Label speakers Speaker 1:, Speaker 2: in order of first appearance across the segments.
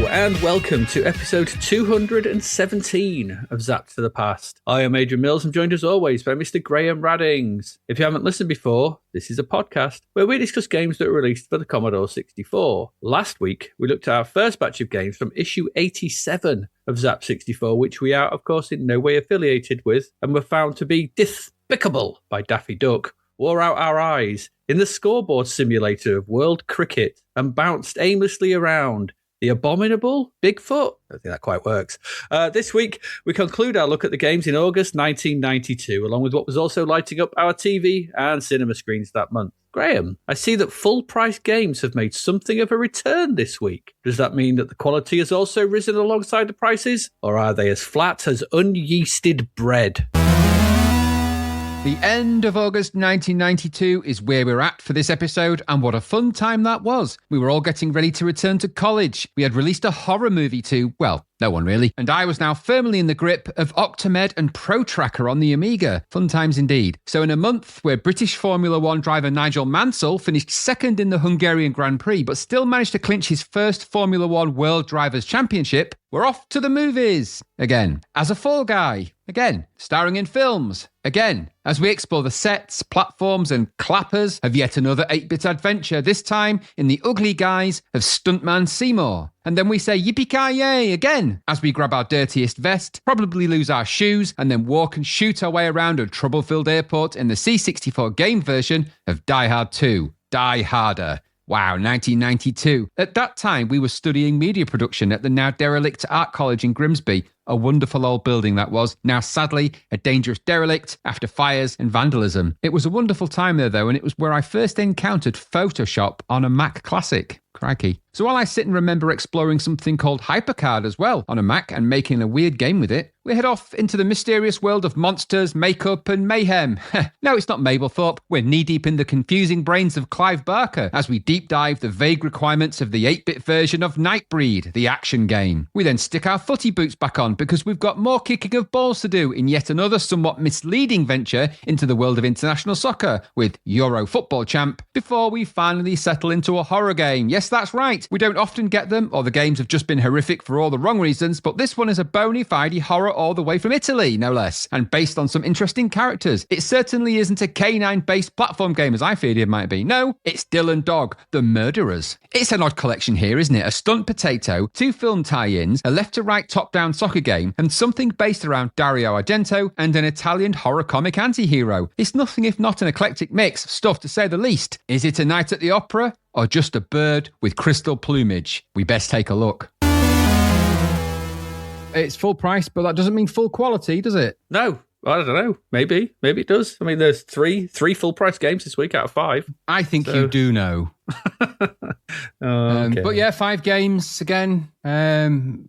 Speaker 1: And welcome to episode 217 of Zapped to the Past. I am Adrian Mills. I'm joined as always by Mr. Graham Raddings. If you haven't listened before, this is a podcast where we discuss games that were released for the Commodore 64. Last week, we looked at our first batch of games from issue 87 of Zapped 64, which we are, of course, in no way affiliated with, and were found to be despicable by Daffy Duck, wore out our eyes in the scoreboard simulator of world cricket, and bounced aimlessly around the abominable Bigfoot. I don't think that quite works. This week, we conclude our look at the games in August 1992, along with what was also lighting up our TV and cinema screens that month. Graham, I see that full-price games have made something of a return this week. Does that mean that the quality has also risen alongside the prices? Or are they as flat as unyeasted bread?
Speaker 2: The end of August 1992 is where we're at for this episode, and what a fun time that was. We were all getting ready to return to college. We had released a horror movie too. Well, no one really. And I was now firmly in the grip of Octamed and Pro Tracker on the Amiga. Fun times indeed. So in a month where British Formula One driver Nigel Mansell finished second in the Hungarian Grand Prix, but still managed to clinch his first Formula One World Drivers' Championship, we're off to the movies. Again. As a fall guy. Again. Starring in films. Again. As we explore the sets, platforms and clappers of yet another 8-bit adventure, this time in the ugly guise of Stuntman Seymour. And then we say yippee-ki-yay again as we grab our dirtiest vest, probably lose our shoes, and then walk and shoot our way around a trouble-filled airport in the C64 game version of Die Hard 2, Die Harder. Wow, 1992. At that time, we were studying media production at the now derelict Art College in Grimsby. A wonderful old building that was, now sadly a dangerous derelict after fires and vandalism. It was a wonderful time there though, and it was where I first encountered Photoshop on a Mac Classic. Crikey. So while I sit and remember exploring something called HyperCard as well on a Mac and making a weird game with it, we head off into the mysterious world of monsters, makeup and mayhem. No, it's not Mablethorpe. We're knee-deep in the confusing brains of Clive Barker as we deep dive the vague requirements of the 8-bit version of Nightbreed, the action game. We then stick our footy boots back on because we've got more kicking of balls to do in yet another somewhat misleading venture into the world of international soccer with Euro football champ before we finally settle into a horror game. Yes, that's right. We don't often get them, or the games have just been horrific for all the wrong reasons, but this one is a bona fide horror all the way from Italy, no less, and based on some interesting characters. It certainly isn't a canine-based platform game as I feared it might be. No, it's Dylan Dog, The Murderers. It's an odd collection here, isn't it? A stunt potato, 2 film tie-ins, a left-to-right top-down soccer game, and something based around Dario Argento and an Italian horror comic anti-hero. It's nothing if not an eclectic mix of stuff to say the least. Is it a night at the opera? Or just a bird with crystal plumage? We best take a look. It's full price, but that doesn't mean full quality, does it?
Speaker 1: No, I don't know. Maybe it does. I mean, there's three full price games this week out of 5.
Speaker 2: I think you do know.
Speaker 1: Okay.
Speaker 2: But yeah, 5 games again. Rapidly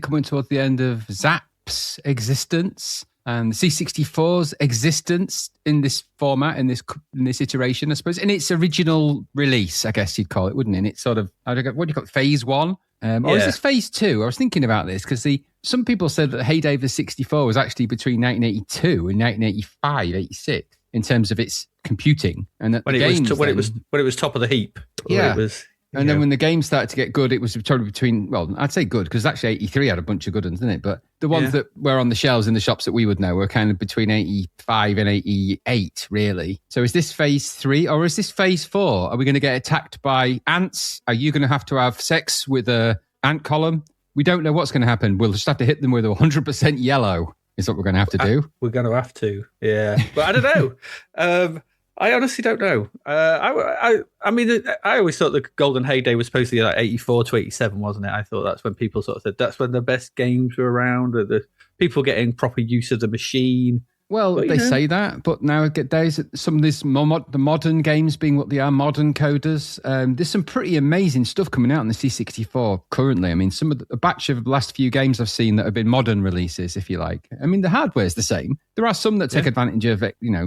Speaker 2: coming towards the end of Zapp's existence. And the C64's existence in this format, in this iteration, I suppose, in its original release, I guess you'd call it, wouldn't it? And it's sort of, what do you call it, phase 1? Or is this phase 2? I was thinking about this because some people said that the heyday of the 64 was actually between 1982 and 1985, 86 in terms of its computing, and that
Speaker 1: when it was top of the heap.
Speaker 2: Yeah.
Speaker 1: It was,
Speaker 2: and then when the game started to get good, it was totally between, well, I'd say good, because actually 83 had a bunch of good ones, didn't it? But the ones that were on the shelves in the shops that we would know were kind of between 85 and 88, really. So is this phase 3 or is this phase 4? Are we going to get attacked by ants? Are you going to have sex with a ant column? We don't know what's going to happen. We'll just have to hit them with 100% yellow is what we're going to have to do.
Speaker 1: We're going to have to, yeah. But I don't know. I honestly don't know. I mean, I always thought the golden heyday was supposed to be like 84 to 87, wasn't it? I thought that's when people sort of said that's when the best games were around, or the people getting proper use of the machine.
Speaker 2: Well,
Speaker 1: But,
Speaker 2: they say that, but nowadays, some of this the modern games being what they are, modern coders, there's some pretty amazing stuff coming out on the C64 currently. I mean, a batch of the last few games I've seen that have been modern releases, if you like. I mean, the hardware's the same. There are some that take advantage of,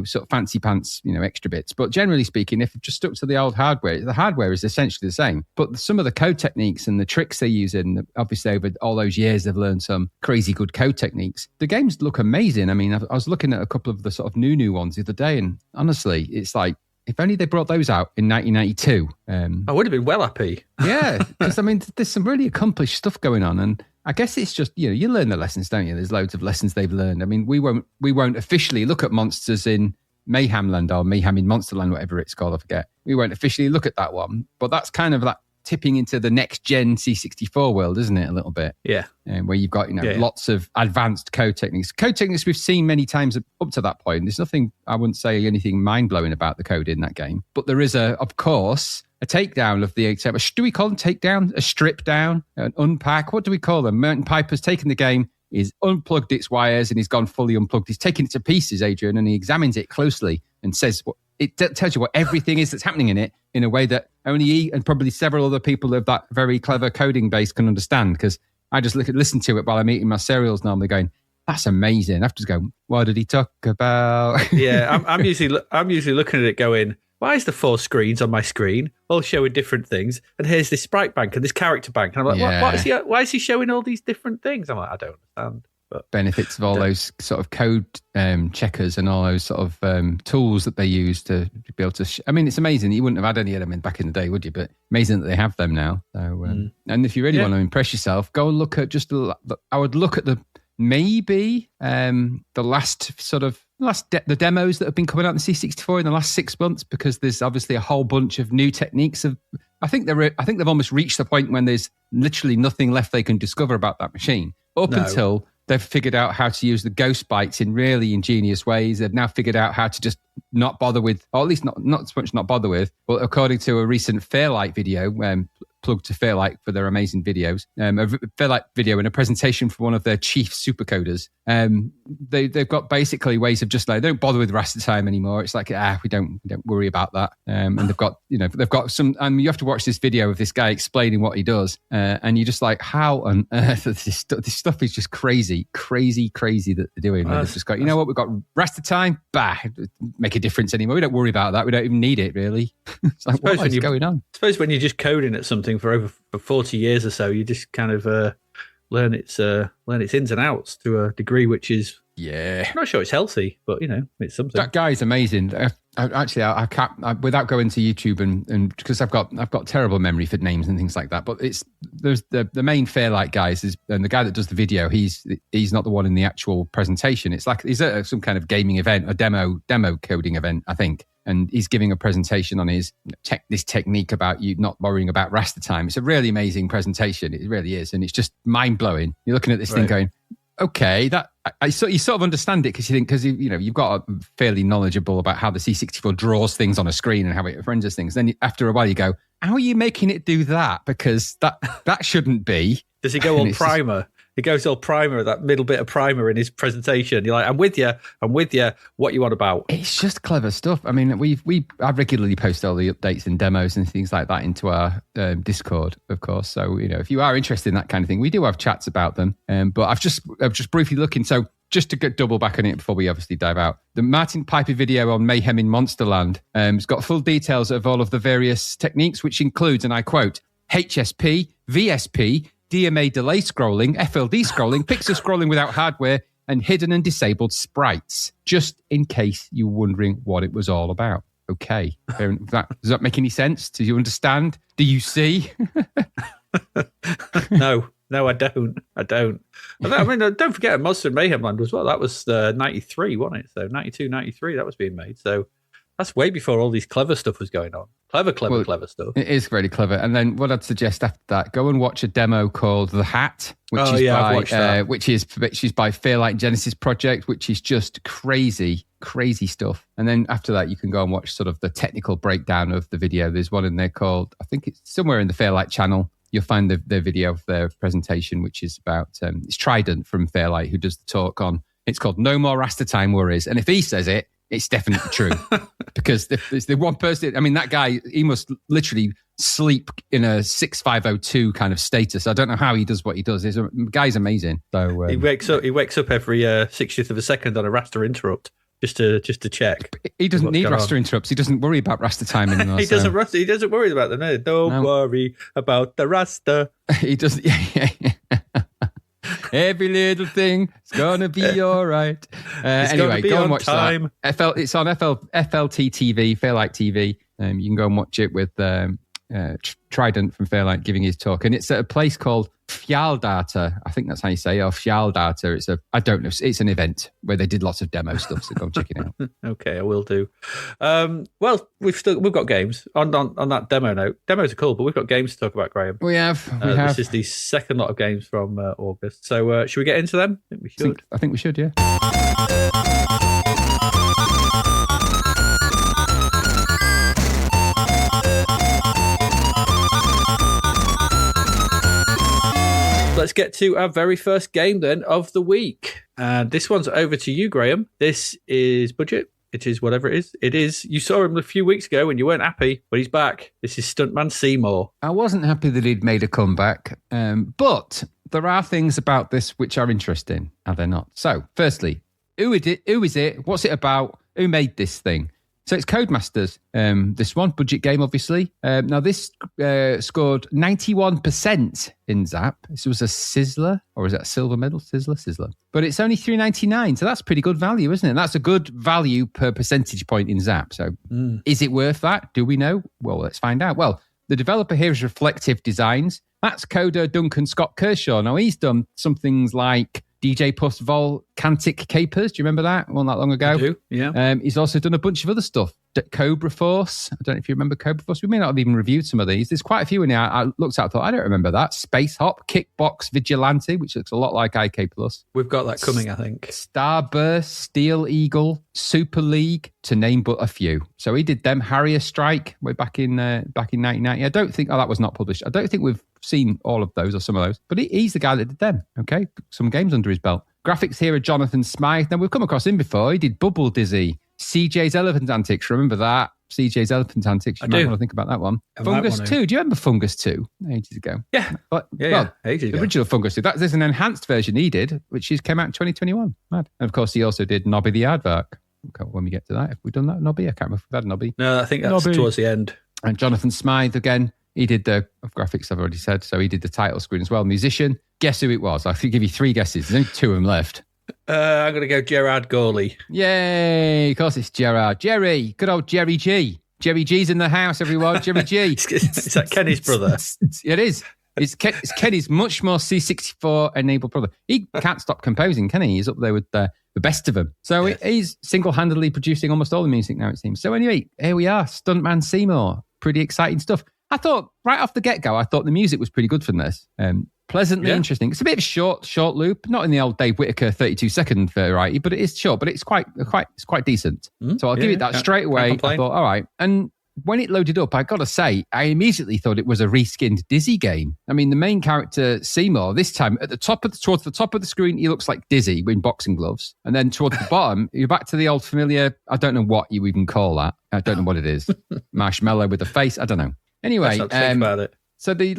Speaker 2: sort of fancy pants, extra bits. But generally speaking, if you're just stuck to the old hardware, the hardware is essentially the same. But some of the code techniques and the tricks they use in, obviously over all those years, they've learned some crazy good code techniques. The games look amazing. I mean, I was looking at a couple of the sort of new ones the other day, and honestly, it's like, if only they brought those out in 1992.
Speaker 1: I would have been well happy.
Speaker 2: Yeah, because I mean, there's some really accomplished stuff going on, and I guess it's just, you learn the lessons, don't you? There's loads of lessons they've learned. I mean, we won't officially look at monsters in Mayhem Land or Mayhem in Monsterland, whatever it's called, I forget. We won't officially look at that one, but that's kind of like tipping into the next gen C64 world, isn't it? A little bit.
Speaker 1: Yeah.
Speaker 2: Where you've got, lots of advanced code techniques. Code techniques we've seen many times up to that point. There's nothing, I wouldn't say anything mind-blowing about the code in that game. But there is, of course, a takedown of the, do we call them takedown? A strip down? An unpack? What do we call them? Mountain Piper's taken the game, he's unplugged its wires and he's gone fully unplugged. He's taken it to pieces, Adrian, and he examines it closely and says, it tells you what everything is that's happening in it in a way that only he and probably several other people of that very clever coding base can understand, because I just listen to it while I'm eating my cereals normally going, that's amazing. I have to go, what did he talk about?
Speaker 1: Yeah, I'm usually looking at it going, why is the 4 screens on my screen all showing different things? And here's this sprite bank and this character bank. And I'm like, why is he showing all these different things? I'm like, I don't understand. But
Speaker 2: benefits of all those sort of code checkers and all those sort of tools that they use to be able to... I mean, it's amazing. You wouldn't have had any of them back in the day, would you? But amazing that they have them now. So, and if you really want to impress yourself, go and look at I would look at the last the demos that have been coming out in the C64 in the last 6 months, because there's obviously a whole bunch of new techniques. I think they've almost reached the point when there's literally nothing left they can discover about that machine until they've figured out how to use the ghost bytes in really ingenious ways. They've now figured out how to just not bother with, or at least not so much not bother with, but according to a recent Fairlight video, plugged to Fairlight for their amazing videos, a Fairlight video and a presentation from one of their chief supercoders. They've got basically ways of just like, they don't bother with raster time anymore. It's like, we don't worry about that. And they've got some, and you have to watch this video of this guy explaining what he does. And you're just like, how on earth this stuff is just crazy that they're doing. They've just got, you know what, we've got raster time, make a difference anymore. We don't worry about that. We don't even need it, really. It's like, what is going on? I suppose
Speaker 1: when you're just coding at something for 40 years or so, you just kind of learn its ins and outs to a degree which is, I'm not sure it's healthy, but it's something.
Speaker 2: That guy's amazing. I can't, without going to YouTube and because I've got terrible memory for names and things like that. But there's the main Fairlight guys and the guy that does the video. He's not the one in the actual presentation. It's like he's at some kind of gaming event, a demo coding event, I think. And he's giving a presentation on his this technique about you not worrying about raster time. It's a really amazing presentation. It really is. And it's just mind-blowing. You're looking at this thing going, okay, that you sort of understand it because you've got a fairly knowledgeable about how the C64 draws things on a screen and how it renders things. Then after a while you go, how are you making it do that? Because that shouldn't be.
Speaker 1: Does he go all primer? He goes all primer, that middle bit of primer in his presentation. You're like, I'm with you. What you want about?
Speaker 2: It's just clever stuff. I mean, I regularly post all the updates and demos and things like that into our Discord, of course. So, if you are interested in that kind of thing, we do have chats about them. But I've just briefly looking. So just to get double back on it before we obviously dive out, the Martin Piper video on Mayhem in Monsterland has got full details of all of the various techniques, which includes, and I quote, HSP, VSP, DMA delay scrolling, FLD scrolling, pixel scrolling without hardware, and hidden and disabled sprites, just in case you're wondering what it was all about. Okay. Does that make any sense? Do you understand? Do you see?
Speaker 1: No, I don't. I mean, don't forget Monster and Mayhem Land as well. That was 93, wasn't it? So 92, 93, that was being made. So that's way before all these clever stuff was going on. Clever stuff. It
Speaker 2: is very clever. And then what I'd suggest after that, go and watch a demo called The Hat, which is by Fairlight Genesis Project, which is just crazy stuff. And then after that, you can go and watch sort of the technical breakdown of the video. There's one in there called, I think it's somewhere in the Fairlight channel. You'll find the video of their presentation, which is about, it's Trident from Fairlight, who does the talk on It's called No More Rasta Time Worries. And if he says it, it's definitely true. Because there's the one person, I mean, that guy, he must literally sleep in a 6502 kind of status. I don't know how he does what he does. The guy's amazing. So
Speaker 1: he wakes up every 60th of a second on a Rasta interrupt just to check.
Speaker 2: He doesn't need Rasta interrupts. He doesn't worry about Rasta time anymore.
Speaker 1: He doesn't worry about them. Don't worry about the Rasta.
Speaker 2: He doesn't. Yeah. Every little thing is gonna be all right. Anyway, go and watch time. That. It's on FLT TV, Fairlight TV. You can go and watch it with Trident from Fairlight giving his talk, and it's at a place called Fjaldata. I think that's how you say it, or Fjaldata. I don't know. It's an event where they did lots of demo stuff, so go and check it out.
Speaker 1: Okay, I will do. Well, we've got games on that demo note. Demos are cool, but we've got games to talk about, Graham.
Speaker 2: We have.
Speaker 1: This is the second lot of games from August. So should we get into them? I think we should.
Speaker 2: I think we should, yeah.
Speaker 1: Let's get to our very first game then of the week. And this one's over to you, Graham. This is budget. It is whatever it is. It is. You saw him a few weeks ago and you weren't happy, but he's back. This is Stuntman Seymour.
Speaker 2: I wasn't happy that he'd made a comeback, but there are things about this which are interesting, are there not? So, firstly, who is it? What's it about? Who made this thing? So it's Codemasters, this one, budget game, obviously. Now, this scored 91% in Zap. This was a sizzler, or is that a silver medal? Sizzler. But it's only $3.99, so that's pretty good value, isn't it? That's a good value per percentage point in Zap. So is it worth that? Do we know? Well, let's find out. Well, the developer here is Reflective Designs. That's coder Duncan Scott Kershaw. Now, he's done some things like DJ Puff's Volcantic Capers. Do you remember that? Well, not long ago.
Speaker 1: I do, yeah.
Speaker 2: He's also done a bunch of other stuff. Cobra Force. I don't know if you remember Cobra Force. We may not have even reviewed some of these. There's quite a few in here. I looked at it, I thought, I don't remember that. Space Hop, Kickbox Vigilante, which looks a lot like IK Plus.
Speaker 1: We've got that coming, I think.
Speaker 2: Starburst, Steel Eagle, Super League, to name but a few. So he did them. Harrier Strike, way back in 1990. I don't think, that was not published. I don't think we've seen all of those or some of those, but he's the guy that did them. Okay, some games under his belt. Graphics here are Jonathan Smythe. Now, we've come across him before. He did Bubble Dizzy, CJ's Elephant Antics. Remember that? CJ's Elephant Antics. You might want to think about that one. Fungus 2. Do you remember Fungus 2? Ages ago.
Speaker 1: Yeah. Ages ago.
Speaker 2: Original Fungus 2. There's an enhanced version he did, which came out in 2021. Mad. And of course, he also did Nobby the Aardvark. Okay, when we get to that, have we done that, Nobby? I can't remember if we've had Nobby.
Speaker 1: No, I think that's towards the end.
Speaker 2: And Jonathan Smythe, again, he did the graphics, I've already said. So he did the title screen as well. Musician. Guess who it was? I'll give you 3 guesses. There's only 2 of them left.
Speaker 1: I'm going to go Gerard Gawley.
Speaker 2: Yay! Of course it's Gerard. Jerry. Good old Jerry G. Jerry G's in the house, everyone. Jerry G.
Speaker 1: Is that Kenny's brother?
Speaker 2: It is. It's Kenny's much more C64 enabled brother. He can't stop composing, can he? He's up there with the best of them. So he's single-handedly producing almost all the music now, it seems. So anyway, here we are. Stuntman Seymour. Pretty exciting stuff. I thought, right off the get-go, I thought the music was pretty good from this. Pleasantly interesting. It's a bit of a short loop, not in the old Dave Whittaker 32-second variety, but it is short, but it's quite decent. So I'll give it that straight away. I thought, all right. And when it loaded up, I got to say, I immediately thought it was a reskinned Dizzy game. I mean, the main character, Seymour, this time, towards the top of the screen, he looks like Dizzy in boxing gloves. And then towards the bottom, you're back to the old familiar, I don't know what you even call that. I don't know what it is. Marshmallow with a face. I don't know. Anyway,
Speaker 1: let's not think about it.
Speaker 2: So the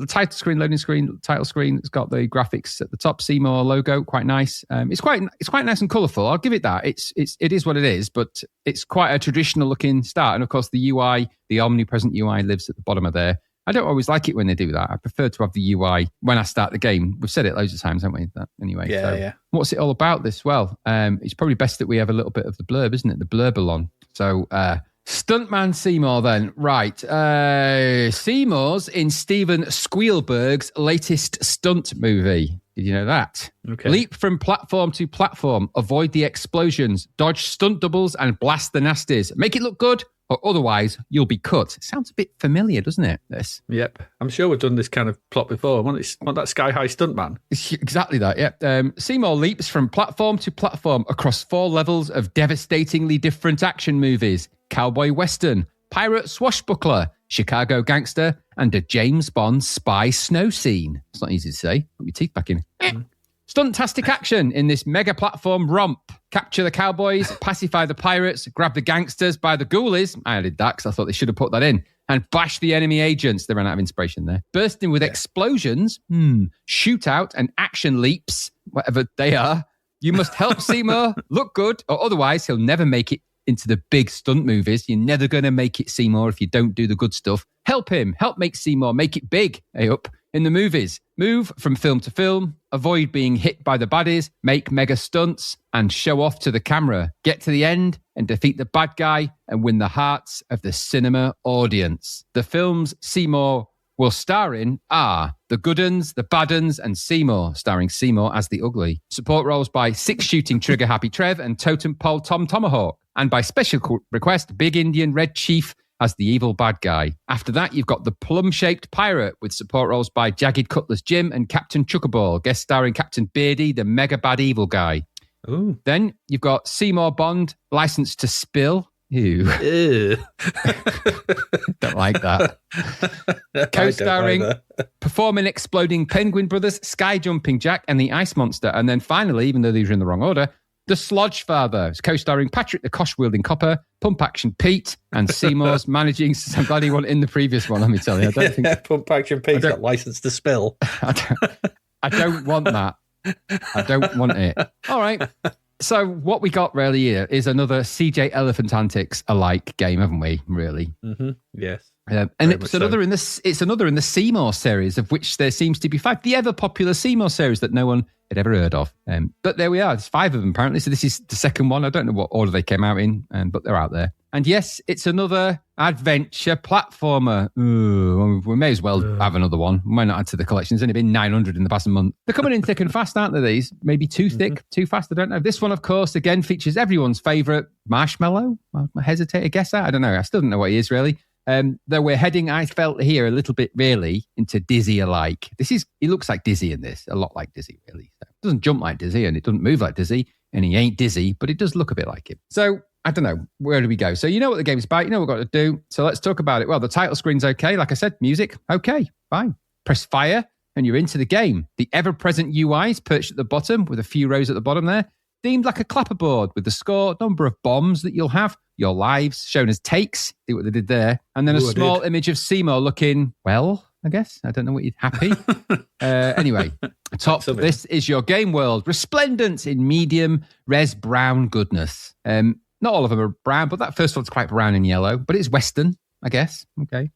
Speaker 2: title screen, it's got the graphics at the top, Seymour logo, quite nice. It's quite nice and colourful. I'll give it that. It is what it is, but it's quite a traditional looking start. And of course, the UI, the omnipresent UI, lives at the bottom of there. I don't always like it when they do that. I prefer to have the UI when I start the game. We've said it loads of times, haven't we? Anyway, what's it all about? This? Well, it's probably best that we have a little bit of the blurb, isn't it? The blurbalon. So. Stuntman Seymour then. Right. Seymour's in Steven Spielberg's latest stunt movie. Did you know that? Okay. Leap from platform to platform. Avoid the explosions. Dodge stunt doubles and blast the nasties. Make it look good or otherwise you'll be cut. It sounds a bit familiar, doesn't it, this?
Speaker 1: Yep. I'm sure we've done this kind of plot before. Want that sky-high stuntman?
Speaker 2: Exactly that, yep. Seymour leaps from platform to platform across 4 levels of devastatingly different action movies. Cowboy Western, Pirate Swashbuckler, Chicago Gangster, and a James Bond spy snow scene. It's not easy to say. Put your teeth back in. Stuntastic action in this mega platform romp. Capture the cowboys, pacify the pirates, grab the gangsters by the ghoulies. I added that because I thought they should have put that in. And bash the enemy agents. They ran out of inspiration there. Bursting with explosions, shootout and action leaps, whatever they are. You must help Seymour look good, or otherwise he'll never make it into the big stunt movies. You're never going to make it, Seymour, if you don't do the good stuff. Help him. Help make Seymour make it big, in the movies. Move from film to film. Avoid being hit by the baddies. Make mega stunts and show off to the camera. Get to the end and defeat the bad guy and win the hearts of the cinema audience. The films Seymour will star in are The Good Uns, The Bad Uns, and Seymour, starring Seymour as the Ugly. Support roles by Six Shooting Trigger Happy Trev and Totem Pole Tom Tomahawk. And by special request, Big Indian Red Chief as the evil bad guy. After that, you've got The Plum-Shaped Pirate with support roles by Jagged Cutlass Jim and Captain Chuckaball, guest starring Captain Beardy, the mega bad evil guy. Ooh. Then you've got Seymour Bond, Licensed to Spill. Ew. Don't like that. Co-starring Performing Exploding Penguin Brothers, Sky Jumping Jack, and the Ice Monster. And then finally, even though these are in the wrong order, The Slodge Father, co-starring Patrick the Kosh-wielding Copper, Pump Action Pete, and Seymour's managing... I'm glad he wasn't in the previous one, let me tell you. I don't think...
Speaker 1: Pump Action Pete's got Licensed to Spill.
Speaker 2: I don't want that. I don't want it. All right. So what we got really here is another CJ Elephant Antics alike game, haven't we? Really?
Speaker 1: Mm-hmm. Yes.
Speaker 2: And it's another in the Seymour series, of which there seems to be 5. The ever popular Seymour series that no one had ever heard of. But there we are. There's 5 of them apparently. So this is the second one. I don't know what order they came out in, but they're out there. And yes, it's another adventure platformer. Ooh, we may as well have another one. We might not add to the collection. There's only been 900 in the past month. They're coming in thick and fast, aren't they, these? Maybe too thick, too fast, I don't know. This one, of course, again, features everyone's favourite Marshmallow. I hesitate to guess that. I don't know. I still don't know what he is, really. Though we're heading, I felt here, a little bit, really, into Dizzy-alike. He looks like Dizzy in this. A lot like Dizzy, really. So it doesn't jump like Dizzy, and it doesn't move like Dizzy, and he ain't Dizzy, but it does look a bit like him. So... I don't know. Where do we go? So you know what the game's about. You know what we've got to do. So let's talk about it. Well, the title screen's okay. Like I said, music, okay, fine. Press fire and you're into the game. The ever-present UI is perched at the bottom with a few rows at the bottom there. Themed like a clapperboard with the score, number of bombs that you'll have, your lives shown as takes. See what they did there. And then a small image of Seymour looking, well, I guess. I don't know what you'd happy. Anyway, top. This is your game world. Resplendent in medium res brown goodness. Not all of them are brown, but that first one's quite brown and yellow. But it's Western, I guess. Okay.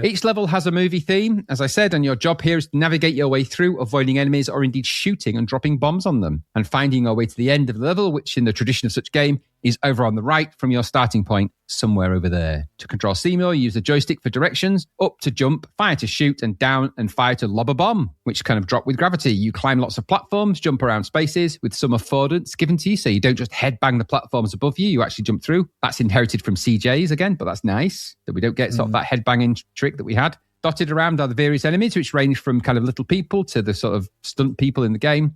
Speaker 2: Each level has a movie theme, as I said, and your job here is to navigate your way through, avoiding enemies or indeed shooting and dropping bombs on them, and finding your way to the end of the level, which in the tradition of such game is over on the right from your starting point, somewhere over there. To control Seymour, you use the joystick for directions, up to jump, fire to shoot, and down and fire to lob a bomb, which kind of drop with gravity. You climb lots of platforms, jump around spaces, with some affordance given to you, so you don't just headbang the platforms above you, you actually jump through. That's inherited from CJs again, but that's nice, that we don't get sort of that headbanging trick that we had. Dotted around are the various enemies, which range from kind of little people to the sort of stunt people in the game.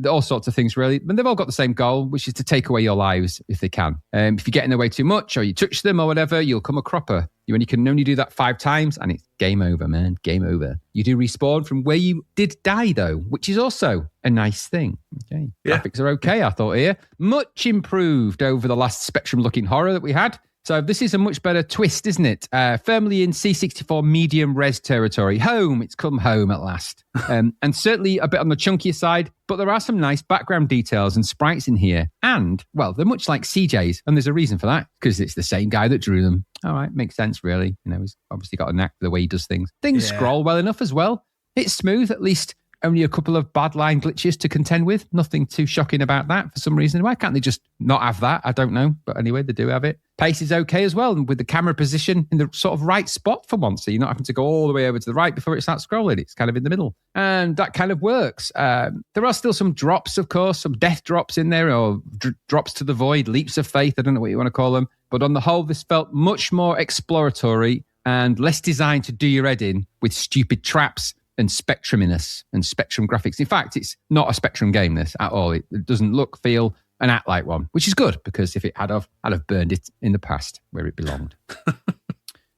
Speaker 2: All sorts of things, really. And they've all got the same goal, which is to take away your lives if they can. If you get in their way too much or you touch them or whatever, you'll come a cropper. You can only do that 5 times and it's game over, man. Game over. You do respawn from where you did die, though, which is also a nice thing. Okay. Yeah. Graphics are okay, I thought here. Much improved over the last Spectrum-looking horror that we had. So this is a much better twist, isn't it? Firmly in C64 medium res territory. Home, it's come home at last. And certainly a bit on the chunkier side, but there are some nice background details and sprites in here. And, well, they're much like CJ's, and there's a reason for that, because it's the same guy that drew them. All right, makes sense, really. He's obviously got a knack for the way he does things. Things scroll well enough as well. It's smooth, at least. Only a couple of bad line glitches to contend with. Nothing too shocking about that for some reason. Why can't they just not have that? I don't know. But anyway, they do have it. Pace is okay as well, and with the camera position in the sort of right spot for once. So you're not having to go all the way over to the right before it starts scrolling. It's kind of in the middle. And that kind of works. There are still some drops, of course, some death drops in there, or drops to the void, leaps of faith. I don't know what you want to call them. But on the whole, this felt much more exploratory and less designed to do your head in with stupid traps and spectruminess and Spectrum graphics. In fact, it's not a Spectrum game, this, at all. It doesn't look, feel, and act like one, which is good, because if it had, I'd have burned it in the past where it belonged.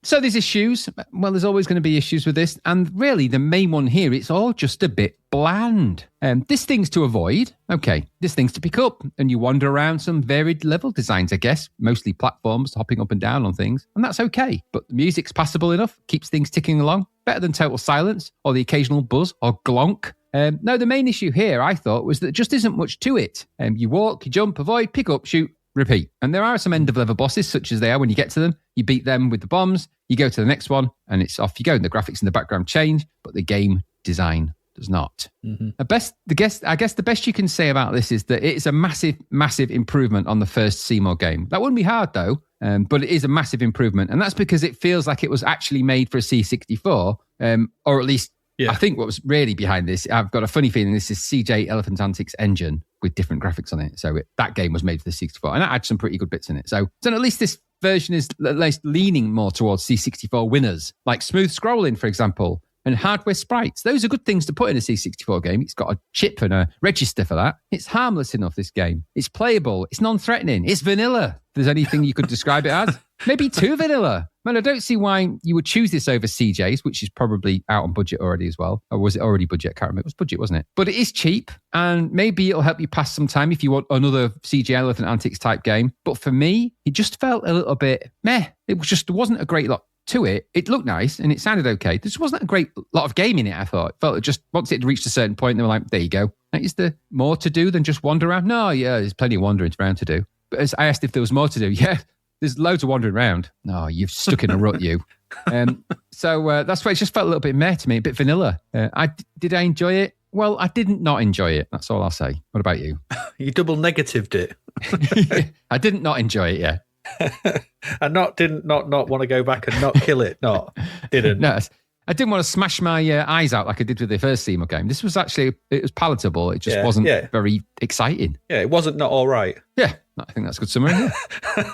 Speaker 2: So there's issues. Well, there's always going to be issues with this. And really, the main one here, it's all just a bit bland. There's things to avoid. Okay, there's things to pick up. And you wander around some varied level designs, I guess. Mostly platforms, hopping up and down on things. And that's okay. But the music's passable enough. Keeps things ticking along. Better than total silence or the occasional buzz or glonk. No, the main issue here, I thought, was that there just isn't much to it. You walk, you jump, avoid, pick up, shoot, repeat. And there are some end-of-level bosses, such as they are when you get to them. You beat them with the bombs, you go to the next one, and it's off you go. And the graphics in the background change, but the game design does not. Mm-hmm. I guess the best you can say about this is that it's a massive, massive improvement on the first Seymour game. That wouldn't be hard, though, but it is a massive improvement. And that's because it feels like it was actually made for a C64, or at least I think what was really behind this, I've got a funny feeling this is CJ Elephant Antics engine with different graphics on it. So that game was made for the 64, and that had some pretty good bits in it. So at least this version is at least leaning more towards C64 winners, like smooth scrolling, for example, and hardware sprites. Those are good things to put in a C64 game. It's got a chip and a register for that. It's harmless enough, this game. It's playable. It's non-threatening. It's vanilla, if there's anything you could describe it as. Maybe too vanilla. Man, I don't see why you would choose this over CJ's, which is probably out on budget already as well. Or was it already budget? I can't remember. It was budget, wasn't it? But it is cheap, and maybe it'll help you pass some time if you want another CJ Elephant Antics type game. But for me, it just felt a little bit meh. It was just, there wasn't a great lot to it. It looked nice and it sounded okay. There just wasn't a great lot of game in it, I thought. It felt it just, once it reached a certain point, they were like, there you go. Is there more to do than just wander around? No, yeah, there's plenty of wandering around to do. But as I asked if there was more to do, yeah, there's loads of wandering around. No, you've stuck in a rut, you. So that's why it just felt a little bit meh to me, a bit vanilla. Did I enjoy it? Well, I didn't not enjoy it. That's all I'll say. What about you?
Speaker 1: You double negatived it.
Speaker 2: I didn't not enjoy it, yeah.
Speaker 1: And didn't want to go back and not kill it. Didn't.
Speaker 2: No, I didn't want to smash my eyes out like I did with the first Seymour game. This was actually, it was palatable. It just wasn't very exciting.
Speaker 1: Yeah, it wasn't not all right.
Speaker 2: Yeah, I think that's a good summary. Yeah.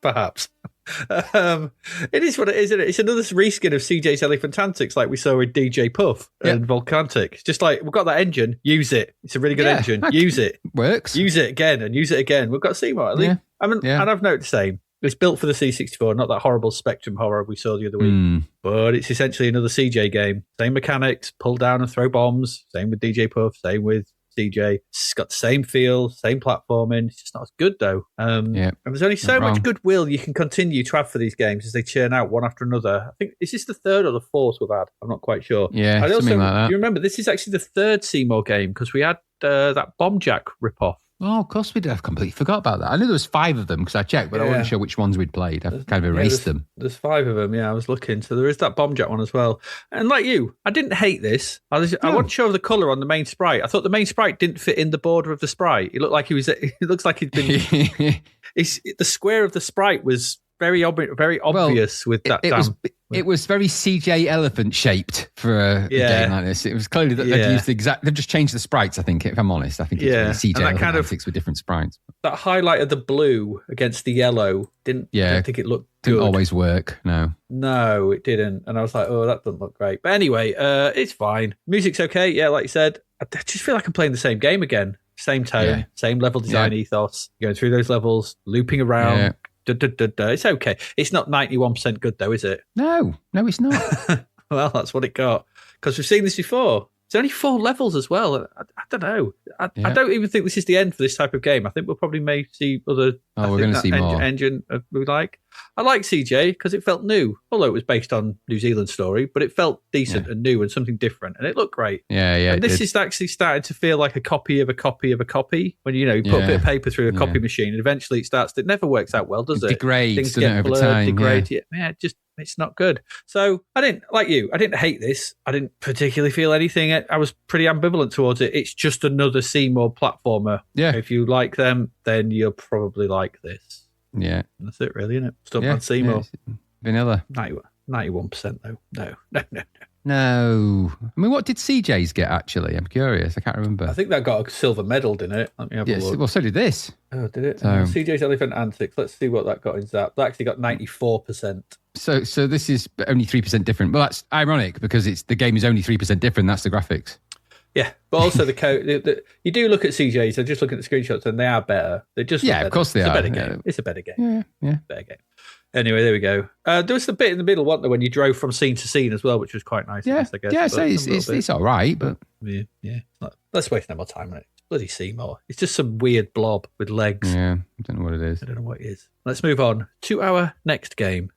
Speaker 1: Perhaps. It is what it is, isn't it? It's another reskin of CJ's Elephant Antics, like we saw with DJ Puff and Volcantic. It's just like, we've got that engine, use it. It's a really good engine. Use it.
Speaker 2: Works.
Speaker 1: Use it again and use it again. We've got Seymour. And I've noted the same. It's built for the C64, not that horrible Spectrum horror we saw the other week. But it's essentially another CJ game. Same mechanics, pull down and throw bombs. Same with DJ Puff, same with CJ. It's got the same feel, same platforming. It's just not as good, though. And there's only so much goodwill you can continue to have for these games as they churn out one after another. I think, is this the third or the fourth we've had? I'm not quite sure.
Speaker 2: Yeah, something like that.
Speaker 1: You remember, this is actually the third Seymour game, because we had that Bomb Jack ripoff.
Speaker 2: Oh, of course we did. I've completely forgot about that. I knew there was 5 of them because I checked, but I wasn't sure which ones we'd played. I've kind of erased them.
Speaker 1: There's 5 of them, I was looking. So there is that Bomb Jack one as well. And like you, I didn't hate this. I wasn't sure of the colour on the main sprite. I thought the main sprite didn't fit in the border of the sprite. It looked like it looks like he'd been... the square of the sprite was very obvious with that
Speaker 2: It was very CJ Elephant shaped for a game like this. It was clearly that they'd used they've just changed the sprites, I think, if I'm honest. I think it's really CJ Elephant kind of with different sprites.
Speaker 1: That highlight of the blue against the yellow didn't think it looked good.
Speaker 2: Didn't always work, no.
Speaker 1: No, it didn't. And I was like, oh, that doesn't look great. But anyway, it's fine. Music's okay. Yeah, like you said, I just feel like I'm playing the same game again. Same tone, same level design ethos. Going through those levels, looping around. Yeah. It's okay. It's not 91% good, though, is it?
Speaker 2: No, it's not.
Speaker 1: Well, that's what it got. Because we've seen this before. It's only 4 levels as well. I don't know. I don't even think this is the end for this type of game. I think we'll probably may see other...
Speaker 2: we're going to see more.
Speaker 1: Engine we like. I like CJ because it felt new. Although it was based on New Zealand story, but it felt decent and new and something different. And it looked great.
Speaker 2: Yeah.
Speaker 1: And this is actually starting to feel like a copy of a copy of a copy. When, you put a bit of paper through a copy machine and eventually it never works out well, does it?
Speaker 2: Degrades,
Speaker 1: things get blurred,
Speaker 2: over time.
Speaker 1: Degrade. It's not good. So I didn't hate this. I didn't particularly feel anything. I was pretty ambivalent towards it. It's just another Seymour platformer. Yeah. If you like them, then you'll probably like this.
Speaker 2: Yeah.
Speaker 1: And that's it really, isn't it? Stuntman Seymour.
Speaker 2: Yeah. Vanilla.
Speaker 1: 91% though. No.
Speaker 2: No. I mean, what did CJ's get actually? I'm curious. I can't remember.
Speaker 1: I think that got a silver medal, didn't it? Let me have a look.
Speaker 2: Well, so did this.
Speaker 1: Oh, did it? CJ's Elephant Antics. Let's see what that got in Zapped. That actually got 94%.
Speaker 2: So this is only 3% different. Well, that's ironic because the game is only 3% different. That's the graphics.
Speaker 1: Yeah, but also the code. You do look at CJs. I just look at the screenshots, and they are better. They're just
Speaker 2: of course they are.
Speaker 1: It's a better game. It's a better game.
Speaker 2: Yeah.
Speaker 1: Better game. Anyway, there we go. There was a bit in the middle, wasn't there, when you drove from scene to scene as well, which was quite nice.
Speaker 2: Yeah,
Speaker 1: I guess.
Speaker 2: yeah. So it's all right, but
Speaker 1: yeah. Let's waste no more time on it. It's bloody Seymour. It's just some weird blob with legs.
Speaker 2: Yeah, I don't know what it is.
Speaker 1: I don't know what it is. Let's move on to our next game.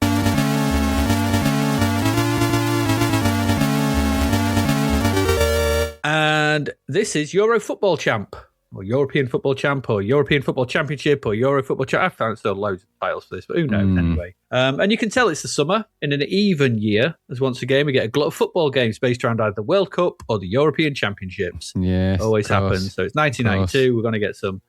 Speaker 1: And this is Euro Football Champ, or European Football Champ, or European Football Championship, or Euro Football Champ. I've found still loads of titles for this, but who knows anyway. And you can tell it's the summer in an even year, as once again we get a glut of football games based around either the World Cup or the European Championships.
Speaker 2: Yes,
Speaker 1: always happens. So it's 1992. We're going to get some.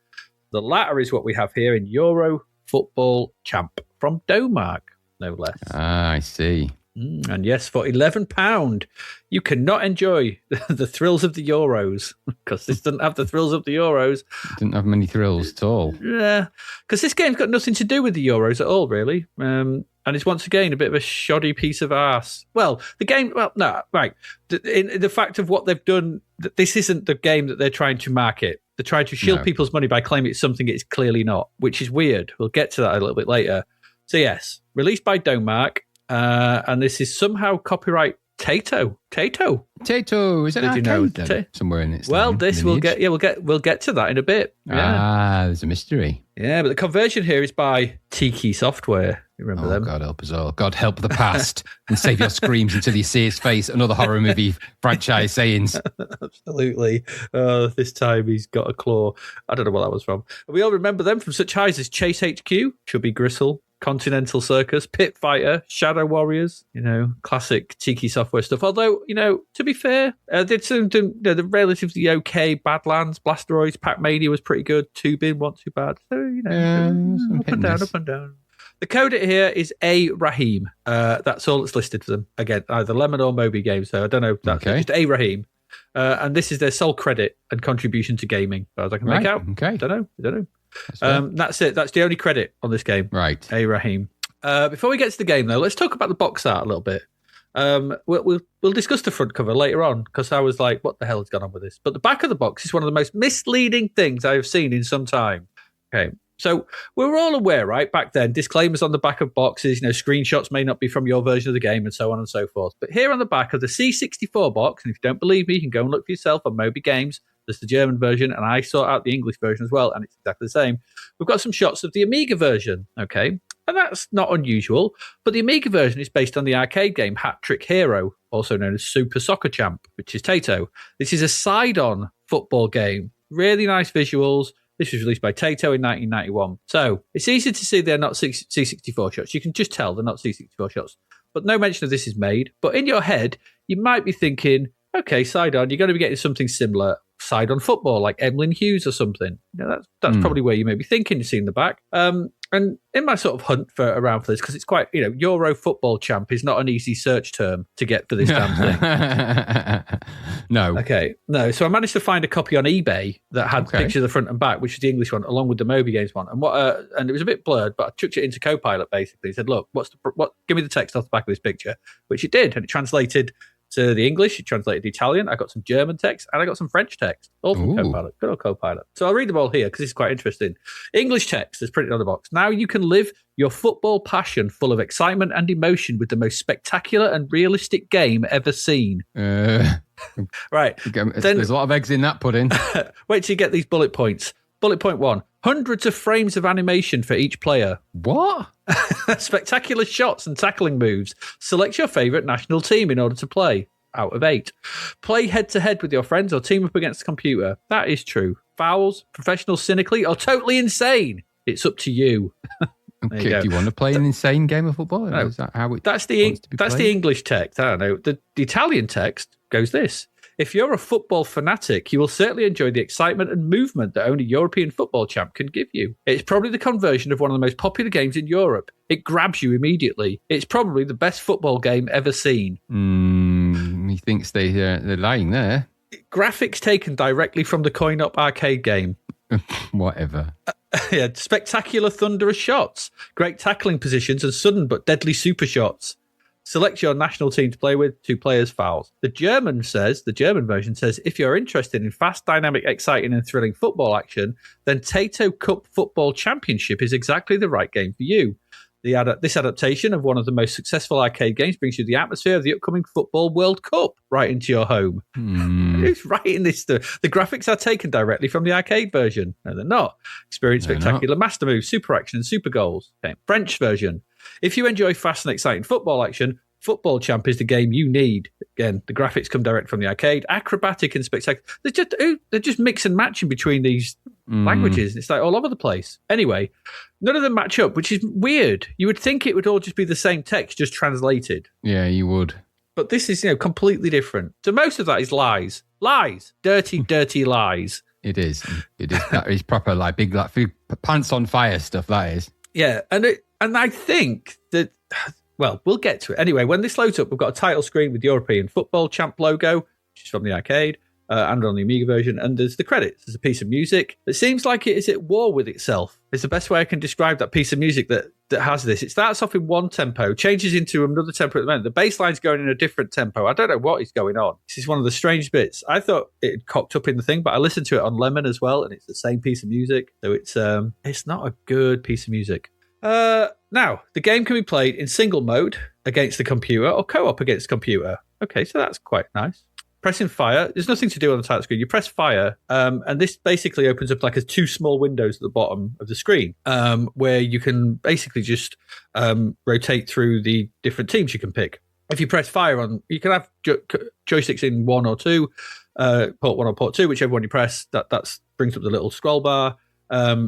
Speaker 1: The latter is what we have here in Euro Football Champ from Denmark, no less.
Speaker 2: Ah, I see.
Speaker 1: And yes, for £11, you cannot enjoy the thrills of the Euros, because this doesn't have the thrills of the Euros.
Speaker 2: Didn't have many thrills at all.
Speaker 1: Yeah, because this game's got nothing to do with the Euros at all, really. And it's once again a bit of a shoddy piece of arse. Well, the game, no, right. In the fact of what they've done, this isn't the game that they're trying to market. They're trying to shield people's money by claiming it's something it's clearly not, which is weird. We'll get to that a little bit later. So yes, released by Denmark. And this is somehow copyright Tato.
Speaker 2: Is it arcade somewhere in it?
Speaker 1: Well, we'll get to that in a bit. Yeah.
Speaker 2: There's a mystery.
Speaker 1: Yeah, but the conversion here is by Tiki Software. You remember them?
Speaker 2: God help us all. God help the past and save your screams until you see his face. Another horror movie franchise sayings.
Speaker 1: Absolutely. This time he's got a claw. I don't know what that was from. We all remember them from such highs as Chase HQ, Chubby Gristle, Continental Circus, Pit Fighter, Shadow Warriors, classic Tiki Software stuff. Although, to be fair, did some the relatively okay Badlands, Blasteroids, Pac-Mania was pretty good. Tubin wasn't too bad. So, up and down. The code here is A Rahim. That's all that's listed for them. Again, either Lemon or Moby Games. So I don't know. That's just A Rahim. And this is their sole credit and contribution to gaming, as far as I can make out.
Speaker 2: Okay.
Speaker 1: Don't know. That's it. That's the only credit on this game.
Speaker 2: Right.
Speaker 1: A Rahim. Before we get to the game, though, let's talk about the box art a little bit. We'll discuss the front cover later on, because I was like, what the hell has gone on with this? But the back of the box is one of the most misleading things I have seen in some time. Okay. So we were all aware, right, back then, disclaimers on the back of boxes, screenshots may not be from your version of the game and so on and so forth. But here on the back of the C64 box, and if you don't believe me, you can go and look for yourself on Moby Games. There's the German version, and I sort out the English version as well, and it's exactly the same. We've got some shots of the Amiga version, okay? And that's not unusual, but the Amiga version is based on the arcade game Hat Trick Hero, also known as Super Soccer Champ, which is Tato. This is a side-on football game. Really nice visuals. This was released by Tato in 1991. So it's easy to see they're not C64 shots. You can just tell they're not C64 shots. But no mention of this is made. But in your head, you might be thinking, okay, side-on, you're going to be getting something similar. Side-on football, like Emlyn Hughes or something. That's probably where you may be thinking, you've seen the back. And in my sort of hunt around for this, because it's quite, Euro Football Champ is not an easy search term to get for this damn thing.
Speaker 2: No.
Speaker 1: Okay. No. So I managed to find a copy on eBay that had pictures of the front and back, which is the English one, along with the Moby Games one. And and it was a bit blurred, but I chucked it into Copilot basically. He said, look, give me the text off the back of this picture, which it did. And it translated to the English, it translated to Italian. I got some German text and I got some French text, all from Copilot. Good old Copilot. So I'll read them all here because it's quite interesting. English text is printed on the box. Now you can live your football passion full of excitement and emotion with the most spectacular and realistic game ever seen. Right.
Speaker 2: There's a lot of eggs in that pudding.
Speaker 1: Wait till you get these bullet points. Bullet point 1. Hundreds of frames of animation for each player.
Speaker 2: What?
Speaker 1: Spectacular shots and tackling moves. Select your favourite national team in order to play. Out of 8. Play head-to-head with your friends or team up against the computer. That is true. Fouls, professional cynically, or totally insane. It's up to you.
Speaker 2: Okay, do you want to play an insane game of football?
Speaker 1: No,
Speaker 2: is that how it
Speaker 1: that's the English text. I don't know. The Italian text goes this. If you're a football fanatic, you will certainly enjoy the excitement and movement that only European Football Champ can give you. It's probably the conversion of one of the most popular games in Europe. It grabs you immediately. It's probably the best football game ever seen.
Speaker 2: He thinks they're lying there.
Speaker 1: Graphics taken directly from the coin-op arcade game.
Speaker 2: Whatever.
Speaker 1: Yeah, spectacular thunderous shots, great tackling positions, and sudden but deadly super shots. Select your national team to play with, 2 players, fouls. The German version says, if you're interested in fast, dynamic, exciting and thrilling football action, then Tato Cup Football Championship is exactly the right game for you. This adaptation of one of the most successful arcade games brings you the atmosphere of the upcoming Football World Cup right into your home. Who's writing this stuff? The graphics are taken directly from the arcade version. No, they're not. Experience spectacular master moves, super action, and super goals. Okay. French version. If you enjoy fast and exciting football action, Football Champ is the game you need. Again, the graphics come direct from the arcade. Acrobatic and spectacular. They're just mix and matching between these languages. It's like all over the place. Anyway, none of them match up, which is weird. You would think it would all just be the same text, just translated.
Speaker 2: Yeah, you would.
Speaker 1: But this is, completely different. So most of that is lies. Lies. Dirty, dirty lies.
Speaker 2: It is. That is proper, like, big, like, pants on fire stuff, that is.
Speaker 1: Yeah, and I think that... Well, we'll get to it. Anyway, when this loads up, we've got a title screen with the European Football Champ logo, which is from the arcade, and on the Amiga version, and there's the credits. There's a piece of music that seems like it is at war with itself. It's the best way I can describe that piece of music that has this. It starts off in one tempo, changes into another tempo at the moment. The bass line's going in a different tempo. I don't know what is going on. This is one of the strange bits. I thought it had cocked up in the thing, but I listened to it on Lemon as well, and it's the same piece of music. So it's not a good piece of music. Now, the game can be played in single mode against the computer or co-op against the computer. Okay, so that's quite nice. Pressing fire, there's nothing to do on the title screen. You press fire, and this basically opens up like two small windows at the bottom of the screen, where you can basically just rotate through the different teams you can pick. If you press fire on, you can have joysticks in 1 or 2, port 1 or port 2, whichever one you press, that brings up the little scroll bar.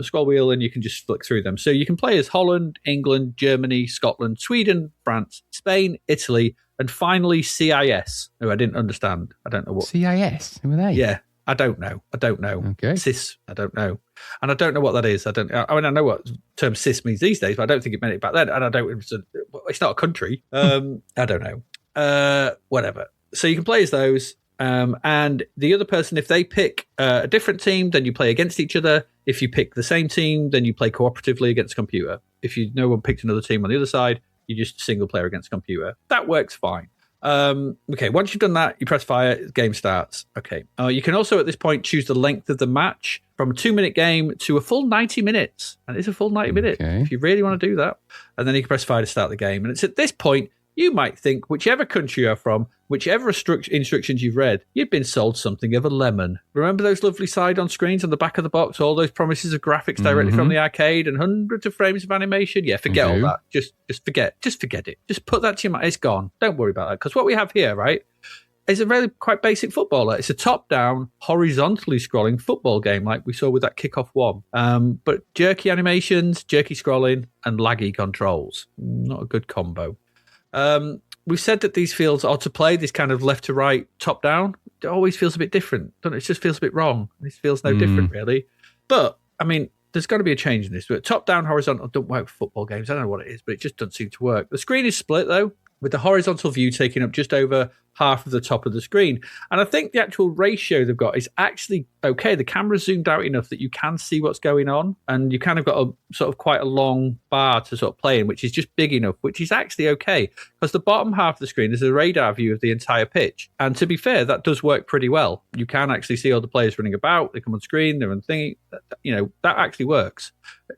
Speaker 1: Scroll wheel, and you can just flick through them. So you can play as Holland, England, Germany, Scotland, Sweden, France, Spain, Italy, and finally CIS, who I didn't understand. I don't know what.
Speaker 2: CIS? Who are they?
Speaker 1: Yeah, I don't know.
Speaker 2: Okay.
Speaker 1: CIS, I don't know. And I don't know what that is. I know what the term CIS means these days, but I don't think it meant it back then. And it's not a country. I don't know. Whatever. So you can play as those. And the other person, if they pick a different team, then you play against each other. If you pick the same team, then you play cooperatively against the computer. If no one picked another team on the other side, you just single player against the computer. That works fine. Okay, once you've done that, you press fire, the game starts. Okay. You can also at this point choose the length of the match from a 2-minute game to a full 90 minutes. And it's a full 90 minutes if you really want to do that. And then you can press fire to start the game. And it's at this point, you might think, whichever country you're from, whichever instructions you've read, you've been sold something of a lemon. Remember those lovely side-on screens on the back of the box, all those promises of graphics directly from the arcade and hundreds of frames of animation? Yeah, forget all that. Just forget it. Just put that to your mind. It's gone. Don't worry about that. Because what we have here, right, is a really quite basic footballer. It's a top-down, horizontally scrolling football game like we saw with that Kickoff 1. But jerky animations, jerky scrolling, and laggy controls. Not a good combo. We've said that these fields are to play this kind of left to right, top down. It always feels a bit different, doesn't it? It just feels a bit wrong. This feels no different, really. But, I mean, there's got to be a change in this. But top down, horizontal don't work for football games. I don't know what it is, but it just doesn't seem to work. The screen is split, though, with the horizontal view taking up just over half of the top of the screen. And I think the actual ratio they've got is actually okay. The camera's zoomed out enough that you can see what's going on, and you kind of got a sort of quite a long bar to sort of play in, which is just big enough, which is actually okay, because the bottom half of the screen is a radar view of the entire pitch. And to be fair, that does work pretty well. You can actually see all the players running about. They come on screen, they're on thingy. That actually works.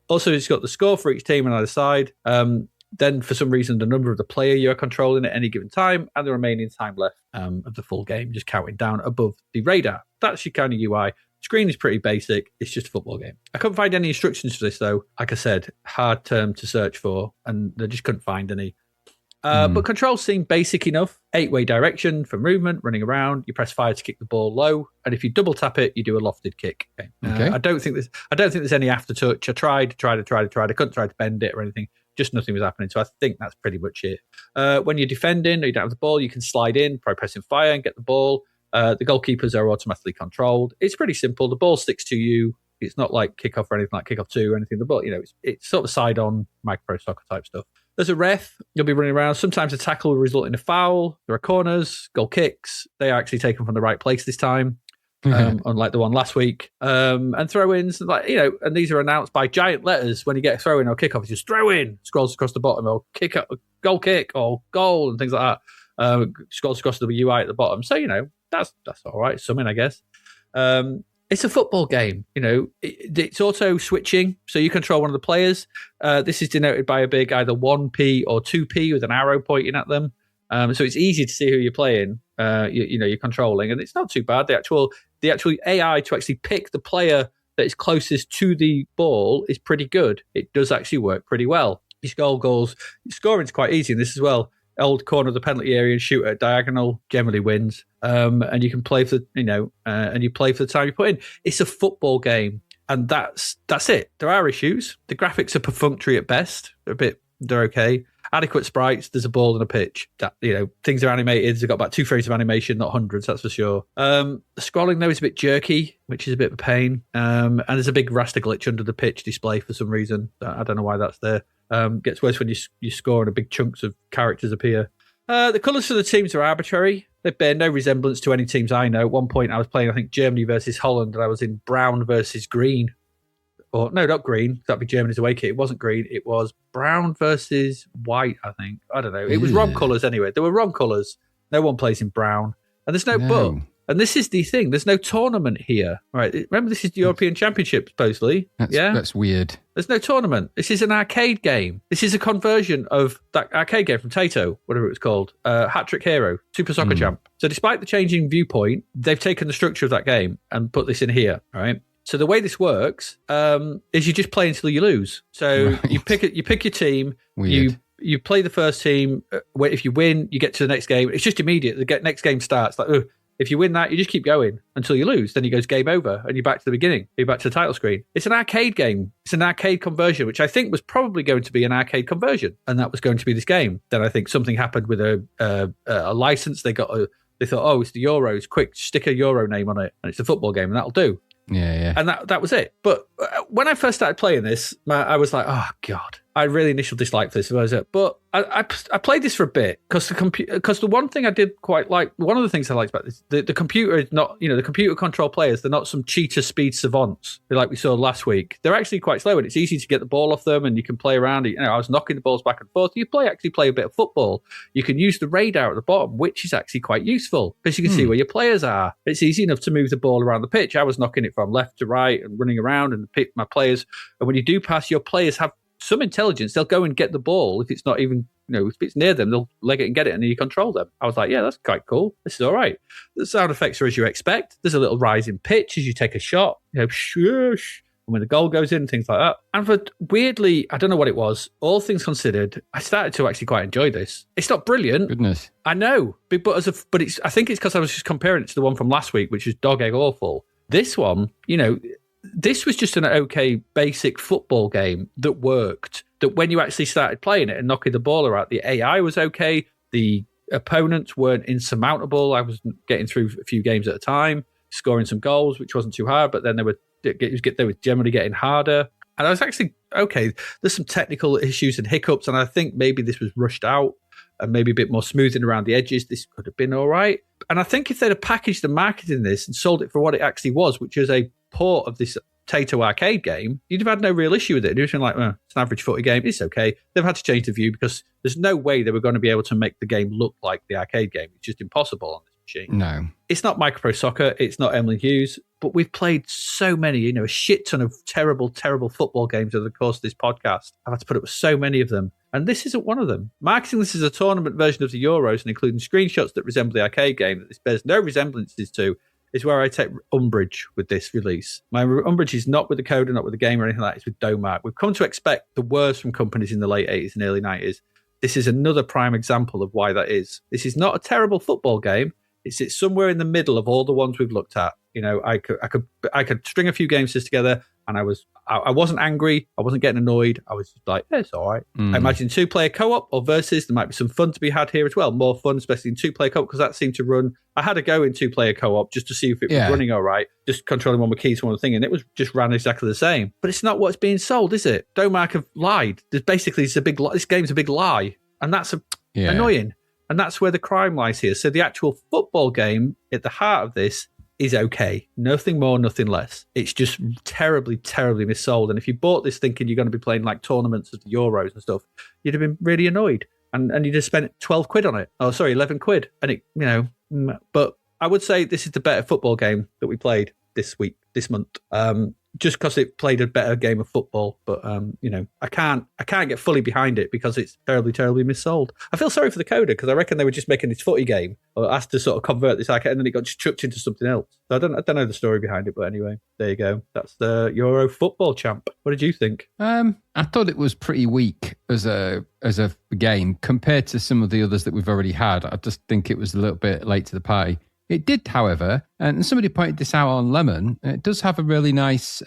Speaker 1: Also, it's got the score for each team on either side. Then, for some reason, the number of the player you're controlling at any given time and the remaining time left of the full game, just counting down above the radar. That's your kind of UI. Screen is pretty basic. It's just a football game. I couldn't find any instructions for this, though. Like I said, hard term to search for, and I just couldn't find any. But controls seem basic enough. 8-way direction for movement, running around. You press fire to kick the ball low, and if you double tap it, you do a lofted kick. Okay. I don't think there's any aftertouch. I tried. I couldn't try to bend it or anything. Just nothing was happening. So I think that's pretty much it. When you're defending or you don't have the ball, you can slide in by pressing fire and get the ball. The goalkeepers are automatically controlled. It's pretty simple. The ball sticks to you. It's not like Kickoff or anything like Kickoff 2 or anything. The ball, it's sort of side-on micro soccer type stuff. There's a ref. You'll be running around. Sometimes a tackle will result in a foul. There are corners, goal kicks. They are actually taken from the right place this time. Unlike the one last week. And throw-ins, and these are announced by giant letters. When you get a throw-in or kick-off, it's just throw in, scrolls across the bottom, or kick up, goal kick, or goal, and things like that. Scrolls across the UI at the bottom. So, that's all right. Something, I guess. It's It's a football game. It's auto switching, so you control one of the players. This is denoted by a big either 1p or 2p with an arrow pointing at them. So it's easy to see who you're playing. You're controlling, and it's not too bad. The actual AI to actually pick the player that is closest to the ball is pretty good. It does actually work pretty well. You score goals. Scoring's quite easy in this as well. Old corner of the penalty area and shoot at diagonal generally wins. And you can play for and you play for the time you put in. It's a football game, and that's it. There are issues. The graphics are perfunctory at best. They're okay. Adequate sprites. There's a ball and a pitch. Things are animated. They've got about 2 frames of animation, not hundreds. That's for sure. The scrolling though is a bit jerky, which is a bit of a pain. And there's a big raster glitch under the pitch display for some reason. I don't know why that's there. Gets worse when you score and big chunks of characters appear. The colours for the teams are arbitrary. They bear no resemblance to any teams I know. At one point I was playing, I think, Germany versus Holland, and I was in brown versus green. Or no, not green. That'd be Germany's away kit. It wasn't green. It was brown versus white, I think. I don't know. It was wrong colours anyway. There were wrong colours. No one plays in brown. And there's no but. And this is the thing. There's no tournament here. Right? Remember, this is the European Championship, supposedly.
Speaker 2: That's weird.
Speaker 1: There's no tournament. This is an arcade game. This is a conversion of that arcade game from Taito, whatever it was called, Hat Trick Hero, Super Soccer Champ. So despite the changing viewpoint, they've taken the structure of that game and put this in here, right? So the way this works is you just play until you lose. So you pick your team.
Speaker 2: Weird.
Speaker 1: You play the first team. If you win, you get to the next game. It's just immediate. The next game starts. If you win that, you just keep going until you lose. Then it goes game over, and you're back to the beginning. You're back to the title screen. It's an arcade game. It's an arcade conversion, which I think was probably going to be an arcade conversion, and that was going to be this game. Then I think something happened with a license. They thought, oh, it's the Euros. Quick, stick a Euro name on it, and it's a football game, and that'll do.
Speaker 2: Yeah.
Speaker 1: And that was it. But when I first started playing this, I was like, oh, God. I had really initial dislike for this. But I played this for a bit because the one thing I did quite like, one of the things I liked about this, the computer is not, the computer control players, they're not some cheater speed savants like we saw last week. They're actually quite slow, and it's easy to get the ball off them, and you can play around. I was knocking the balls back and forth. You actually play a bit of football. You can use the radar at the bottom, which is actually quite useful because you can see where your players are. It's easy enough to move the ball around the pitch. I was knocking it from left to right and running around and pick my players. And when you do pass, your players have some intelligence. They'll go and get the ball. If it's not even, if it's near them, they'll leg it and get it, and then you control them. I was like, yeah, that's quite cool. This is all right. The sound effects are as you expect. There's a little rise in pitch as you take a shot. Shush. And when the goal goes in, things like that. And weirdly, I don't know what it was. All things considered, I started to actually quite enjoy this. It's not brilliant.
Speaker 2: Goodness. I
Speaker 1: know, but I think it's because I was just comparing it to the one from last week, which was dog egg awful. This one, this was just an okay basic football game that worked. That when you actually started playing it and knocking the ball around, the AI was okay. The opponents weren't insurmountable. I was getting through a few games at a time, scoring some goals, which wasn't too hard. But then they were generally getting harder. And I was actually okay. There's some technical issues and hiccups, and I think maybe this was rushed out and maybe a bit more smoothing around the edges. This could have been all right. And I think if they'd have packaged and marketed this and sold it for what it actually was, which is a port of this Taito arcade game, you'd have had no real issue with it. You'd have been like, it's an average footy game. It's okay. They've had to change the view because there's no way they were going to be able to make the game look like the arcade game. It's just impossible on this machine.
Speaker 2: No.
Speaker 1: It's not Micropro Soccer. It's not Emily Hughes. But we've played so many, a shit ton of terrible, terrible football games over the course of this podcast. I've had to put up with so many of them. And this isn't one of them. Marketing this as a tournament version of the Euros and including screenshots that resemble the arcade game that this bears no resemblances to is where I take umbrage with this release. My umbrage is not with the code and not with the game or anything like that. It's with Domark. We've come to expect the worst from companies in the late 80s and early 90s. This is another prime example of why that is. This is not a terrible football game. It's somewhere in the middle of all the ones we've looked at. I could string a few games together, and I wasn't angry. I wasn't getting annoyed. I was just like, it's all right. I imagine 2-player co-op or versus. There might be some fun to be had here as well. More fun, especially in 2-player co-op, because that seemed to run. I had a go in 2-player co-op just to see if it was running all right. Just controlling one with keys for one thing, and it was just ran exactly the same. But it's not what's being sold, is it? Domark have lied. There's basically this game's a big lie, and that's annoying. And that's where the crime lies here. So the actual football game at the heart of this is okay. Nothing more, nothing less. It's just terribly, terribly missold. And if you bought this thinking you're going to be playing like tournaments of the Euros and stuff, you'd have been really annoyed. And you'd have spent 12 quid on it. Oh, sorry, 11 quid. And but I would say this is the better football game that we played. this month. Just because it played a better game of football, but I can't get fully behind it because it's terribly missold. I feel sorry for the coder because I reckon they were just making this footy game or asked to sort of convert this arcade, and then it got just chucked into something else. So I don't know the story behind it, but anyway, there you go. That's the Euro football champ. What did you think?
Speaker 2: I thought it was pretty weak as a game compared to some of the others that we've already had. I just think it was a little bit late to the party. It did, however, and somebody pointed this out on Lemon, it does have a really nice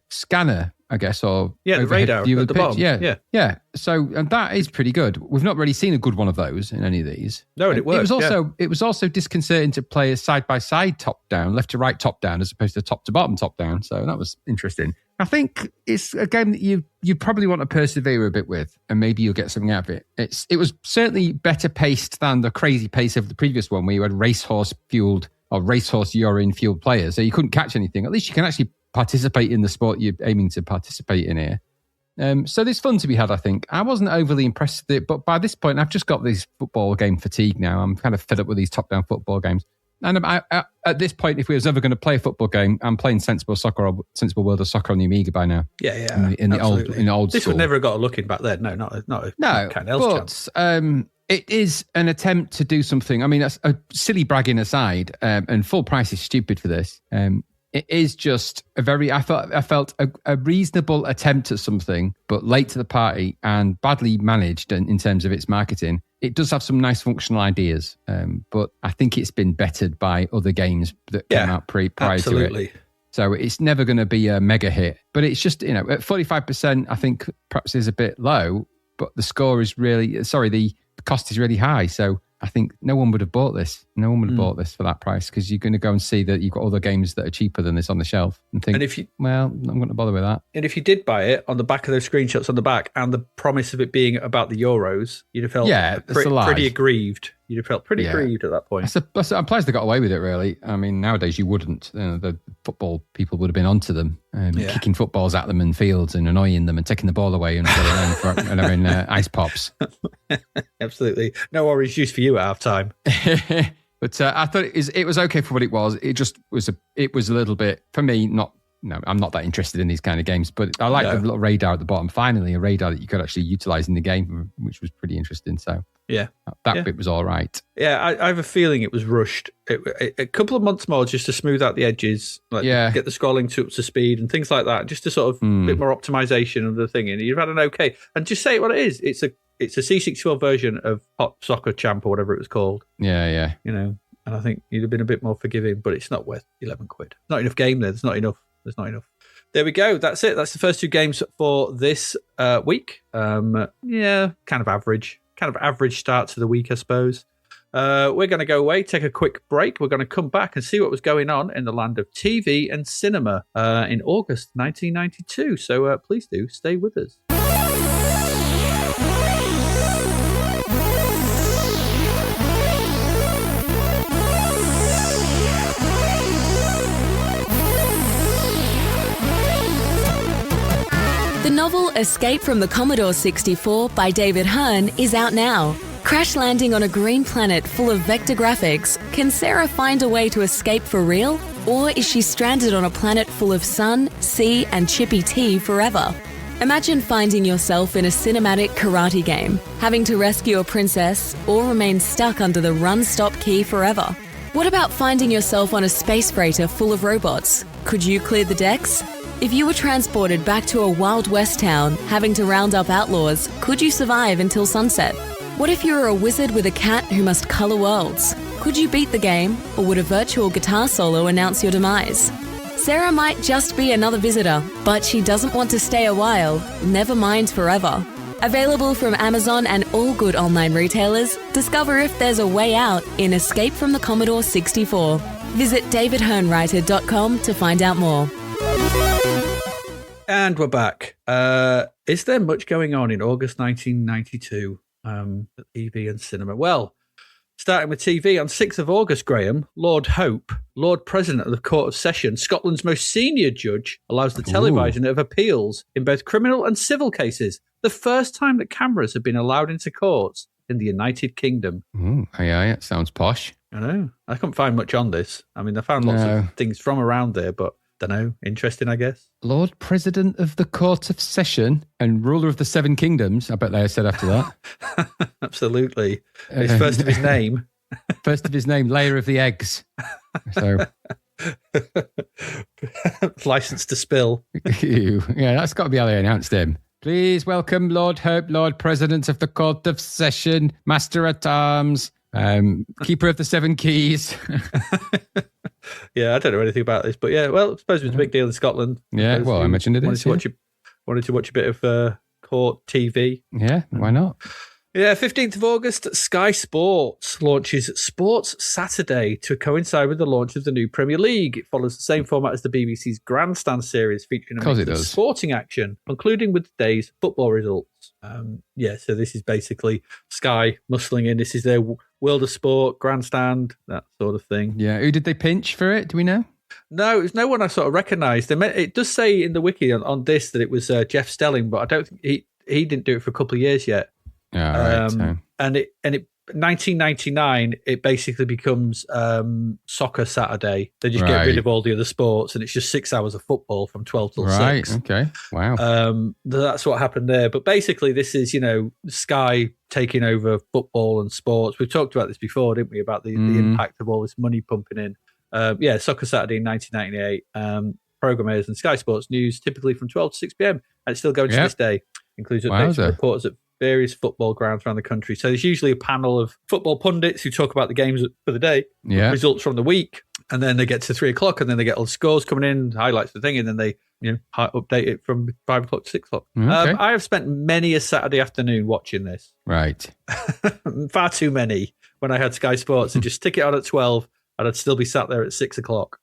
Speaker 2: scanner, I guess, or
Speaker 1: the radar
Speaker 2: view
Speaker 1: at the bottom.
Speaker 2: Yeah. So, and that is pretty good. We've not really seen a good one of those in any of these.
Speaker 1: No, and it works.
Speaker 2: It was also disconcerting to play a side by side top down, left to right top down, as opposed to top to bottom top down. So that was interesting. I think it's a game that you probably want to persevere a bit with, and maybe you'll get something out of it. It was certainly better paced than the crazy pace of the previous one, where you had racehorse urine fueled players, so you couldn't catch anything. At least you can actually participate in the sport you're aiming to participate in here. So there's fun to be had, I think. I wasn't overly impressed with it, but by this point, I've just got this football game fatigue now. I'm kind of fed up with these top down football games. And at this point, if we was ever going to play a football game, I'm playing Sensible Soccer or Sensible World of Soccer on the Amiga by now.
Speaker 1: Yeah,
Speaker 2: in the old
Speaker 1: this
Speaker 2: school.
Speaker 1: would never have got a look in back then. No, not a kind of else chance.
Speaker 2: It is an attempt to do something. I mean, a silly bragging aside, and full price is stupid for this. It is just I felt a reasonable attempt at something, but late to the party and badly managed in terms of its marketing. It does have some nice functional ideas, but I think it's been bettered by other games that came out prior to it. So it's never going to be a mega hit. But it's just, at 45%, I think perhaps is a bit low, but the score is the cost is really high. So I think no one would have bought this. No one would have bought this for that price, because you're going to go and see that you've got other games that are cheaper than this on the shelf and think, I'm going to bother with that.
Speaker 1: And if you did buy it, on the back of those screenshots on the back and the promise of it being about the Euros, you'd have felt pretty aggrieved. You'd have felt pretty aggrieved at that point.
Speaker 2: I'm pleased they got away with it, really. I mean, nowadays you wouldn't. The football people would have been onto them, kicking footballs at them in fields and annoying them and taking the ball away and having ice pops.
Speaker 1: Absolutely. No orange juice for you at half time.
Speaker 2: But I thought it was okay for what it was. It just was a little bit, for me, I'm not that interested in these kind of games, but I like the little radar at the bottom. Finally, a radar that you could actually utilize in the game, which was pretty interesting. So that bit was all right.
Speaker 1: Yeah, I have a feeling it was rushed. A couple of months more just to smooth out the edges, get the scrolling up to speed and things like that, just to sort of bit more optimization of the thing. And you've had an okay. And just say it what it is. It's a C64 version of Pop Soccer Champ or whatever it was called.
Speaker 2: Yeah.
Speaker 1: And I think you'd have been a bit more forgiving, but it's not worth £11. Not enough game there. There's not enough. There we go. That's it. That's the first two games for this week. Kind of average. Kind of average start to the week, I suppose. We're going to go away, take a quick break. We're going to come back and see what was going on in the land of TV and cinema in August 1992. So please do stay with us.
Speaker 3: The novel Escape from the Commodore 64 by David Hearn is out now. Crash landing on a green planet full of vector graphics, can Sarah find a way to escape for real? Or is she stranded on a planet full of sun, sea, and chippy tea forever? Imagine finding yourself in a cinematic karate game, having to rescue a princess, or remain stuck under the run-stop key forever. What about finding yourself on a space freighter full of robots? Could you clear the decks? If you were transported back to a Wild West town, having to round up outlaws, could you survive until sunset? What if you were a wizard with a cat who must colour worlds? Could you beat the game, or would a virtual guitar solo announce your demise? Sarah might just be another visitor, but she doesn't want to stay a while, never mind forever. Available from Amazon and all good online retailers, discover if there's a way out in Escape from the Commodore 64. Visit davidhearnwriter.com to find out more.
Speaker 1: And we're back. Is there much going on in August 1992 at TV and cinema? Well, starting with TV, on 6th of August, Graham, Lord Hope, Lord President of the Court of Session, Scotland's most senior judge, allows the televising of appeals in both criminal and civil cases, the first time that cameras have been allowed into courts in the United Kingdom.
Speaker 2: Yeah, it sounds posh.
Speaker 1: I know. I couldn't find much on this. I mean, I found lots of things from around there, but don't know. Interesting, I guess.
Speaker 2: Lord President of the Court of Session and ruler of the Seven Kingdoms. I bet they said after that.
Speaker 1: Absolutely. It's first of his name.
Speaker 2: First of his name, layer of the eggs. So,
Speaker 1: license to spill.
Speaker 2: Yeah, that's got to be how they announced him. Please welcome Lord Hope, Lord President of the Court of Session, Master at Arms, Keeper of the Seven Keys.
Speaker 1: Yeah, I don't know anything about this, but yeah, well, I suppose it was a big deal in Scotland.
Speaker 2: Yeah, well, I mentioned it is.
Speaker 1: Wanted to watch a bit of court TV.
Speaker 2: Yeah, why not?
Speaker 1: Yeah, 15th of August, Sky Sports launches Sports Saturday to coincide with the launch of the new Premier League. It follows the same format as the BBC's Grandstand series, featuring a mix of sporting action, concluding with the day's football results. So this is basically Sky muscling in. This is their world of sport, Grandstand, that sort of thing.
Speaker 2: Yeah, who did they pinch for it? Do we know?
Speaker 1: No, it's no one I sort of recognised. It does say in the wiki on this that it was Jeff Stelling, but I don't think he didn't do it for a couple of years yet. And it 1999 it basically becomes Soccer Saturday. They just get rid of all the other sports and it's just 6 hours of football from 12 till 6.
Speaker 2: Right, okay. Wow.
Speaker 1: That's what happened there. But basically this is, Sky taking over football and sports. We've talked about this before, didn't we, about the impact of all this money pumping in. Soccer Saturday in 1998. Programme airs on Sky Sports News, typically from 12 to 6 p.m. And it's still going to this day. Includes updates and reports at various football grounds around the country. So there's usually a panel of football pundits who talk about the games for the day, results from the week, and then they get to 3 o'clock, and then they get all the scores coming in, highlights the thing, and then they update it from 5 o'clock to 6 o'clock. Okay. I have spent many a Saturday afternoon watching this.
Speaker 2: Right.
Speaker 1: Far too many when I had Sky Sports and just stick it on at 12, and I'd still be sat there at 6 o'clock.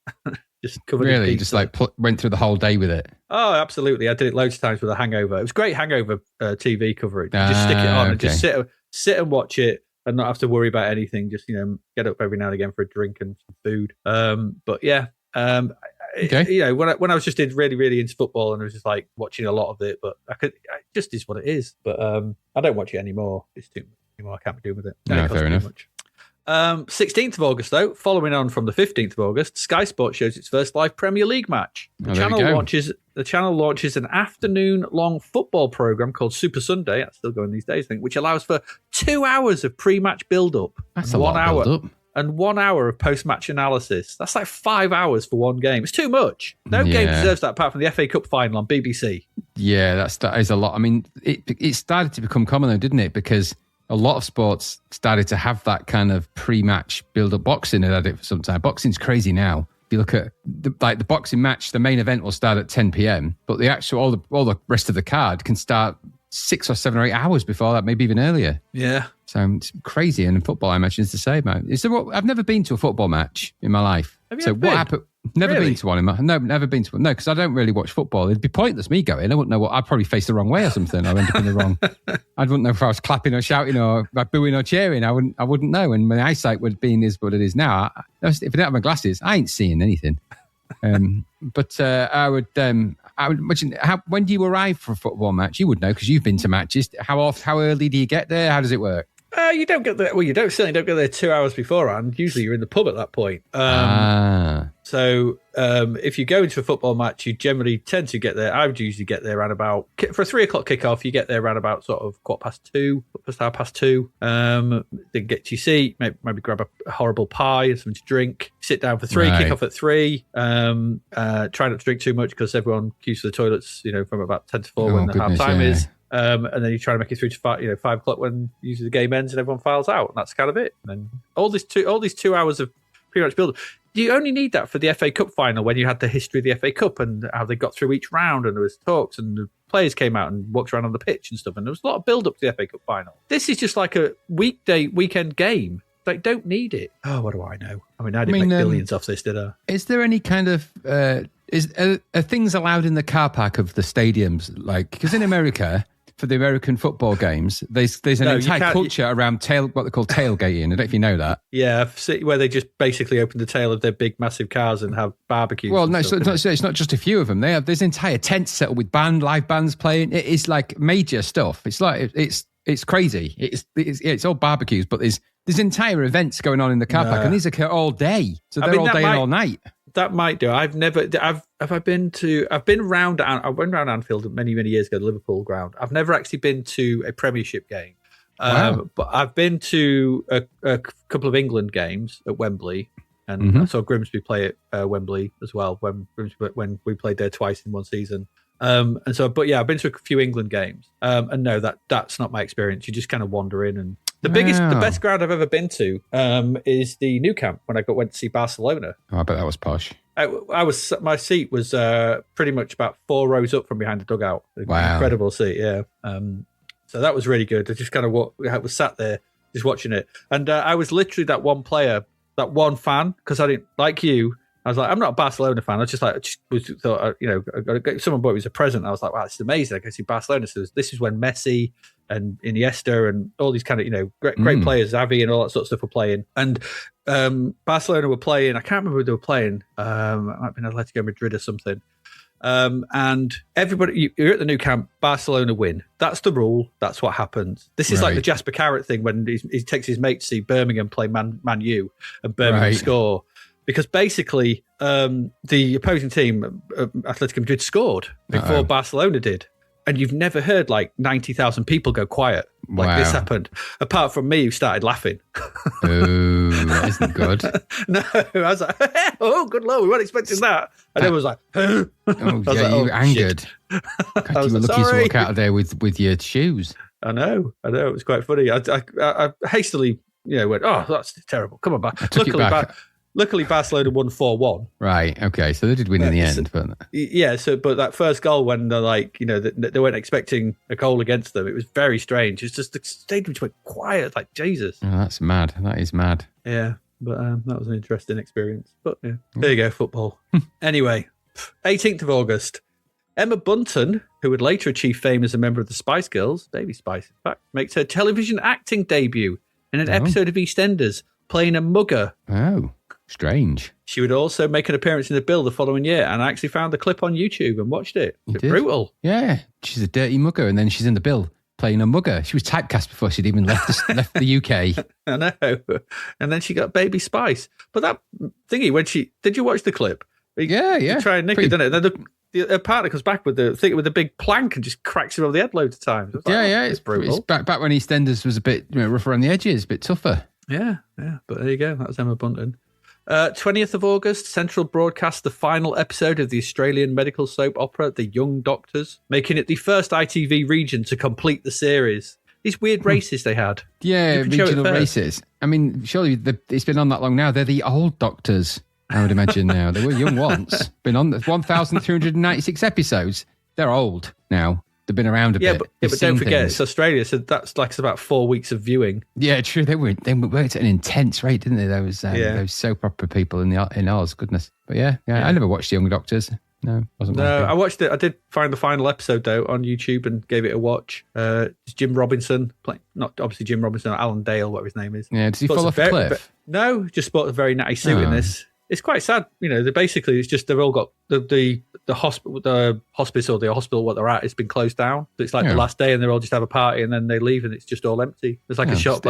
Speaker 1: Just covered in pizza.
Speaker 2: Just like went through the whole day with it.
Speaker 1: Oh, absolutely. I did it loads of times with a hangover. It was great hangover TV coverage. Just stick it on and just sit and watch it and not have to worry about anything. Just, get up every now and again for a drink and some food. When I was just really, really into football and I was just like watching a lot of it, but it just is what it is. But I don't watch it anymore. It's too much anymore. I can't be doing with it.
Speaker 2: No, fair enough.
Speaker 1: 16th of August, though, following on from the 15th of August, Sky Sports shows its first live Premier League match. The channel launches an afternoon-long football programme called Super Sunday, that's still going these days, I think, which allows for 2 hours of pre-match build-up.
Speaker 2: That's a lot of build-up.
Speaker 1: And 1 hour of post-match analysis. That's like 5 hours for one game. It's too much. No game deserves that apart from the FA Cup final on BBC.
Speaker 2: Yeah, that is a lot. I mean, it started to become common, though, didn't it? Because a lot of sports started to have that kind of pre-match build-up. Boxing had it for some time. Boxing's crazy now. If you look at the boxing match, the main event will start at 10 p.m, but the actual all the rest of the card can start 6 or 7 or 8 hours before that, maybe even earlier.
Speaker 1: Yeah.
Speaker 2: So it's crazy. And in football, I imagine it's the same. I've never been to a football match in my life. What happened? Never been to one. Never been to one. No, because I don't really watch football. It'd be pointless me going. I wouldn't know I'd probably face the wrong way or something. I'd end up in the wrong. I wouldn't know if I was clapping or shouting or booing or cheering. I wouldn't know. And my eyesight would be is what it is now. If I don't have my glasses, I ain't seeing anything. I would imagine. When do you arrive for a football match? You would know because you've been to matches. How early do you get there? How does it work?
Speaker 1: You don't get there. Well, certainly don't get there 2 hours beforehand. Usually, you're in the pub at that point. So, if you go into a football match, you generally tend to get there. I would usually get there around about for a 3 o'clock kickoff. You get there around about sort of 2:15, 2:30. Then get to your seat, maybe grab a horrible pie and something to drink. Sit down for 3. Kick off at 3. Try not to drink too much because everyone queues for the toilets. From about 10 to 4 when the half time is. And then you try to make it through to 5 o'clock when usually the game ends and everyone files out, and that's kind of it. And then all these 2 hours of pretty much build. You only need that for the FA Cup final when you had the history of the FA Cup and how they got through each round, and there was talks and the players came out and walked around on the pitch and stuff, and there was a lot of build up to the FA Cup final. This is just like a weekend game. They don't need it. Oh, what do I know? I didn't make billions off this, did I?
Speaker 2: Is there any kind of are things allowed in the car park of the stadiums? Like, because in America, for the American football games, there's an entire culture around what they call tailgating. I don't know if you know that.
Speaker 1: Yeah, where they just basically open the tail of their big, massive cars and have barbecues.
Speaker 2: Well, no, it's not just a few of them. There's entire tents set up with live bands playing. It is like major stuff. It's like it's It's crazy. It's all barbecues, but there's entire events going on in the car park, and these occur all day. So they're all day and all night.
Speaker 1: That might do. I've been round. I went round Anfield many years ago, the Liverpool ground. I've never actually been to a Premiership game, but I've been to a couple of England games at Wembley, and I saw Grimsby play at Wembley as well when we played there twice in one season. I've been to a few England games, and no, that's not my experience. You just kind of wander in, and the best ground I've ever been to is the Nou Camp when I went to see Barcelona.
Speaker 2: Oh, I bet that was posh.
Speaker 1: My seat was pretty much about 4 rows up from behind the dugout.
Speaker 2: Wow,
Speaker 1: incredible seat, yeah. So that was really good. I just kind of I was sat there just watching it, and I was literally that one player, that one fan, because I didn't like you. I was like, I'm not a Barcelona fan. I thought, someone bought me as a present. I was like, wow, this is amazing. I can see Barcelona. So this is when Messi and Iniesta and all these kind of, great players, Xavi and all that sort of stuff were playing. And Barcelona were playing. I can't remember who they were playing. It might have been Atletico Madrid or something. And everybody, you're at the Nou Camp, Barcelona win. That's the rule. That's what happens. This is like the Jasper Carrot thing when he takes his mate to see Birmingham play Man U and Birmingham score. Because basically, the opposing team, Atletico Madrid, scored before Barcelona did. And you've never heard 90,000 people go quiet this happened. Apart from me, who started laughing.
Speaker 2: Ooh, that isn't good.
Speaker 1: No, I was like, oh, good Lord, we weren't expecting that. And everyone was like, huh?
Speaker 2: You were angered. God, you were lucky to walk out of there with your shoes.
Speaker 1: I know. It was quite funny. I hastily, went, oh, that's terrible. Come on back. Luckily, Barcelona won 4-1.
Speaker 2: Right. Okay. So they did win in the end, but
Speaker 1: but that first goal, when they're they weren't expecting a goal against them, it was very strange. It's just the stadium just went quiet, like Jesus.
Speaker 2: Oh, that's mad. That is mad.
Speaker 1: Yeah, but that was an interesting experience. But yeah, there you go, football. Anyway, 18th of August, Emma Bunton, who would later achieve fame as a member of the Spice Girls, Baby Spice, in fact, makes her television acting debut in an episode of EastEnders, playing a mugger.
Speaker 2: Oh. Strange.
Speaker 1: She would also make an appearance in the Bill the following year, and I actually found the clip on YouTube and watched it. It's brutal.
Speaker 2: Yeah, she's a dirty mugger, and then she's in the Bill playing a mugger. She was typecast before she'd even left the UK.
Speaker 1: I know. And then she got Baby Spice. But that thingy, did you watch the clip?
Speaker 2: Yeah.
Speaker 1: Try and nick it, didn't it? And then the partner comes back with the big plank and just cracks him over the head loads of times. It's brutal.
Speaker 2: It's back when EastEnders was a bit rough around the edges, a bit tougher.
Speaker 1: Yeah. But there you go. That was Emma Bunton. 20th of August, Central broadcast the final episode of the Australian medical soap opera, The Young Doctors, making it the first ITV region to complete the series. These weird races they had.
Speaker 2: Yeah, regional races. I mean, surely it's been on that long now. They're the old doctors, I would imagine now. They were young once. Been on 1,396 episodes. They're old now. They've been around a bit.
Speaker 1: But don't forget, it's Australia, so that's it's about 4 weeks of viewing.
Speaker 2: Yeah, true. They worked at an intense rate, didn't they? Those soap opera people in Oz. Goodness. But yeah. I never watched The Young Doctors. No, wasn't.
Speaker 1: No, I watched it. I did find the final episode though on YouTube and gave it a watch. It's Jim Robinson playing, not obviously Jim Robinson, or Alan Dale, whatever his name is.
Speaker 2: Yeah, does he fall off a cliff?
Speaker 1: No, just sport a very natty suit in this. It's quite sad, it's just they've all got the hospice or the hospital what they're at, it's been closed down. So it's like the last day and they all just have a party and then they leave and it's just all empty. There's like a shop,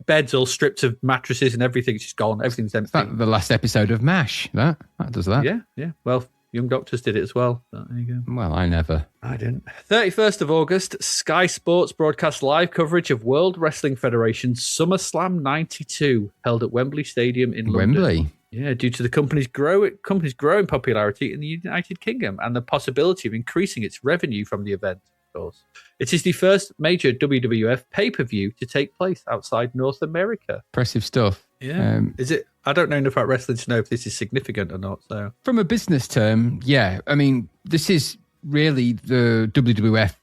Speaker 1: beds all stripped of mattresses and everything's just gone. Everything's empty.
Speaker 2: Is that the last episode of MASH? That does that?
Speaker 1: Yeah. Well, Young Doctors did it as well. So there you go.
Speaker 2: Well, I didn't. 31st
Speaker 1: of August, Sky Sports broadcast live coverage of World Wrestling Federation's SummerSlam 92, held at Wembley Stadium in London.
Speaker 2: Wembley?
Speaker 1: Yeah, due to the company's growing popularity in the United Kingdom and the possibility of increasing its revenue from the event, of course. It is the first major WWF pay-per-view to take place outside North America.
Speaker 2: Impressive stuff.
Speaker 1: Yeah. Is it? I don't know enough about wrestling to know if this is significant or not. So,
Speaker 2: from a business term, yeah. I mean, this is really the WWF.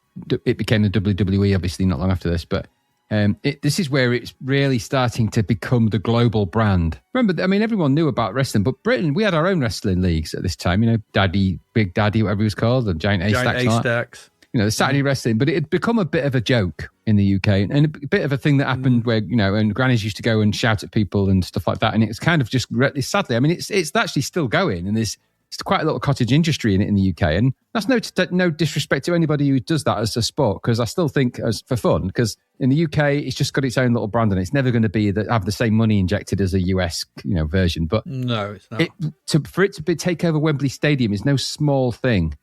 Speaker 2: It became the WWE, obviously, not long after this, but this is where it's really starting to become the global brand. Remember, I mean, everyone knew about wrestling, but Britain, we had our own wrestling leagues at this time. Big Daddy, whatever he was called, the Giant A-Stacks. The Saturday wrestling, but it had become a bit of a joke in the UK and a bit of a thing that happened where, and grannies used to go and shout at people and stuff like that. And it's kind of just, sadly, I mean, it's actually still going and there's it's quite a little cottage industry in it in the UK. And that's no disrespect to anybody who does that as a sport, because I still think as for fun, because in the UK, it's just got its own little brand and it's never going to be have the same money injected as a US, version. But
Speaker 1: no, it's not.
Speaker 2: For it to take over Wembley Stadium is no small thing.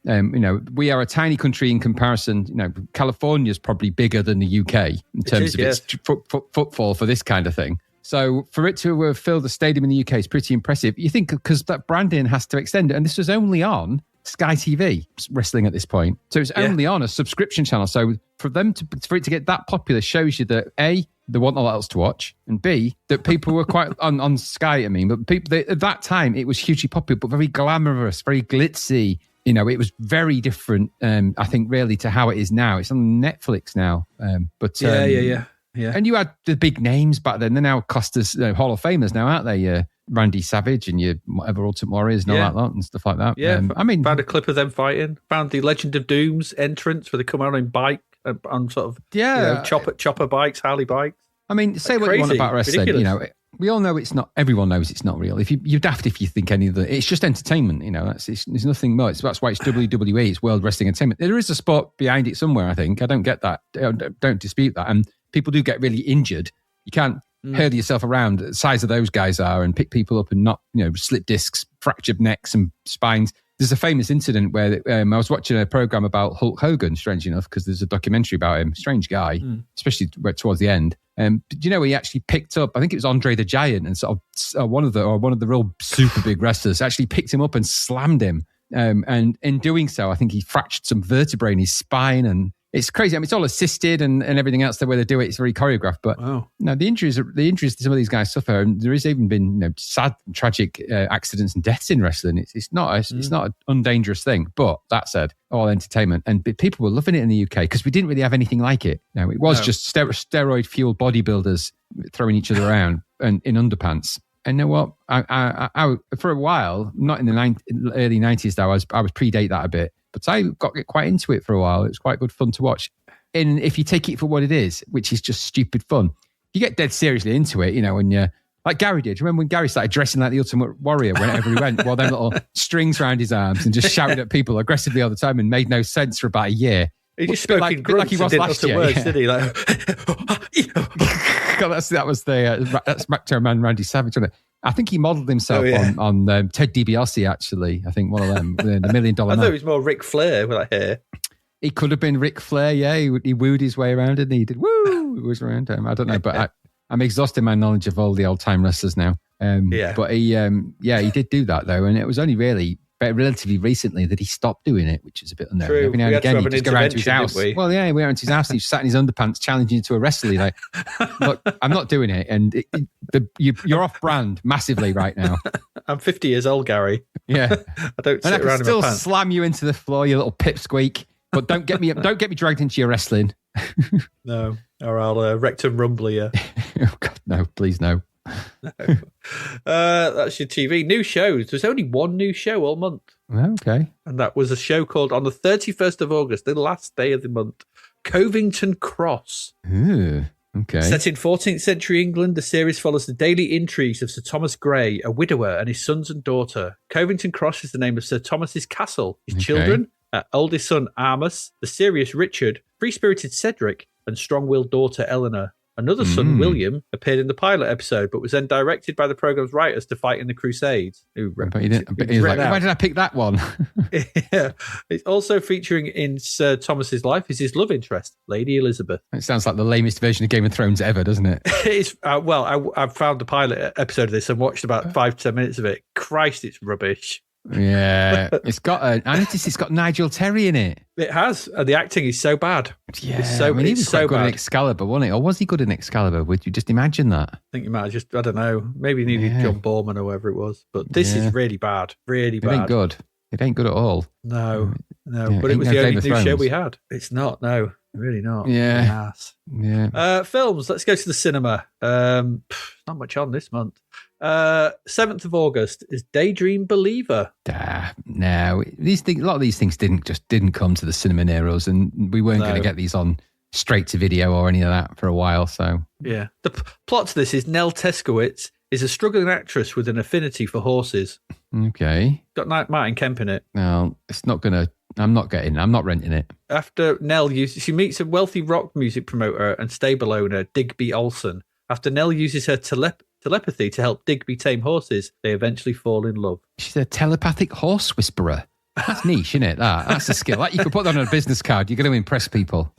Speaker 2: We are a tiny country in comparison. California's probably bigger than the UK in terms of its footfall for this kind of thing. So for it to have filled the stadium in the UK is pretty impressive. You think because that branding has to extend it, and this was only on Sky TV wrestling at this point, so it's only on a subscription channel. So for it to get that popular shows you that A, there wasn't a lot else to watch, and B, that people were quite on Sky. But people at that time it was hugely popular, but very glamorous, very glitzy. It was very different. I think really to how it is now. It's on Netflix now. Yeah. And you had the big names back then. They're now Costa's Hall of Famers now, aren't they? Randy Savage and your whatever Ultimate Warriors and all that lot and stuff like that.
Speaker 1: Yeah, found a clip of them fighting. Found the Legend of Doom's entrance where they come out on bike, on sort of chopper bikes, Harley bikes.
Speaker 2: Say what you want about wrestling. Ridiculous. We all know it's not. Everyone knows it's not real. You're daft if you think any of it's just entertainment. There's nothing more. That's why it's WWE. It's World Wrestling Entertainment. There is a sport behind it somewhere. I think. I don't get that. Don't dispute that. And people do get really injured. You can't hurl yourself around the size of those guys are and pick people up and not, slip discs, fractured necks and spines. There's a famous incident where I was watching a program about Hulk Hogan, strange enough, because there's a documentary about him. Strange guy, especially towards the end. He actually picked up, I think it was Andre the Giant, and sort of one of the real super big wrestlers actually picked him up and slammed him. And in doing so, I think he fractured some vertebrae in his spine, and it's crazy. It's all assisted and everything else. The way they do it, it's very choreographed. But the injuries that some of these guys suffer, and there has even been sad, tragic accidents and deaths in wrestling. It's not an undangerous thing. But that said, all entertainment, and people were loving it in the UK because we didn't really have anything like it. It was just steroid fueled bodybuilders throwing each other around and in underpants. And you know what? I for a while, not in the early 90s though, I was predate that a bit. But I got quite into it for a while. It was quite good fun to watch. And if you take it for what it is, which is just stupid fun, you get dead seriously into it, when you're like Gary did. Remember when Gary started dressing like the Ultimate Warrior whenever he went, while them little strings around his arms and just shouted at people aggressively all the time and made no sense for about a year.
Speaker 1: He just spoke in grunts and didn't utter words, did he? Like,
Speaker 2: God, that's Macho Man Randy Savage, wasn't it? I think he modelled himself on Ted DiBiase, actually. I think one of them, the $1 Million Man.
Speaker 1: I thought he was more Ric Flair with that hair.
Speaker 2: He could have been Ric Flair, yeah. He wooed his way around and he did woo. It was around him. I don't know, but I'm exhausting my knowledge of all the old-time wrestlers now. But he did do that, though. And it was only really relatively recently that he stopped doing it, which is a bit unknown.
Speaker 1: True.
Speaker 2: Every now and again, he'd just go around to his house. Well, yeah, we went to his house and he sat in his underpants challenging you to a wrestling. Like, look, I'm not doing it. And you're off brand massively right now.
Speaker 1: I'm 50 years old, Gary.
Speaker 2: Yeah.
Speaker 1: I don't sit around in my pants.
Speaker 2: Still slam you into the floor, you little pipsqueak. But don't get me dragged into your wrestling.
Speaker 1: No, or I'll rectum rumble you.
Speaker 2: Oh, God, no, please no.
Speaker 1: No. That's your TV. New shows. There's only one new show all month.
Speaker 2: Okay.
Speaker 1: And that was a show called on the 31st of August, the last day of the month, Covington Cross.
Speaker 2: Ooh, okay.
Speaker 1: Set in 14th century England, the series follows the daily intrigues of Sir Thomas Grey, a widower, and his sons and daughter. Covington Cross is the name of Sir Thomas's castle. His children, eldest son Armus, the serious Richard, free-spirited Cedric, and strong-willed daughter Eleanor. Another son, William, appeared in the pilot episode, but was then directed by the programme's writers to fight in the Crusades.
Speaker 2: He was like, why did I pick that one?
Speaker 1: Yeah. It's also featuring in Sir Thomas's life is his love interest, Lady Elizabeth.
Speaker 2: It sounds like the lamest version of Game of Thrones ever, doesn't it?
Speaker 1: It's I found the pilot episode of this and watched about 5 to 10 minutes of it. Christ, it's rubbish.
Speaker 2: Yeah, I noticed it's got Nigel Terry in it.
Speaker 1: It has. The acting is so bad.
Speaker 2: Yeah, he was quite good in Excalibur, wasn't he? Or was he good in Excalibur? Would you just imagine that? I
Speaker 1: think you might have just, I don't know, maybe you needed John Borman or whatever it was. But this is really bad. Really bad.
Speaker 2: It ain't good. It ain't good at all.
Speaker 1: No. But it was the only new show we had. It's not, no. Really not.
Speaker 2: Yeah.
Speaker 1: Films. Let's go to the cinema. Not much on this month. 7th of August is Daydream Believer.
Speaker 2: No, a lot of these things didn't come to the cinema neros, and we weren't going to get these on straight to video or any of that for a while. So
Speaker 1: yeah, the plot to this is Nell Teskowitz is a struggling actress with an affinity for horses.
Speaker 2: Okay.
Speaker 1: Got Martin Kemp in it.
Speaker 2: No, it's not going to... I'm not renting it.
Speaker 1: After Nell she meets a wealthy rock music promoter and stable owner, Digby Olsen. After Nell uses her telepathy to help Digby tame horses, they eventually fall in love.
Speaker 2: She's a telepathic horse whisperer. That's niche, isn't it? That's a skill. Like, you could put that on a business card. You're going to impress people.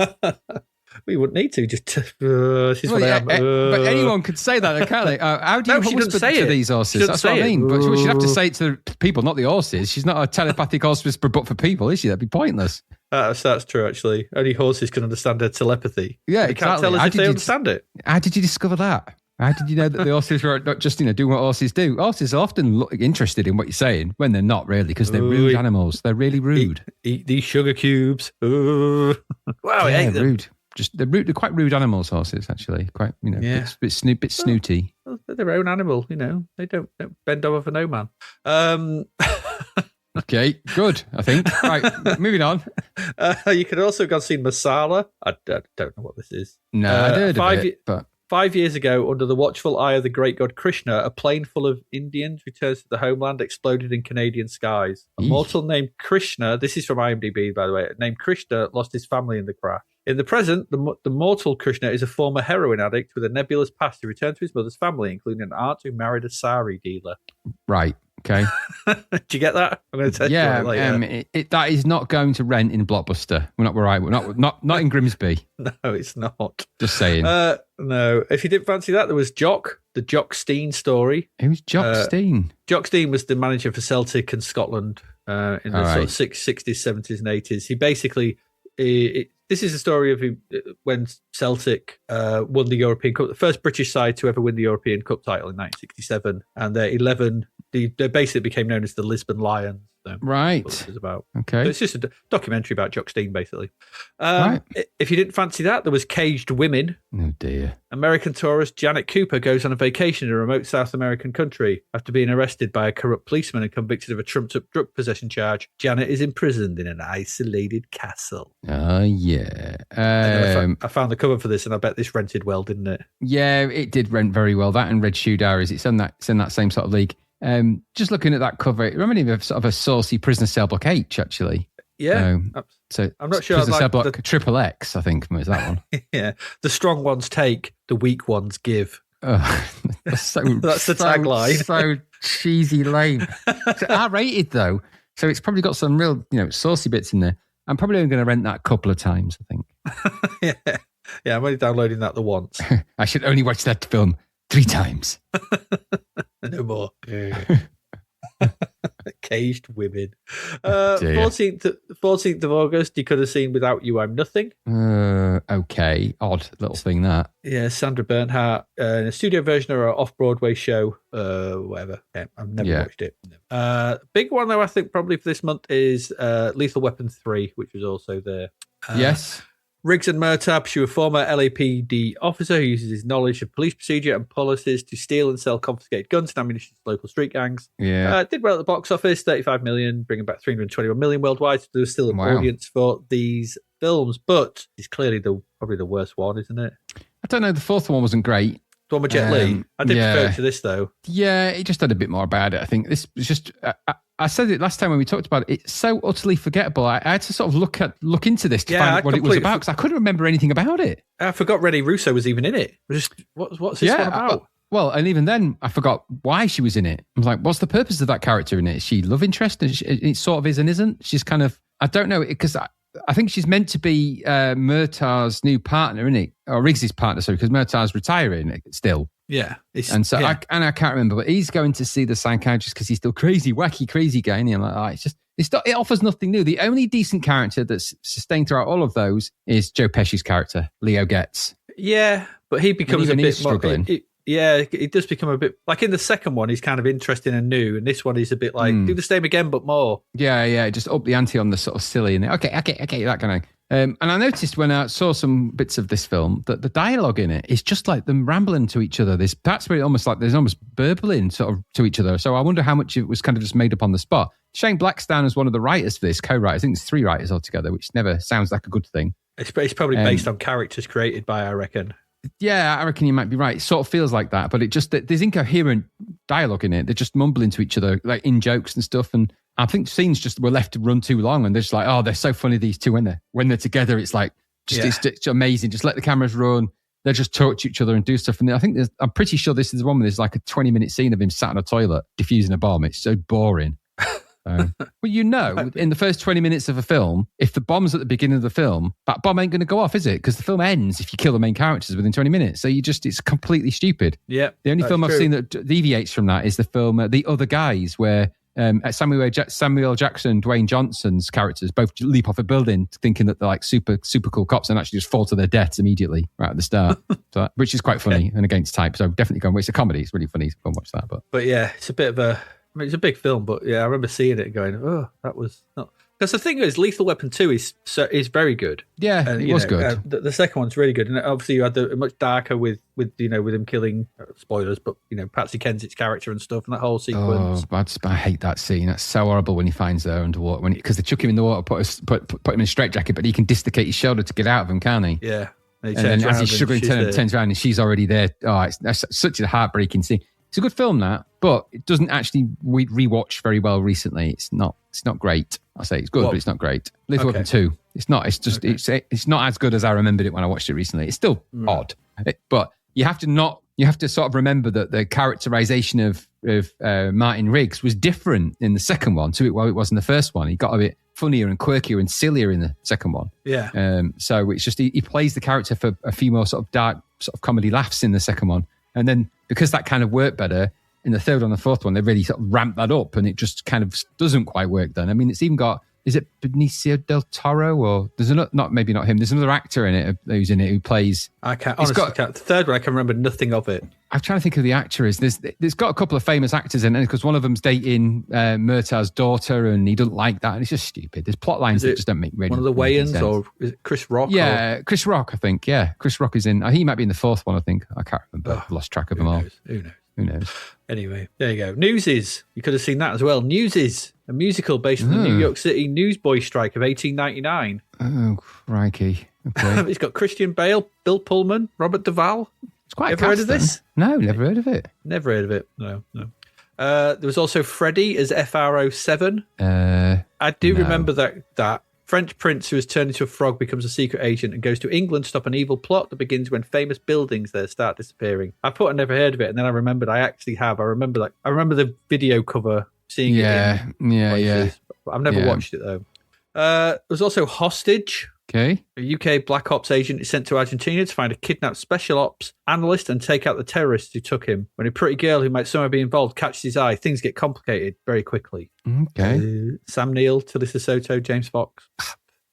Speaker 1: We wouldn't need to. Just this is what I am.
Speaker 2: But anyone could say that, can't they? How do you whisper to these horses? That's what I mean. But she'd have to say it to people, not the horses. She's not a telepathic horse whisperer, but for people, is she? That'd be pointless.
Speaker 1: That's true, actually. Only horses can understand her telepathy.
Speaker 2: Yeah,
Speaker 1: they can't tell us if they understand it.
Speaker 2: How did you discover that? How did you know that the horses were not just, doing what horses do? Horses are often interested in what you're saying when they're not really, because they're rude animals. They're really rude.
Speaker 1: Eat these sugar cubes. Wow, I hate them.
Speaker 2: Rude. They're rude. They're quite rude animals, horses, actually. Quite, bit snooty.
Speaker 1: Well, they're their own animal, They don't bend over for no man.
Speaker 2: Okay, good, I think. Right, moving on.
Speaker 1: You could also go and see Masala. I don't know what this is.
Speaker 2: No, I heard of it, but...
Speaker 1: 5 years ago, under the watchful eye of the great god Krishna, a plane full of Indians returns to the homeland, exploded in Canadian skies. A mortal named Krishna, this is from IMDb, by the way, named Krishna lost his family in the crash. In the present, the mortal Krishna is a former heroin addict with a nebulous past who returned to his mother's family, including an aunt who married a sari dealer.
Speaker 2: Right. Okay.
Speaker 1: Do you get that? I'm going to tell you later.
Speaker 2: That is not going to rent in Blockbuster. We're not in Grimsby.
Speaker 1: No, it's not.
Speaker 2: Just saying.
Speaker 1: No. If you didn't fancy that, there was Jock, the Jock Stein story.
Speaker 2: Who's Jock Stein?
Speaker 1: Jock Stein was the manager for Celtic and Scotland in the sort of 60s, 70s, and 80s. He basically... this is a story of when Celtic won the European Cup, the first British side to ever win the European Cup title in 1967, and they're 11. They basically became known as the Lisbon Lions. So
Speaker 2: right.
Speaker 1: That's what it was about.
Speaker 2: Okay.
Speaker 1: So it's just a documentary about Jock Stein, basically.
Speaker 2: Right.
Speaker 1: If you didn't fancy that, there was Caged Women.
Speaker 2: Oh, dear.
Speaker 1: American tourist Janet Cooper goes on a vacation in a remote South American country. After being arrested by a corrupt policeman and convicted of a trumped-up drug possession charge, Janet is imprisoned in an isolated castle.
Speaker 2: Oh, yeah.
Speaker 1: I found the cover for this, and I bet this rented well, didn't it?
Speaker 2: Yeah, it did rent very well. That and Red Shoe Diaries, it's in that same sort of league. Just looking at that cover, it reminded me of sort of a saucy Prisoner Cell Block H, actually.
Speaker 1: Yeah.
Speaker 2: So
Speaker 1: I'm not sure.
Speaker 2: Prisoner Cell Block Triple X, I think, was that one.
Speaker 1: Yeah. The strong ones take, the weak ones give.
Speaker 2: That's the
Speaker 1: tagline.
Speaker 2: So cheesy lame. It's R-rated, though. So it's probably got some real, saucy bits in there. I'm probably only going to rent that a couple of times, I think.
Speaker 1: Yeah, I'm only downloading that the once.
Speaker 2: I should only watch that film 3 times.
Speaker 1: No more. Caged Women. 14th of August, you could have seen Without You, I'm Nothing.
Speaker 2: Okay. Odd little thing, that.
Speaker 1: Yeah, Sandra Bernhardt in a studio version of her off-Broadway show. Whatever. Yeah, I've never watched it. Big one, though, I think probably for this month is Lethal Weapon 3, which was also there.
Speaker 2: Yes.
Speaker 1: Riggs and Murtaugh pursue a former LAPD officer who uses his knowledge of police procedure and policies to steal and sell confiscated guns and ammunition to local street gangs.
Speaker 2: Yeah.
Speaker 1: Did well at the box office, 35 million, bringing back 321 million worldwide. So there's still an audience for these films, but it's clearly probably the worst one, isn't it?
Speaker 2: I don't know. The fourth one wasn't great.
Speaker 1: The one with Jet Li. I did prefer it to this, though.
Speaker 2: Yeah, it just had a bit more about it. I think this was just... I said it last time when we talked about it. It's so utterly forgettable. I had to sort of look into this to find out what it was about, because I couldn't remember anything about it.
Speaker 1: I forgot Renee Russo was even in it. What's this one about?
Speaker 2: Well, and even then, I forgot why she was in it. I was like, what's the purpose of that character in it? Is she love interest? It sort of is and isn't. She's kind of... I don't know, because I think she's meant to be Murtaugh's new partner, isn't it? Or Riggs' partner, sorry, because Murtaugh's retiring still.
Speaker 1: Yeah.
Speaker 2: I can't remember, but he's going to see the psychiatrist because he's still wacky, crazy guy. And I'm like, it offers nothing new. The only decent character that's sustained throughout all of those is Joe Pesci's character, Leo Getz.
Speaker 1: Yeah, but he becomes a bit
Speaker 2: struggling.
Speaker 1: It does become a bit like in the second one, he's kind of interesting and new, and this one is a bit like do the same again but more. Yeah,
Speaker 2: just up the ante on the sort of silly and okay, that kind of. And I noticed when I saw some bits of this film that the dialogue in it is just like them rambling to each other. That's where it almost like there's almost burbling sort of to each other. So I wonder how much it was kind of just made up on the spot. Shane Blackstone is one of the writers for this, co-writers. I think there's 3 writers altogether, which never sounds like a good thing.
Speaker 1: It's probably based on characters created by, I reckon.
Speaker 2: Yeah, I reckon you might be right. It sort of feels like that, but there's incoherent dialogue in it. They're just mumbling to each other, like in jokes and stuff. And I think scenes just were left to run too long, and they're just like, oh, they're so funny, these two, when they're together. It's like, it's amazing. Just let the cameras run. They just talk to each other and do stuff. And I think I'm pretty sure this is the one where there's like a 20-minute scene of him sat in a toilet diffusing a bomb. It's so boring. Well, in the first 20 minutes of a film, if the bomb's at the beginning of the film, that bomb ain't going to go off, is it? Because the film ends if you kill the main characters within 20 minutes. So it's completely stupid.
Speaker 1: Yeah.
Speaker 2: The only film I've seen that deviates from that is the film The Other Guys, where Samuel Jackson, Dwayne Johnson's characters both leap off a building thinking that they're like super, super cool cops and actually just fall to their deaths immediately right at the start, which is quite funny and against type. So definitely go and watch. It's a comedy. It's really funny. Go and watch that. But
Speaker 1: yeah, it's a bit of a... I mean, it's a big film, but yeah, I remember seeing it and going, oh, that was not... Because the thing is, Lethal Weapon 2 is very good.
Speaker 2: Yeah, it was good.
Speaker 1: The second one's really good. And obviously you had the much darker with him killing, spoilers, but, Patsy Kensitt's character and stuff and that whole sequence.
Speaker 2: Oh, I hate that scene. That's so horrible when he finds her underwater. Because they chuck him in the water, put him in a straitjacket, but he can dislocate his shoulder to get out of him, can he?
Speaker 1: Yeah.
Speaker 2: And then as he's sugaring, turns around and she's already there. Oh, that's such a heartbreaking scene. It's a good film, that, but it doesn't actually rewatch very well recently. It's not great. I'll say it's good, but it's not great. Lethal Weapon 2. It's not. It's just it's not as good as I remembered it when I watched it recently. It's still odd, but you have to sort of remember that the characterization of Martin Riggs was different in the second one to it was in the first one. He got a bit funnier and quirkier and sillier in the second one.
Speaker 1: Yeah.
Speaker 2: So it's just he plays the character for a few more sort of dark sort of comedy laughs in the second one. And then because that kind of worked better in the third and the fourth one, they really sort of ramped that up, and it just kind of doesn't quite work then. I mean, it's even got, is it Benicio del Toro, or there's maybe not him. There's another actor in it who's in it who plays.
Speaker 1: I can't. Honestly, the third one, I can remember nothing of it.
Speaker 2: I'm trying to think of the actor. There's got a couple of famous actors in it because one of them's dating Murtaugh's daughter, and he doesn't like that, and it's just stupid. There's plot lines that just don't make really
Speaker 1: one of the Wayans, or is it Chris Rock?
Speaker 2: Yeah, Chris Rock, I think. Yeah, Chris Rock is in. He might be in the fourth one, I think. I can't remember. I've lost track of them all.
Speaker 1: Who knows? Anyway, there you go. Newsies. You could have seen that as well. Newsies, a musical based on the New York City newsboy strike of 1899.
Speaker 2: Oh, crikey. Okay.
Speaker 1: It's got Christian Bale, Bill Pullman, Robert Duvall.
Speaker 2: It's quite
Speaker 1: Ever heard of this?
Speaker 2: No, never heard of it.
Speaker 1: Never heard of it. No. There was also Freddy as FR07. I do remember that. French prince who has turned into a frog becomes a secret agent and goes to England to stop an evil plot that begins when famous buildings there start disappearing. I thought I never heard of it, and then I remembered I actually have. I remember the video cover, seeing it in places. But I've never watched it though. There's also Hostage.
Speaker 2: Okay.
Speaker 1: A UK Black Ops agent is sent to Argentina to find a kidnapped special ops analyst and take out the terrorists who took him. When a pretty girl who might somehow be involved catches his eye, things get complicated very quickly.
Speaker 2: Okay.
Speaker 1: Sam Neill, Talisa Soto, James Fox.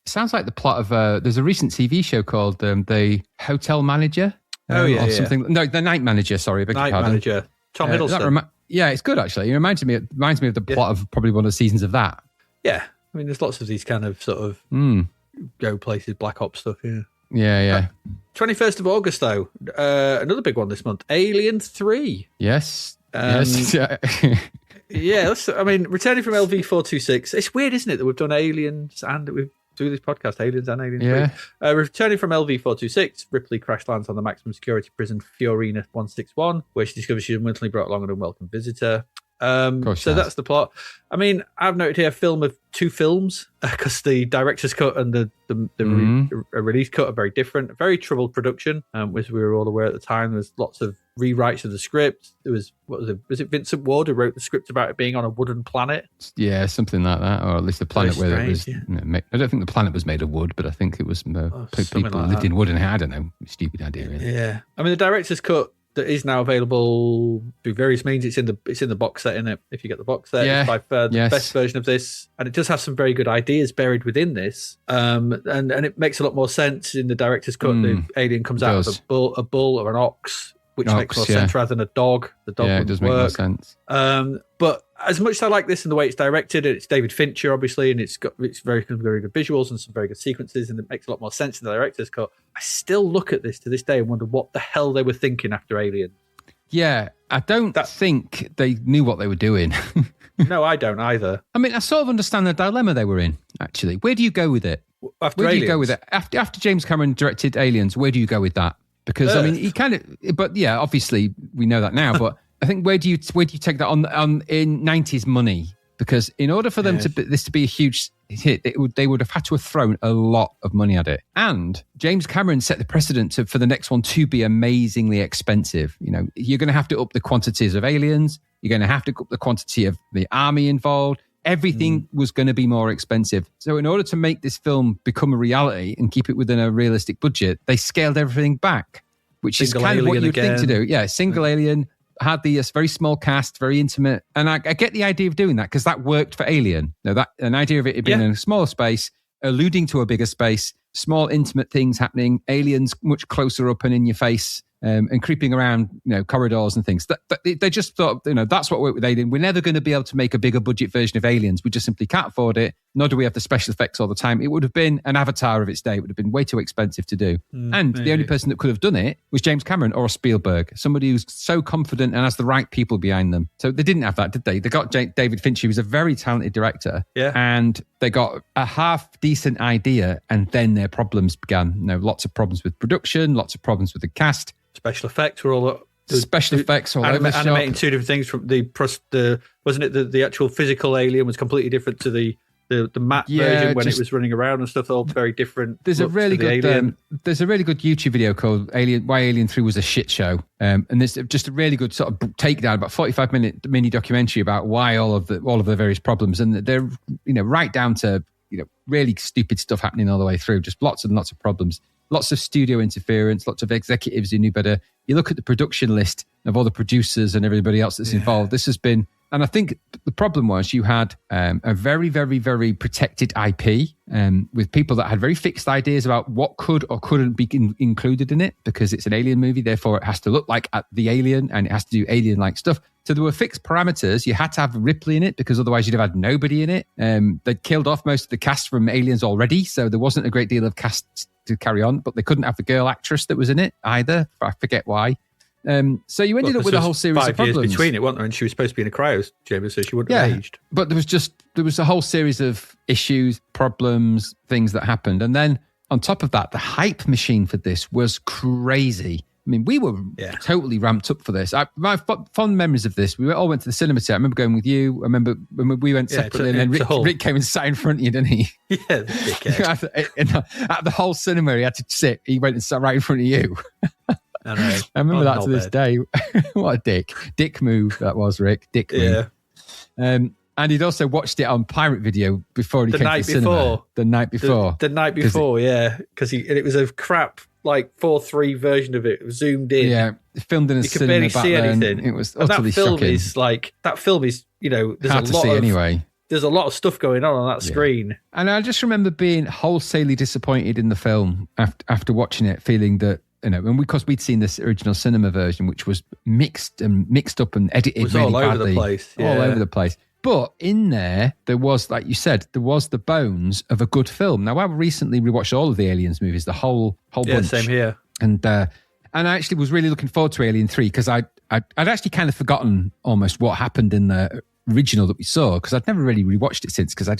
Speaker 2: Sounds like the plot of there's a recent TV show called The Hotel Manager.
Speaker 1: Or
Speaker 2: something. No, The Night Manager. Sorry, beg your pardon.
Speaker 1: Manager. Tom Hiddleston.
Speaker 2: Yeah, it's good actually. It reminds me of the plot of probably one of the seasons of that.
Speaker 1: Yeah, I mean, there's lots of these kind of sort of go places, Black Ops stuff.
Speaker 2: Yeah.
Speaker 1: 21st of August though, another big one this month. Alien 3.
Speaker 2: Yes.
Speaker 1: Yes. Yeah, returning from LV-426. It's weird, isn't it, that we've done Aliens and that we've do this podcast, Aliens and Alien 3. Returning from LV-426, Ripley crash lands on the maximum security prison Fiorina 161, where she discovers she's unwittingly brought along an unwelcome visitor. That's the plot. I mean, I've noted here a film of two films because the director's cut and the release cut are very different. A very troubled production, which we were all aware at the time. There was lots of rewrites of the script. There was, was it Vincent Ward who wrote the script about it being on a wooden planet?
Speaker 2: Yeah, something like that, or at least the planet where it was. I don't think the planet was made of wood, but I think it was people like lived in wood, and I don't know, stupid idea. Really. Yeah,
Speaker 1: I mean the director's cut that is now available through various means. It's in the box set, in it. If you get the box set, it's by far the best version of this, and it does have some very good ideas buried within this. And it makes a lot more sense in the director's cut. The alien comes out of a bull or an ox, which makes more sense rather than a dog. The dog
Speaker 2: it does make more sense.
Speaker 1: But as much as I like this and the way it's directed, it's David Fincher, obviously, and it's very, very good visuals and some very good sequences, and it makes a lot more sense in the director's cut. I still look at this to this day and wonder what the hell they were thinking after Alien.
Speaker 2: Yeah, I don't think they knew what they were doing.
Speaker 1: No, I don't either.
Speaker 2: I mean, I sort of understand the dilemma they were in, actually. Where do you go with it?
Speaker 1: Where do you
Speaker 2: go with it? After James Cameron directed Aliens, where do you go with that? Because
Speaker 1: Earth.
Speaker 2: I mean, he kind of, but yeah, obviously we know that now. But I think where do you take that on in 90s money? Because in order for them this to be a huge hit, they would have had to have thrown a lot of money at it. And James Cameron set the precedent for the next one to be amazingly expensive. You know, you're going to have to up the quantities of aliens. You're going to have to up the quantity of the army involved. Everything was going to be more expensive. So in order to make this film become a reality and keep it within a realistic budget, they scaled everything back, which is kind of what you'd think to do. Yeah, single alien, had the very small cast, very intimate. And I get the idea of doing that because that worked for Alien. Now, that an idea of it being in a smaller space, alluding to a bigger space, small intimate things happening, aliens much closer up and in your face, and creeping around, corridors and things. They just thought, that's what worked with Alien. We're never going to be able to make a bigger budget version of Aliens. We just simply can't afford it. Nor do we have the special effects all the time. It would have been an Avatar of its day. It would have been way too expensive to do. And the only person that could have done it was James Cameron or Spielberg, somebody who's so confident and has the right people behind them. So they didn't have that, did they? They got David Fincher, who's a very talented director.
Speaker 1: Yeah.
Speaker 2: And they got a half decent idea, and then their problems began. Lots of problems with production, lots of problems with the cast.
Speaker 1: Special effects were all
Speaker 2: special effects all over the shop.
Speaker 1: Animating two different things from the wasn't it the actual physical alien was completely different to the matte version when it was running around and stuff. All very different.
Speaker 2: There's a really good YouTube video called Why Alien 3 Was a Shit Show, and there's just a really good sort of takedown, about 45-minute mini documentary about why all of the various problems, and they're right down to really stupid stuff happening all the way through, just lots and lots of problems. Lots of studio interference, lots of executives who knew better. You look at the production list of all the producers and everybody else that's involved. This has been, and I think the problem was you had a very, very, very protected IP with people that had very fixed ideas about what could or couldn't be included in it, because it's an alien movie, therefore it has to look like the alien and it has to do alien-like stuff. So there were fixed parameters. You had to have Ripley in it because otherwise you'd have had nobody in it. They'd killed off most of the cast from Aliens already, so there wasn't a great deal of cast to carry on, but they couldn't have the girl actress that was in it either. I forget why. So you ended up with a whole series of problems. 5 years between
Speaker 1: it, wasn't there? And she was supposed to be in a cryo chamber, so she wouldn't have aged.
Speaker 2: But there was a whole series of issues, problems, things that happened. And then on top of that, the hype machine for this was crazy. I mean, we were totally ramped up for this. My fond memories of this, we all went to the cinema set. I remember going with you. I remember when we went separately, and then Rick came and sat in front of you, didn't he?
Speaker 1: Yeah, the dickhead.
Speaker 2: At the whole cinema, he had to sit. He went and sat right in front of you.
Speaker 1: I know.
Speaker 2: I remember that to this day. What a dick move that was, Rick. Dick move. And he'd also watched it on pirate video before he came to the cinema. The night before.
Speaker 1: The night before, because it was a crap 4:3 version of it, zoomed in.
Speaker 2: Yeah, filmed in a cinema. You could barely see anything. It was utterly shocking.
Speaker 1: That film is there's
Speaker 2: hard to see anyway.
Speaker 1: There's a lot of stuff going on that screen.
Speaker 2: And I just remember being wholesalely disappointed in the film after watching it, feeling that and because we'd seen this original cinema version, which was mixed up and edited
Speaker 1: it was
Speaker 2: really
Speaker 1: all
Speaker 2: badly,
Speaker 1: over the place.
Speaker 2: All over the place. But in there was, like you said, there was the bones of a good film. Now, I recently rewatched all of the Aliens movies, the whole bunch.
Speaker 1: Yeah, same here.
Speaker 2: And I actually was really looking forward to Alien 3 because I'd actually kind of forgotten almost what happened in the original that we saw, because I'd never really rewatched it since, because I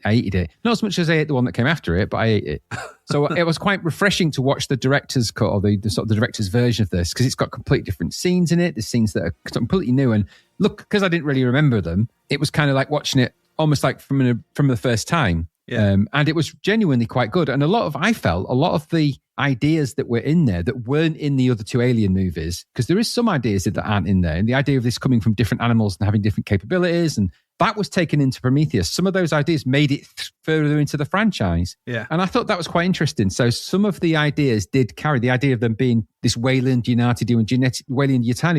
Speaker 2: hated it. Not as much as I ate the one that came after it, but I ate it. So it was quite refreshing to watch the director's cut, or the sort of the director's version of this, because it's got completely different scenes in it. There's scenes that are completely new, and look, because I didn't really remember them, it was kind of like watching it almost like from the first time.
Speaker 1: Yeah.
Speaker 2: And it was genuinely quite good. And I felt a lot of the ideas that were in there that weren't in the other two Alien movies, because there is some ideas that aren't in there. And the idea of this coming from different animals and having different capabilities, and that was taken into Prometheus. Some of those ideas made it further into the franchise.
Speaker 1: Yeah.
Speaker 2: And I thought that was quite interesting. So some of the ideas did carry the idea of them being this Weyland Yutani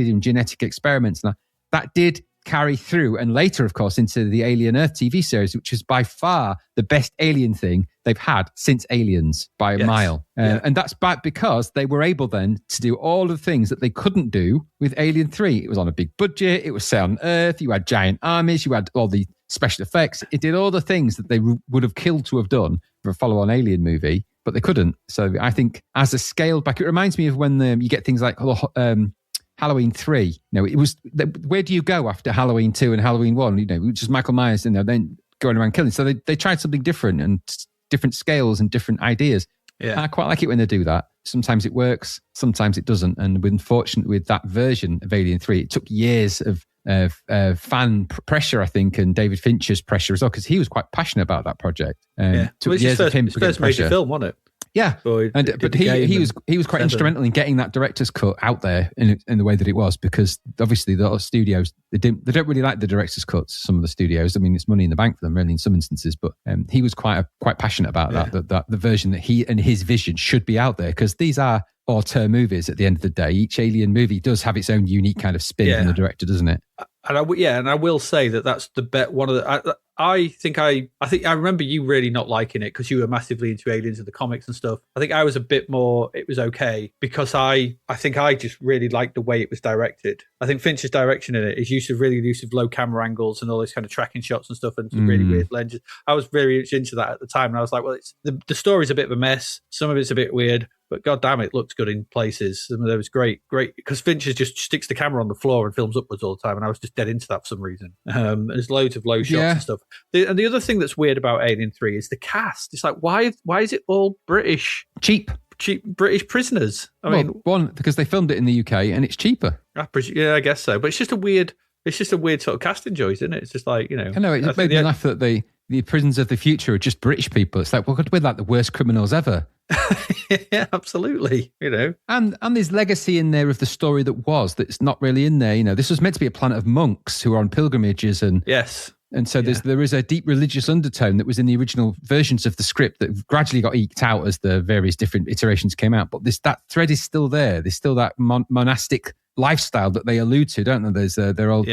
Speaker 2: doing genetic experiments. Now, that did carry through, and later, of course, into the Alien Earth TV series, which is by far the best alien thing they've had since Aliens by a mile. And that's because they were able then to do all the things that they couldn't do with Alien 3. It was on a big budget. It was set on Earth. You had giant armies. You had all the special effects. It did all the things that they would have killed to have done for a follow-on Alien movie, but they couldn't. So I think as a scaled back, it reminds me of when you get things like Halloween 3. It was, where do you go after Halloween 2 and Halloween 1? Which is Michael Myers, then going around killing. So they tried something different and different scales and different ideas.
Speaker 1: Yeah.
Speaker 2: I quite like it when they do that. Sometimes it works, sometimes it doesn't. And unfortunately, with that version of Alien 3, it took years of fan pressure, I think, and David Fincher's pressure as well, because he was quite passionate about that project.
Speaker 1: Took years of him his first major film, wasn't it?
Speaker 2: Yeah, but he was quite instrumental in getting that director's cut out there in the way that it was, because obviously the studios they don't really like the director's cuts. Some of the studios, I mean, it's money in the bank for them, really, in some instances. But he was quite passionate about that the version that he and his vision should be out there, because these are auteur movies. At the end of the day, each Alien movie does have its own unique kind of spin from the director, doesn't it?
Speaker 1: And I will say that's the bet. One of the I think I remember you really not liking it because you were massively into Aliens and the comics and stuff. I think I was a bit more. It was okay because I think I just really liked the way it was directed. I think Fincher's direction in it is use of low camera angles and all those kind of tracking shots and stuff and some really weird lenses. I was very much into that at the time, and I was like, well, it's the story's a bit of a mess. Some of it's a bit weird. But god damn, it looks good in places. Some of it was great, because Fincher just sticks the camera on the floor and films upwards all the time, and I was just dead into that for some reason. There's loads of low shots and stuff. And the other thing that's weird about Alien 3 is the cast. It's like, why is it all British?
Speaker 2: Cheap
Speaker 1: British prisoners. I mean,
Speaker 2: one, because they filmed it in the UK and it's cheaper.
Speaker 1: I guess so. But it's just a weird sort of casting choice, isn't it? It's just like,
Speaker 2: I know, it made me laugh that the prisoners of the future are just British people. It's like, we're like the worst criminals ever.
Speaker 1: Yeah, absolutely.
Speaker 2: And there's legacy in there of the story that's not really in there. This was meant to be a planet of monks who are on pilgrimages, and
Speaker 1: yes,
Speaker 2: and so there is a deep religious undertone that was in the original versions of the script that gradually got eked out as the various different iterations came out. But that thread is still there. There's still that monastic lifestyle that they allude to, don't they? There's their old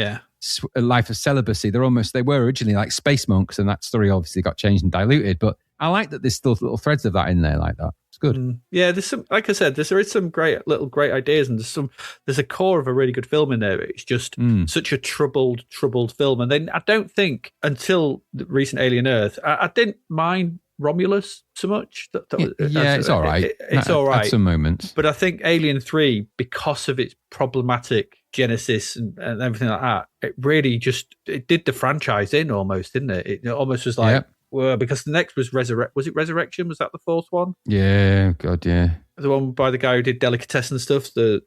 Speaker 2: life of celibacy. They were originally like space monks, and that story obviously got changed and diluted. But I like that there's still little threads of that in there like that. It's good.
Speaker 1: Yeah, there's some, like I said, there is some great ideas, and there's a core of a really good film in there. It's just such a troubled film. And then I don't think until the recent Alien Earth, I didn't mind Romulus so much.
Speaker 2: It's all right.
Speaker 1: It's all right
Speaker 2: at some moments.
Speaker 1: But I think Alien 3, because of its problematic genesis and everything like that, it really it did the franchise in almost, didn't it? It almost was like, well, because the next was Resurrection? Was that the fourth one?
Speaker 2: Yeah, God, yeah.
Speaker 1: The one by the guy who did Delicatessen stuff. So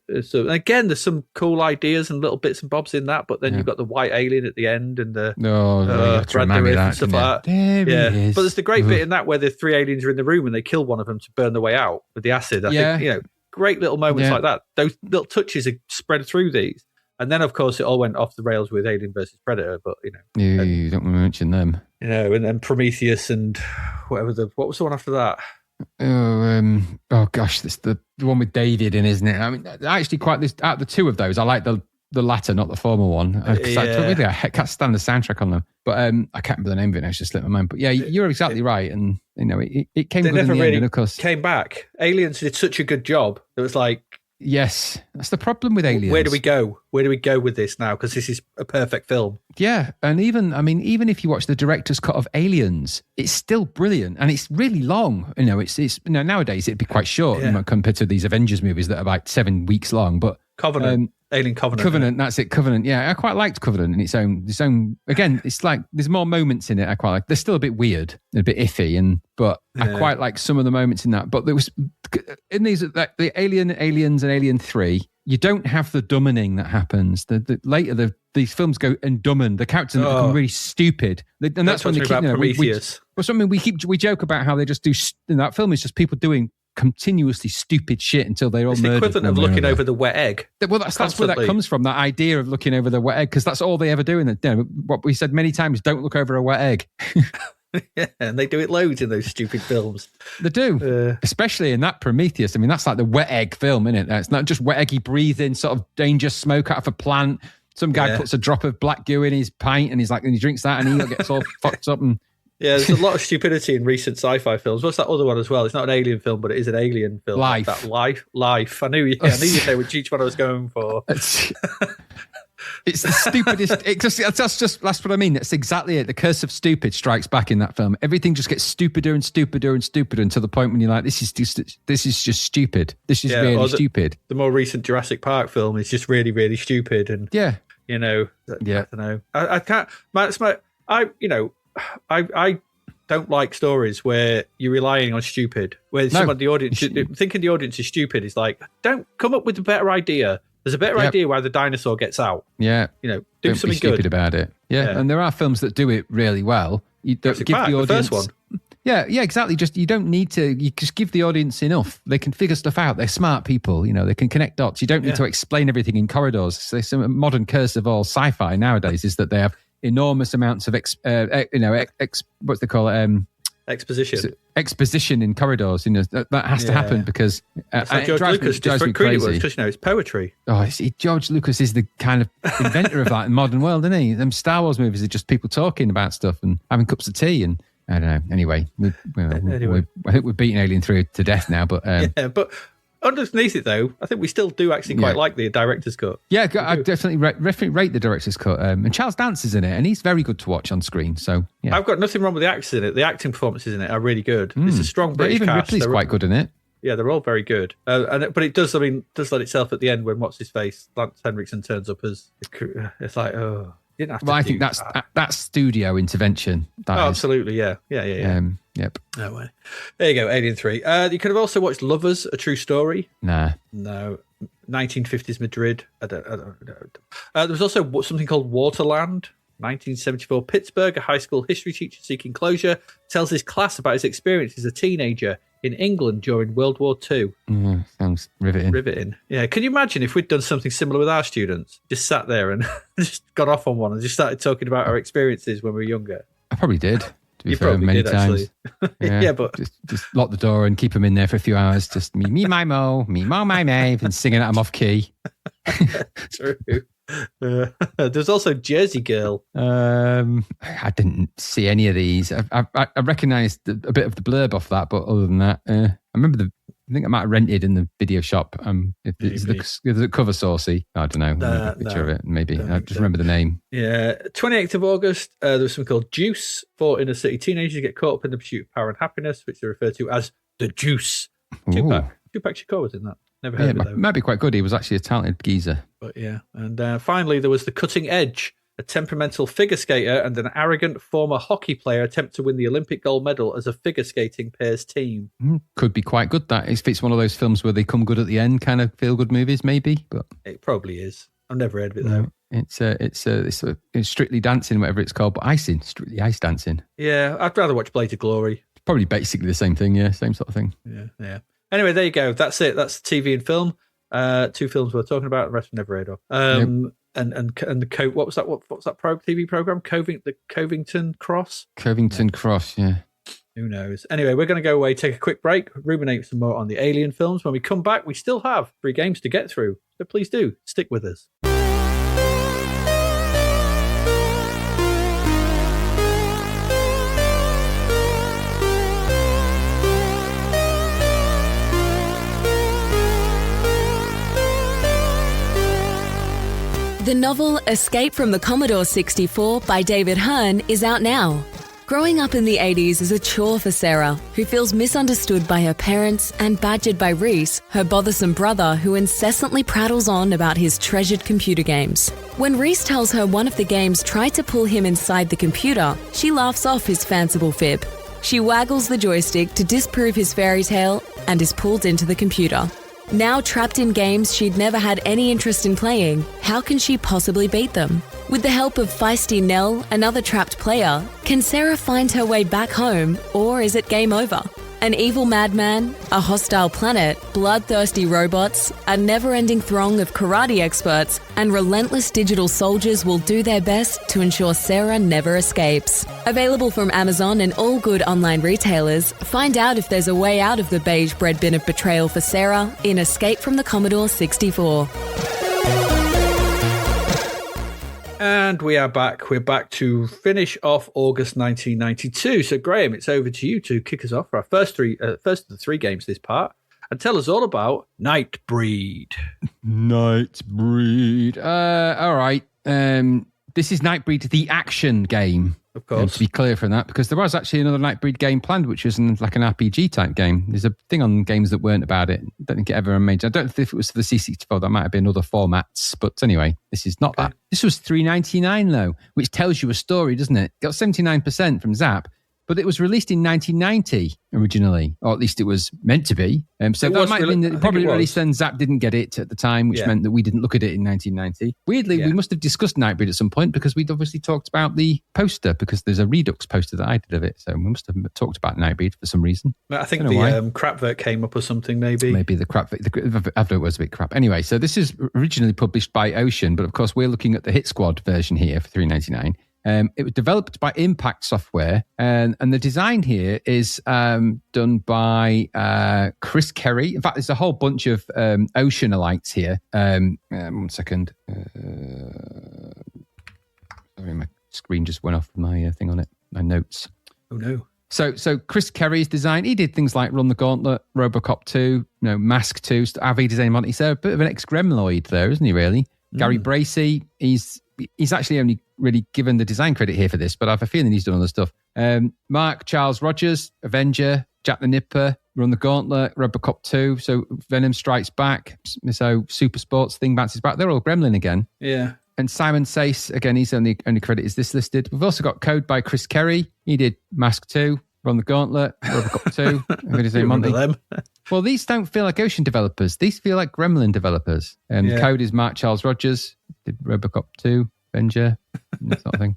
Speaker 1: again, there's some cool ideas and little bits and bobs in that, but then you've got the white alien at the end and the
Speaker 2: Brad Dourif and
Speaker 1: stuff like that.
Speaker 2: There he is.
Speaker 1: But there's the great bit in that where the three aliens are in the room and they kill one of them to burn their way out with the acid. I think, great little moments like that. Those little touches are spread through these. And then, of course, it all went off the rails with Alien versus Predator. But you
Speaker 2: don't want to mention them.
Speaker 1: And then Prometheus and what was the one after that?
Speaker 2: Oh gosh, that's the one with David in, isn't it? I mean, I actually out of the two of those, I like the latter, not the former one. I can't stand the soundtrack on them. But I can't remember the name of it now. It's just slipped my mind. But yeah, you're exactly right. And it came good in the end. And of course,
Speaker 1: came back. Aliens did such a good job. It was like.
Speaker 2: Yes, that's the problem with Aliens.
Speaker 1: Where do we go? Where do we go with this now? Because this is a perfect film.
Speaker 2: Yeah, and even if you watch the director's cut of Aliens, it's still brilliant, and it's really long. It's nowadays it'd be quite short compared to these Avengers movies that are like 7 weeks long. But
Speaker 1: Alien Covenant.
Speaker 2: Covenant, that's it. Covenant. Yeah, I quite liked Covenant in its own. Again, it's like there's more moments in it. I quite like. They're still a bit weird, a bit iffy, but I quite like some of the moments in that. But there was in these the Aliens and Alien 3. You don't have the dumbening that happens. Later these films go and dumben. The characters become really stupid, and that's when they keep.
Speaker 1: Prometheus.
Speaker 2: We joke about how they just do. In that film, is just people doing continuously stupid shit until they're all murdered.
Speaker 1: It's the equivalent of looking over the wet egg.
Speaker 2: Well, that's where that comes from, that idea of looking over the wet egg, because that's all they ever do. What we said many times, don't look over a wet egg.
Speaker 1: Yeah, and they do it loads in those stupid films.
Speaker 2: They do, especially in that Prometheus. I mean, that's like the wet egg film, isn't it? It's not just wet eggy breathing sort of dangerous smoke out of a plant. Some guy puts a drop of black goo in his pint and he drinks that and he gets all fucked up and...
Speaker 1: Yeah, there's a lot of stupidity in recent sci-fi films. What's that other one as well? It's not an alien film, but it is an alien film.
Speaker 2: Life.
Speaker 1: Life. I knew you'd know which one I was going for.
Speaker 2: It's the stupidest. That's what I mean. That's exactly it. The curse of stupid strikes back in that film. Everything just gets stupider and stupider and stupider until the point when you're like, this is just stupid. This is really stupid.
Speaker 1: The more recent Jurassic Park film is just really, really stupid. And I don't know. I can't. I don't like stories where you're relying on stupid. Where someone the audience thinking the audience is stupid is like, don't come up with a better idea. There's a better idea why the dinosaur gets out.
Speaker 2: Yeah,
Speaker 1: do
Speaker 2: don't
Speaker 1: something
Speaker 2: be stupid
Speaker 1: good
Speaker 2: about it. Yeah, and there are films that do it really well. You don't give the audience.
Speaker 1: The first one.
Speaker 2: Yeah, exactly. Just you don't need to. You just give the audience enough. They can figure stuff out. They're smart people. They can connect dots. You don't need to explain everything in corridors. So some modern curse of all sci-fi nowadays is that they have enormous amounts of what's they call it? Exposition in corridors. That has to happen because
Speaker 1: like George Lucas drives me crazy. Because it's poetry.
Speaker 2: Oh, George Lucas is the kind of inventor of that in the modern world, isn't he? Them Star Wars movies are just people talking about stuff and having cups of tea and. I don't know. Anyway, I think we've beaten Alien 3 to death now, but
Speaker 1: but underneath it though, I think we still do actually quite like the director's cut. Yeah,
Speaker 2: I definitely rate the director's cut. And Charles Dance is in it, and he's very good to watch on screen. So yeah,
Speaker 1: I've got nothing wrong with the actors in it. The acting performances in it are really good. It's a strong British
Speaker 2: even
Speaker 1: cast.
Speaker 2: Ripley's quite good in it.
Speaker 1: Yeah, they're all very good. But it does let itself at the end when what's his face Lance Henriksen turns up as it's like
Speaker 2: I think that's studio intervention.
Speaker 1: Absolutely, yeah.
Speaker 2: Yep.
Speaker 1: No way. There you go, Alien 3. You could have also watched Lovers, A True Story.
Speaker 2: Nah.
Speaker 1: No. 1950s Madrid. I don't know. There was also something called Waterland. 1974 Pittsburgh, a high school history teacher seeking closure, tells his class about his experience as a teenager in England during World War II.
Speaker 2: Sounds riveting.
Speaker 1: Yeah, can you imagine if we'd done something similar with our students? Just sat there and just got off on one and just started talking about our experiences when we were younger.
Speaker 2: I probably did. To be
Speaker 1: you
Speaker 2: fair,
Speaker 1: probably
Speaker 2: many
Speaker 1: did,
Speaker 2: times.
Speaker 1: Actually. Yeah, but
Speaker 2: just lock the door and keep them in there for a few hours. Just me, my mo, my Maeve, and singing at them off key.
Speaker 1: True. There's also Jersey Girl.
Speaker 2: I didn't see any of these. I recognised a bit of the blurb off that, but other than that, I remember I think I might have rented in the video shop. Is the cover saucy? I don't know. A picture of it, maybe. I just remember the name.
Speaker 1: Yeah, 28th of August. There was something called Juice. 4 inner city teenagers get caught up in the pursuit of power and happiness, which they refer to as the Juice. Tupac Shakur was in that. Never heard of it, though.
Speaker 2: Might be quite good. He was actually a talented geezer.
Speaker 1: But yeah. And finally, there was The Cutting Edge. A temperamental figure skater and an arrogant former hockey player attempt to win the Olympic gold medal as a figure skating pairs team.
Speaker 2: Could be quite good, that. If it's one of those films where they come good at the end, kind of feel-good movies, maybe. But
Speaker 1: it probably is. I've never heard of it, though.
Speaker 2: It's Strictly Dancing, whatever it's called, but Strictly Ice Dancing.
Speaker 1: Yeah, I'd rather watch Blade of Glory.
Speaker 2: Probably basically the same thing, yeah. Same sort of thing.
Speaker 1: Yeah. Anyway, there you go. That's it. That's TV and film. 2 films we're talking about. The rest we've never heard of. And the what was that? What's that TV program? The Covington Cross.
Speaker 2: Covington Cross, yeah.
Speaker 1: Who knows? Anyway, we're going to go away, take a quick break, ruminate some more on the Alien films. When we come back, we still have 3 games to get through, so please do stick with us.
Speaker 3: The novel Escape from the Commodore 64 by David Hearn is out now. Growing up in the 80s is a chore for Sarah, who feels misunderstood by her parents and badgered by Reese, her bothersome brother who incessantly prattles on about his treasured computer games. When Reese tells her one of the games tried to pull him inside the computer, she laughs off his fanciful fib. She waggles the joystick to disprove his fairy tale and is pulled into the computer. Now trapped in games she'd never had any interest in playing, how can she possibly beat them? With the help of feisty Nell, another trapped player, can Sarah find her way back home, or is it game over? An evil madman, a hostile planet, bloodthirsty robots, a never-ending throng of karate experts, and relentless digital soldiers will do their best to ensure Sarah never escapes. Available from Amazon and all good online retailers, find out if there's a way out of the beige bread bin of betrayal for Sarah in Escape from the Commodore 64.
Speaker 1: And we are back. We're back to finish off August 1992. So, Graham, it's over to you to kick us off for our first of the 3 games this part, and tell us all about Nightbreed.
Speaker 2: Nightbreed. All right. This is Nightbreed, the action game.
Speaker 1: Of course.
Speaker 2: To be clear from that, because there was actually another Nightbreed game planned, which was like an RPG type game. There's a thing on games that weren't about it. I don't think it ever made. I don't think if it was for the C64, that might have been other formats. But anyway, this is not that. This was $3.99 though, which tells you a story, doesn't it? Got 79% from Zapped. But it was released in 1990 originally, or at least it was meant to be. So that might have been probably released then. Zapped didn't get it at the time, which meant that we didn't look at it in 1990. Weirdly, we must have discussed Nightbreed at some point because we'd obviously talked about the poster, because there's a Redux poster that I did of it. So we must have talked about Nightbreed for some reason.
Speaker 1: I think the Crapvert came up or something, maybe.
Speaker 2: Maybe the advert was a bit crap. Anyway, so this is originally published by Ocean, but of course we're looking at the Hit Squad version here for $3.99. It was developed by Impact Software, and the design here is done by Chris Kerry. In fact, there's a whole bunch of Ocean-alites here. 1 second. Sorry, my screen just went off my thing on it, my notes.
Speaker 1: Oh, no.
Speaker 2: So Chris Kerry's design, he did things like Run the Gauntlet, Robocop 2, Mask 2, RV Design Monty. He's a bit of an ex-Gremloid there, isn't he, really? Gary Bracey, he's actually only really given the design credit here for this, but I have a feeling he's done other stuff. Mark Charles Rogers, Avenger, Jack the Nipper, Run the Gauntlet, Robocop 2, so Venom Strikes Back, so Super Sports, Thing Bounces Back. They're all Gremlin again.
Speaker 1: Yeah. And
Speaker 2: Simon Sace, again, he's only credit is this listed. We've also got code by Chris Kerry. He did Mask 2, Run the Gauntlet, Robocop 2. I'm going to say Monty.
Speaker 1: Them.
Speaker 2: Well, these don't feel like Ocean developers. These feel like Gremlin developers. Code is Mark Charles Rogers. Did Robocop 2, Avenger, that sort of thing.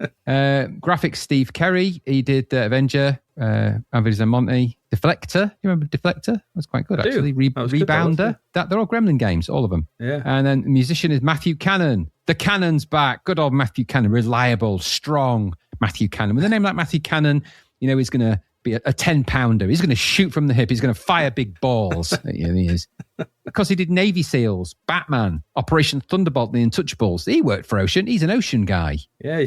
Speaker 2: Graphics, Steve Kerry. He did Avenger, Avides and Monty. Deflector. You remember Deflector? That was quite good, actually. Rebounder. They're all Gremlin games, all of them.
Speaker 1: Yeah.
Speaker 2: And then the musician is Matthew Cannon. The Cannon's back. Good old Matthew Cannon. Reliable, strong Matthew Cannon. With a name like Matthew Cannon, he's going to be a 10-pounder. He's going to shoot from the hip. He's going to fire big balls. Yeah, he is. Because he did Navy SEALs, Batman, Operation Thunderbolt, The Untouchables. He worked for Ocean. He's an Ocean guy.
Speaker 1: Yeah.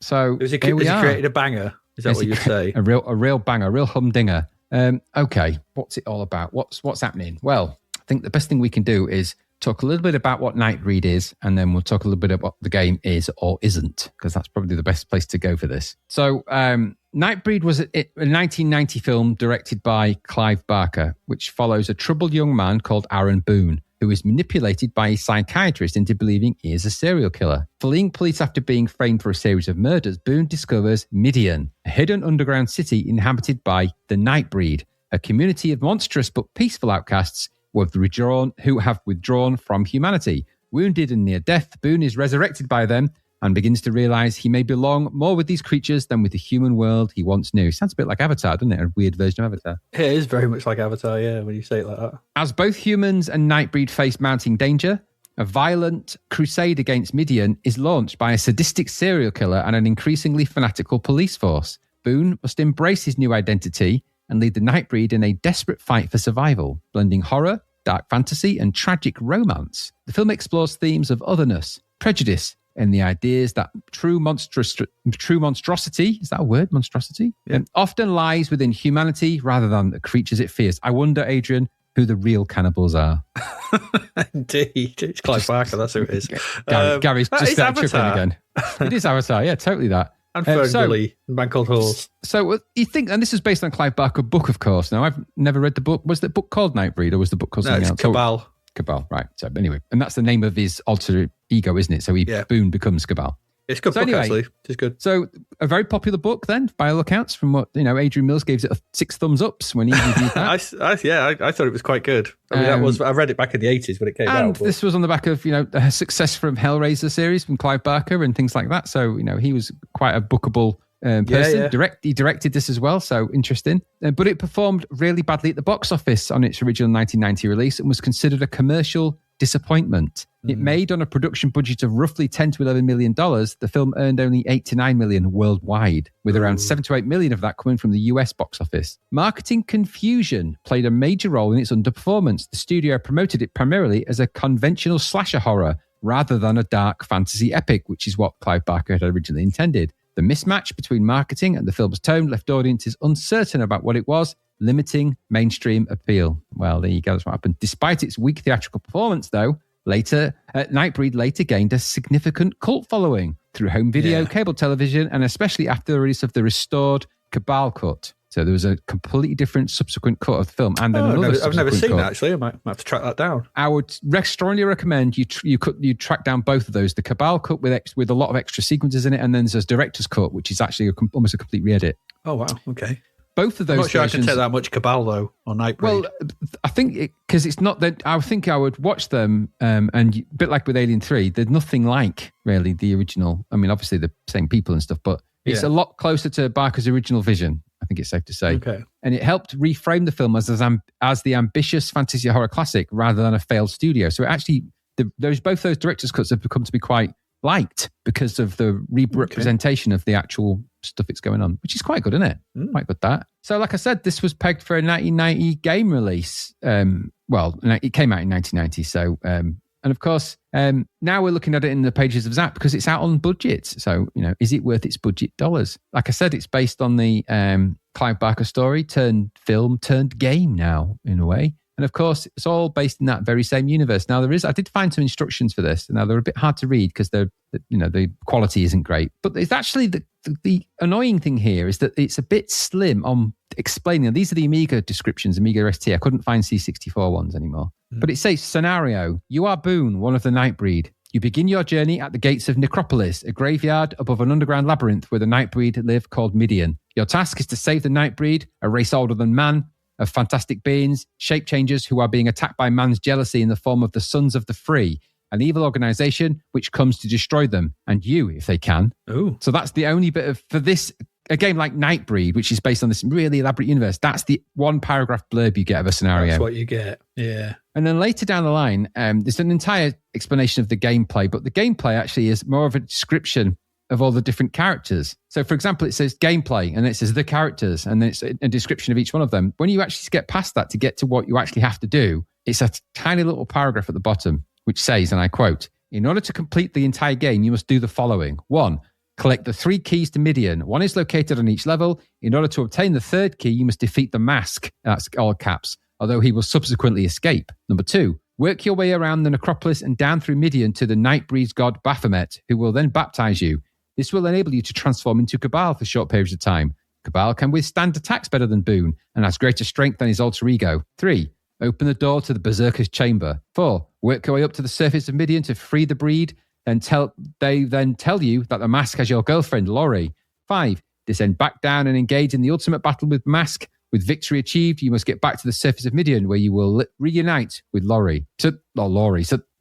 Speaker 2: So
Speaker 1: has he created a banger? Is that what you say?
Speaker 2: A real banger, a real humdinger. Okay, what's it all about? What's happening? Well, I think the best thing we can do is talk a little bit about what Nightbreed is, and then we'll talk a little bit about what the game is or isn't, because that's probably the best place to go for this. So, Nightbreed was a 1990 film directed by Clive Barker, which follows a troubled young man called Aaron Boone, who is manipulated by a psychiatrist into believing he is a serial killer. Fleeing police after being framed for a series of murders, Boone discovers Midian, a hidden underground city inhabited by the Nightbreed, a community of monstrous but peaceful outcasts who have withdrawn from humanity. Wounded and near death, Boone is resurrected by them and begins to realize he may belong more with these creatures than with the human world he once knew. Sounds a bit like Avatar, doesn't it? A weird version of Avatar.
Speaker 1: It is very much like Avatar, yeah, when you say it like that.
Speaker 2: As both humans and Nightbreed face mounting danger, a violent crusade against Midian is launched by a sadistic serial killer and an increasingly fanatical police force. Boone must embrace his new identity and lead the Nightbreed in a desperate fight for survival, blending horror, dark fantasy, and tragic romance. The film explores themes of otherness, prejudice, and the ideas that true monstrosity, is that a word, monstrosity?
Speaker 1: Yeah.
Speaker 2: Often lies within humanity rather than the creatures it fears. I wonder, Adrian, who the real cannibals are.
Speaker 1: Indeed. It's Clive Barker, that's who it is.
Speaker 2: Gary's just chuckling again. It is Avatar, yeah, totally that.
Speaker 1: And Ferngully, and Man Called Horse.
Speaker 2: So you think, and this is based on a Clive Barker book, of course. Now, I've never read the book. Was the book called Nightbreed, or was the book called something else?
Speaker 1: Cabal.
Speaker 2: Cabal, right. So anyway, and that's the name of his alter ego, isn't it? So Boone becomes Cabal.
Speaker 1: It's a good book, actually. It's good.
Speaker 2: So a very popular book then, by all accounts, from what, Adrian Mills gave it 6 thumbs ups when he reviewed that.
Speaker 1: I thought it was quite good. I mean, I read it back in the 80s when it came out.
Speaker 2: And this was on the back of, a success from Hellraiser series from Clive Barker and things like that. So, he was quite a bookable person.
Speaker 1: Yeah.
Speaker 2: He directed this as well, so interesting. But it performed really badly at the box office on its original 1990 release and was considered a commercial disappointment. It made, on a production budget of roughly $10 to $11 million, the film earned only $8 to $9 million worldwide, with around $7 to $8 million of that coming from the US box office. Marketing confusion played a major role in its underperformance. The studio promoted it primarily as a conventional slasher horror rather than a dark fantasy epic, which is what Clive Barker had originally intended. The mismatch between marketing and the film's tone left audiences uncertain about what it was, limiting mainstream appeal. Well, there you go. That's what happened. Despite its weak theatrical performance, though, Nightbreed later gained a significant cult following through home video, cable television, and especially after the release of the restored Cabal cut. So there was a completely different subsequent cut of the film, and then
Speaker 1: I've never seen that, actually. I might have to track that down.
Speaker 2: I would strongly recommend you track down both of those: the Cabal cut with a lot of extra sequences in it, and then there's a director's cut, which is actually almost a complete re-edit.
Speaker 1: Oh, wow. Okay.
Speaker 2: Both of those
Speaker 1: I'm not sure
Speaker 2: versions,
Speaker 1: I can take that much Cabal, though, or Nightbreed.
Speaker 2: Well, I think because it's not that I think I would watch them, and a bit like with Alien 3, there's nothing like really the original. I mean, obviously the same people and stuff, but it's a lot closer to Barker's original vision. I think it's safe to say.
Speaker 1: Okay.
Speaker 2: And it helped reframe the film as the ambitious fantasy horror classic rather than a failed studio. So it actually, both those director's cuts have become to be quite liked because of the representation of the actual stuff that's going on, which is quite good, isn't it? Quite good, that. So like I said, this was pegged for a 1990 game release. Well, it came out in 1990. So, and of course, now we're looking at it in the pages of Zapped because it's out on budget. So, is it worth its budget dollars? Like I said, it's based on the Clive Barker story turned film turned game now, in a way. And of course, it's all based in that very same universe. Now, I did find some instructions for this. Now, they're a bit hard to read because the quality isn't great. But it's actually the annoying thing here is that it's a bit slim on explaining. These are the Amiga descriptions, Amiga ST. I couldn't find C64 ones anymore. But it says, scenario, you are Boone, one of the Nightbreed. You begin your journey at the gates of Necropolis, a graveyard above an underground labyrinth where the Nightbreed live called Midian. Your task is to save the Nightbreed, a race older than man, of fantastic beings, shape changers who are being attacked by man's jealousy in the form of the Sons of the Free, an evil organization which comes to destroy them, and you, if they can.
Speaker 1: Ooh.
Speaker 2: So that's the only bit of, for this, a game like Nightbreed, which is based on this really elaborate universe, that's the one paragraph blurb you get of a scenario.
Speaker 1: That's what you get, yeah.
Speaker 2: And then later down the line, there's an entire explanation of the gameplay, but the gameplay actually is more of a description of all the different characters. So, for example, it says gameplay, and it says the characters, and then it's a description of each one of them. When you actually get past that to get to what you actually have to do, it's a tiny little paragraph at the bottom, which says, and I quote, in order to complete the entire game, you must do the following. 1, collect the 3 keys to Midian. 1 is located on each level. In order to obtain the 3rd key, you must defeat the Mask, that's all caps, although he will subsequently escape. 2, work your way around the necropolis and down through Midian to the Nightbreed's god Baphomet, who will then baptize you. This will enable you to transform into Cabal for short periods of time. Cabal can withstand attacks better than Boone and has greater strength than his alter ego. 3, open the door to the Berserker's chamber. 4, work your way up to the surface of Midian to free the breed. They then tell you that the Mask has your girlfriend, Laurie. 5, descend back down and engage in the ultimate battle with Mask. With victory achieved, you must get back to the surface of Midian, where you will reunite with Laurie. So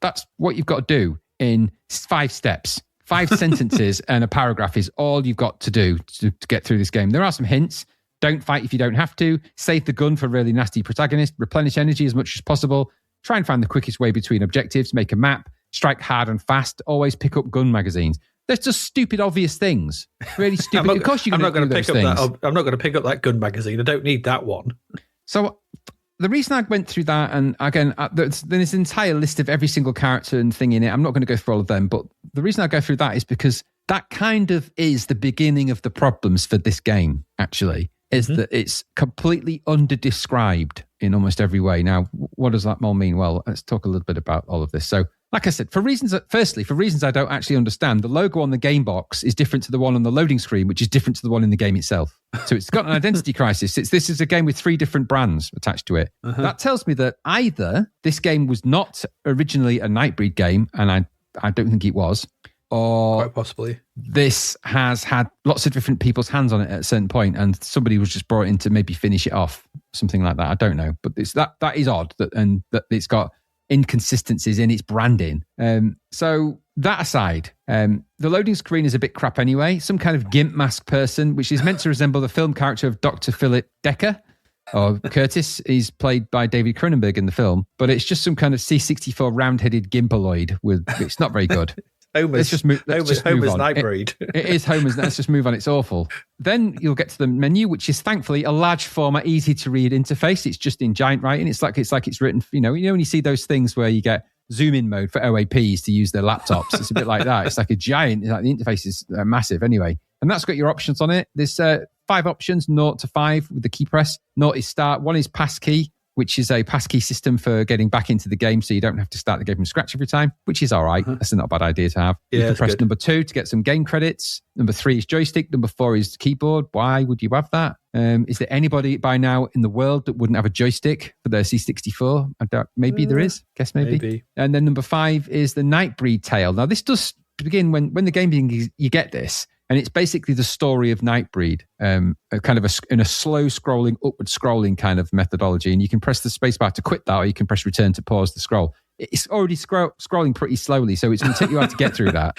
Speaker 2: that's what you've got to do in 5 steps. 5 sentences and a paragraph is all you've got to do to get through this game. There are some hints. Don't fight if you don't have to. Save the gun for a really nasty protagonist. Replenish energy as much as possible. Try and find the quickest way between objectives. Make a map. Strike hard and fast. Always pick up gun magazines. There's just stupid, obvious things. Really stupid. Of course, I'm not going to pick up that.
Speaker 1: I'm not going to pick up that gun magazine. I don't need that one.
Speaker 2: So the reason I went through that, and again, there's an entire list of every single character and thing in it. I'm not going to go through all of them, but the reason I go through that is because that kind of is the beginning of the problems for this game, actually, is that it's completely underdescribed in almost every way. Now, what does that all mean? Well, let's talk a little bit about all of this. So, like I said, for reasons I don't actually understand, the logo on the game box is different to the one on the loading screen, which is different to the one in the game itself. So it's got an identity crisis. This is a game with 3 different brands attached to it. That tells me that either this game was not originally a Nightbreed game, and I don't think it was, or
Speaker 1: quite possibly
Speaker 2: this has had lots of different people's hands on it at a certain point, and somebody was just brought in to maybe finish it off, something like that. I don't know, but that is odd that it's got inconsistencies in its branding. So that aside, the loading screen is a bit crap anyway. Some kind of gimp mask person, which is meant to resemble the film character of Dr. Philip Decker, or Curtis. He's played by David Cronenberg in the film, but it's just some kind of C64 round-headed gimpaloid. It's not very good. Let's just move on.
Speaker 1: Nightbreed.
Speaker 2: It is Homer's. Let's just move on. It's awful. Then you'll get to the menu, which is thankfully a large format, easy to read interface. It's just in giant writing. It's like it's written. You know when you see those things where you get zoom in mode for OAPs to use their laptops. It's a bit like that. It's like a giant. Like the interface is massive anyway, and that's got your options on it. There's 5 options, 0 to 5 with the key press. 0 is start. 1 is passkey, which is a passkey system for getting back into the game, so you don't have to start the game from scratch every time, which is all right. That's not a bad idea to have.
Speaker 1: Yeah,
Speaker 2: you can press
Speaker 1: good.
Speaker 2: number 2 to get some game credits. Number 3 is joystick. Number 4 is keyboard. Why would you have that? Is there anybody by now in the world that wouldn't have a joystick for their C64? I doubt. Maybe there is. Guess maybe. And then number 5 is the Nightbreed tale. Now, this does begin when the game begins, you get this. And it's basically the story of Nightbreed, in a slow scrolling, upward scrolling kind of methodology. And you can press the spacebar to quit that, or you can press return to pause the scroll. It's already scrolling pretty slowly, so it's going to take you a while to get through that.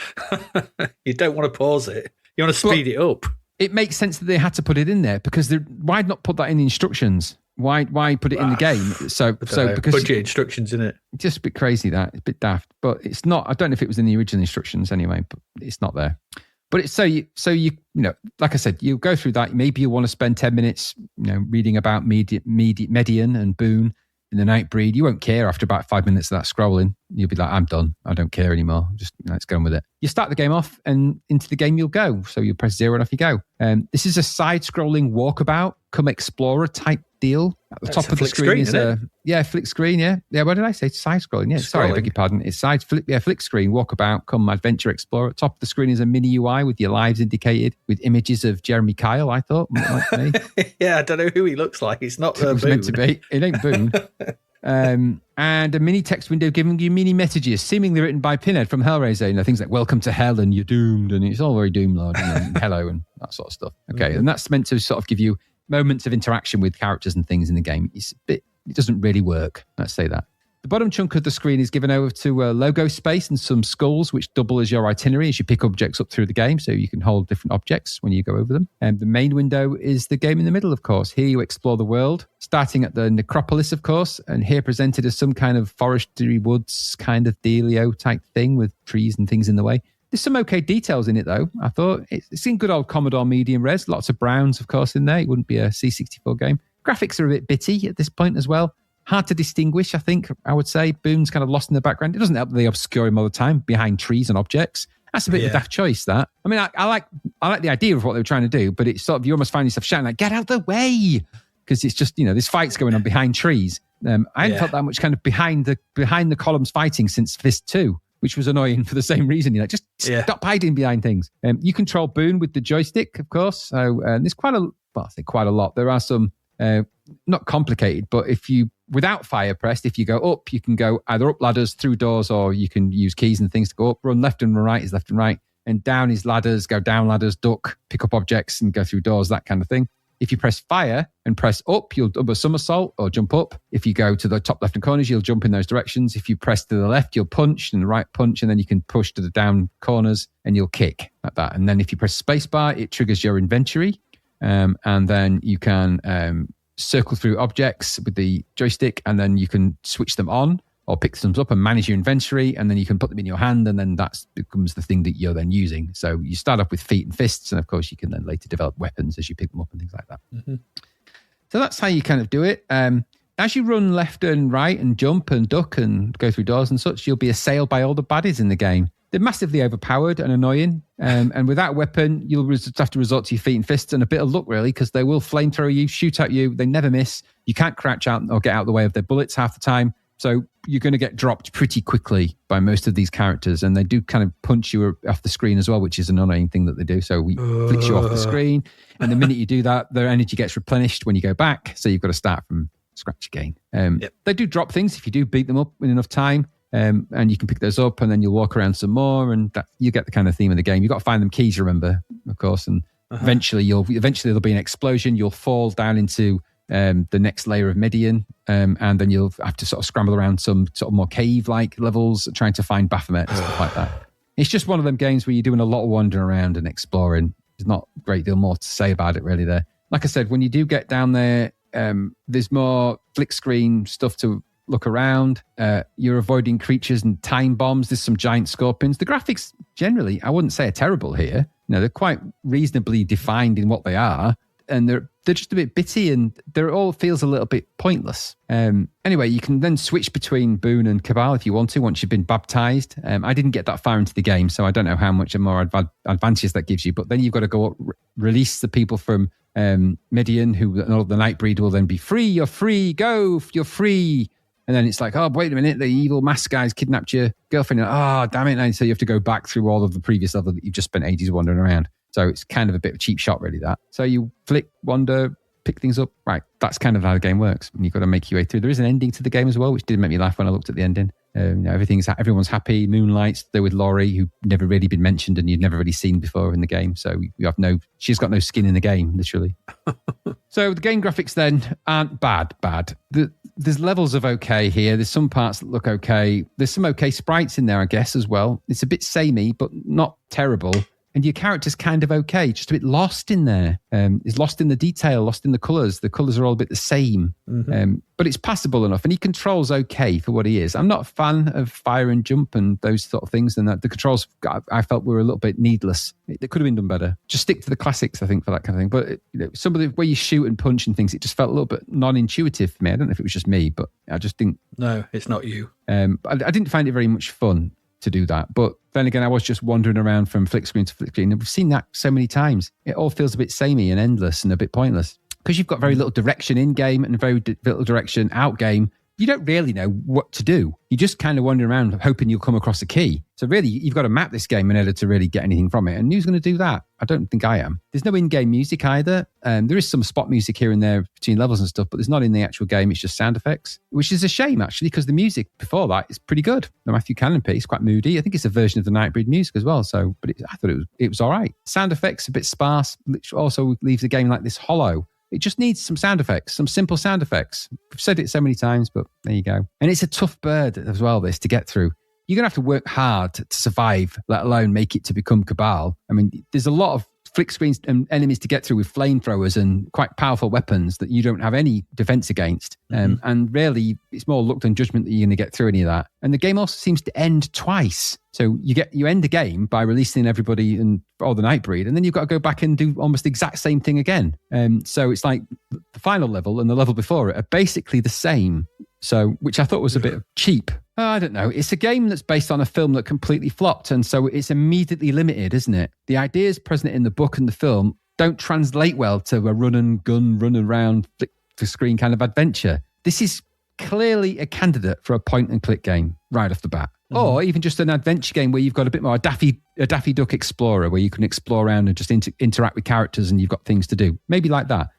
Speaker 1: You don't want to pause it. You want to speed it up.
Speaker 2: It makes sense that they had to put it in there, because why not put that in the instructions? Why put it in the game? So because
Speaker 1: budget instructions in it.
Speaker 2: Just a bit crazy, that. It's a bit daft. But it's not, I don't know if it was in the original instructions anyway, but it's not there. But it's so you like I said, you go through that. Maybe you want to spend 10 minutes, reading about Median and Boone in the Nightbreed. You won't care after about 5 minutes of that scrolling. You'll be like, I'm done. I don't care anymore. Just let's go on with it. You start the game off, and into the game you'll go. So you press 0 and off you go. This is a side-scrolling walkabout, come explorer type deal. At the top of the screen is flick screen. Yeah. What did I say? Side-scrolling. Yeah. Sorry, I beg your pardon. It's flick screen, walkabout, come adventure explorer. At the top of the screen is a mini UI with your lives indicated with images of Jeremy Kyle. I thought.
Speaker 1: Yeah, I don't know who he looks like. It's not Boone.
Speaker 2: Meant to be. It ain't Boone. And a mini text window giving you mini messages, seemingly written by Pinhead from Hellraiser. Things like "Welcome to Hell" and "You're doomed," and it's all very Doom-lord, and "Hello" and that sort of stuff. Okay, and that's meant to sort of give you moments of interaction with characters and things in the game. It doesn't really work. Let's say that. The bottom chunk of the screen is given over to logo space and some skulls, which double as your itinerary as you pick objects up through the game, so you can hold different objects when you go over them. And the main window is the game in the middle, of course. Here you explore the world, starting at the necropolis, of course, and here presented as some kind of forestry woods kind of dealio type thing with trees and things in the way. There's some okay details in it, though. I thought it's in good old Commodore medium res. Lots of browns, of course, in there. It wouldn't be a C64 game. Graphics are a bit bitty at this point as well. Hard to distinguish, I think, I would say. Boone's kind of lost in the background. It doesn't help that they obscure him all the time behind trees and objects. That's a bit of a daft choice, that. I mean, I like the idea of what they were trying to do, but it's sort of, you almost find yourself shouting like, get out the way! Because it's just, this fight's going on behind trees. I hadn't felt that much kind of behind the columns fighting since Fist 2. Which was annoying for the same reason. You're like, just stop hiding behind things. You control Boone with the joystick, of course. So there's quite a lot. There are some, not complicated, but without fire pressed, if you go up, you can go either up ladders, through doors, or you can use keys and things to go up. Run left and right is left and right. And down is ladders, go down ladders, duck, pick up objects and go through doors, that kind of thing. If you press fire and press up, you'll double somersault or jump up. If you go to the top left-hand corners, you'll jump in those directions. If you press to the left, you'll punch, and the right punch, and then you can push to the down corners and you'll kick like that. And then if you press spacebar, it triggers your inventory. And then you can circle through objects with the joystick, and then you can switch them on or pick them up and manage your inventory, and then you can put them in your hand, and then that becomes the thing that you're then using. So you start off with feet and fists, and of course you can then later develop weapons as you pick them up and things like that. Mm-hmm. So that's how you kind of do it. As you run left and right and jump and duck and go through doors and such, you'll be assailed by all the baddies in the game. They're massively overpowered and annoying, and without a weapon, you'll have to resort to your feet and fists and a bit of luck, really, because they will flamethrower you, shoot at you, they never miss. You can't crouch out or get out of the way of their bullets half the time. So you're going to get dropped pretty quickly by most of these characters, and they do kind of punch you off the screen as well, which is an annoying thing that they do. So we flick you off the screen, and the minute you do that, their energy gets replenished when you go back. So you've got to start from scratch again. They do drop things if you do beat them up in enough time, and you can pick those up, and then you'll walk around some more, and you get the kind of theme of the game. You've got to find them keys, remember, of course, and eventually there'll be an explosion. You'll fall down into the next layer of Median, and then you'll have to sort of scramble around some sort of more cave-like levels, trying to find Baphomet and stuff like that. It's just one of them games where you're doing a lot of wandering around and exploring. There's not a great deal more to say about it, really, there. Like I said, when you do get down there, there's more flick screen stuff to look around. You're avoiding creatures and time bombs. There's some giant scorpions. The graphics, generally, I wouldn't say are terrible here. They're quite reasonably defined in what they are. And they're just a bit bitty, and they're all feels a little bit pointless. Anyway, you can then switch between Boone and Cabal if you want to, once you've been baptized. I didn't get that far into the game, so I don't know how much more advantages that gives you. But then you've got to go up, release the people from Median, who the Nightbreed will then be free. You're free. Go. You're free. And then it's like, oh, wait a minute, the evil mask guy's kidnapped your girlfriend. Oh, damn it. And so you have to go back through all of the previous level that you've just spent ages wandering around. So it's kind of a bit of a cheap shot, really, that. So you flick, wander, pick things up. Right, that's kind of how the game works. And you've got to make your way through. There is an ending to the game as well, which did make me laugh when I looked at the ending. Everyone's happy. Moonlight's there with Laurie, who never really been mentioned and you'd never really seen before in the game. So she's got no skin in the game, literally. So the game graphics then aren't bad. There's levels of okay here. There's some parts that look okay. There's some okay sprites in there, I guess, as well. It's a bit samey, but not terrible. And your character's kind of okay, just a bit lost in there. It's lost in the detail, lost in the colours. The colours are all a bit the same. Mm-hmm. But it's passable enough. And he controls okay for what he is. I'm not a fan of fire and jump and those sort of things. And that the controls, I felt, were a little bit needless. It could have been done better. Just stick to the classics, I think, for that kind of thing. But some of the way you shoot and punch and things, it just felt a little bit non-intuitive for me. I don't know if it was just me, but I just didn't.
Speaker 1: No, it's not you.
Speaker 2: I didn't find it very much fun to do that. But then again, I was just wandering around from flick screen to flick screen. And we've seen that so many times. It all feels a bit samey and endless and a bit pointless. Because you've got very little direction in-game and very little direction out-game, you don't really know what to do. You just kind of wander around hoping you'll come across a key. So really, you've got to map this game in order to really get anything from it. And who's going to do that? I don't think I am. There's no in-game music either. There is some spot music here and there between levels and stuff, but there's not in the actual game. It's just sound effects, which is a shame, actually, because the music before that is pretty good. The Matthew Cannon piece, quite moody. I think it's a version of the Nightbreed music as well. So, but I thought it was all right. Sound effects a bit sparse, which also leaves the game like this hollow. It just needs some sound effects, some simple sound effects. We've said it so many times, but there you go. And it's a tough bird as well, this, to get through. You're going to have to work hard to survive, let alone make it to become Cabal. I mean, there's a lot of flick screens and enemies to get through with flamethrowers and quite powerful weapons that you don't have any defense against. And rarely, it's more luck than judgment that you're going to get through any of that. And the game also seems to end twice. So you end the game by releasing everybody and all the Nightbreed, and then you've got to go back and do almost the exact same thing again. So it's like the final level and the level before it are basically the same. So, which I thought was a bit cheap. I don't know. It's a game that's based on a film that completely flopped, and so it's immediately limited, isn't it? The ideas present in the book and the film don't translate well to a run and gun, run around, flick to screen kind of adventure. This is clearly a candidate for a point and click game right off the bat. Or even just an adventure game where you've got a bit more a Daffy Duck Explorer, where you can explore around and just interact with characters and you've got things to do. Maybe like that.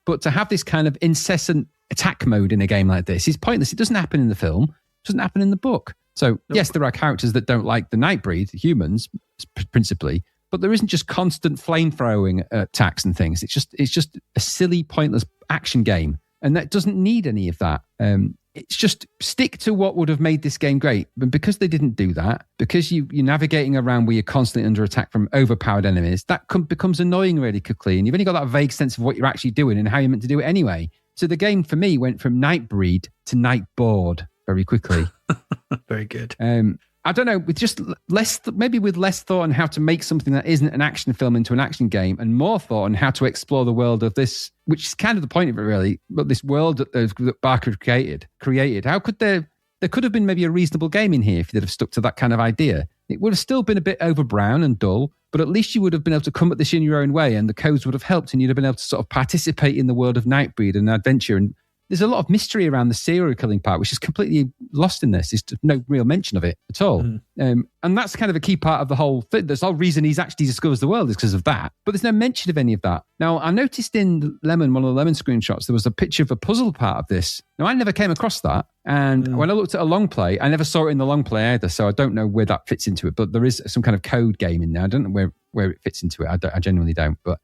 Speaker 2: But to have this kind of incessant attack mode in a game like this is pointless. It doesn't happen in the film. It doesn't happen in the book. So, yes, there are characters that don't like the Nightbreed, humans, principally, but there isn't just constant flame-throwing attacks and things. It's just a silly, pointless action game. And that doesn't need any of that. It's just stick to what would have made this game great. But because they didn't do that, because you're navigating around where you're constantly under attack from overpowered enemies, that becomes annoying really quickly. And you've only got that vague sense of what you're actually doing and how you're meant to do it anyway. So the game for me went from Nightbreed to Nightboard very quickly.
Speaker 1: Very good.
Speaker 2: I don't know, with just less thought on how to make something that isn't an action film into an action game, and more thought on how to explore the world of this, which is kind of the point of it really, but this world that Barker created. How could there could have been maybe a reasonable game in here if they'd have stuck to that kind of idea. It would have still been a bit over brown and dull, but at least you would have been able to come at this in your own way, and the codes would have helped, and you'd have been able to sort of participate in the world of Nightbreed and adventure. And there's a lot of mystery around the serial killing part, which is completely lost in this. There's no real mention of it at all. And that's kind of a key part of the whole thing. The whole reason he's actually discovers the world is because of that. But there's no mention of any of that. Now, I noticed in one of the Lemon screenshots, there was a picture of a puzzle part of this. Now, I never came across that. And when I looked at a long play, I never saw it in the long play either. So I don't know where that fits into it. But there is some kind of code game in there. I don't know where it fits into it. I genuinely don't. But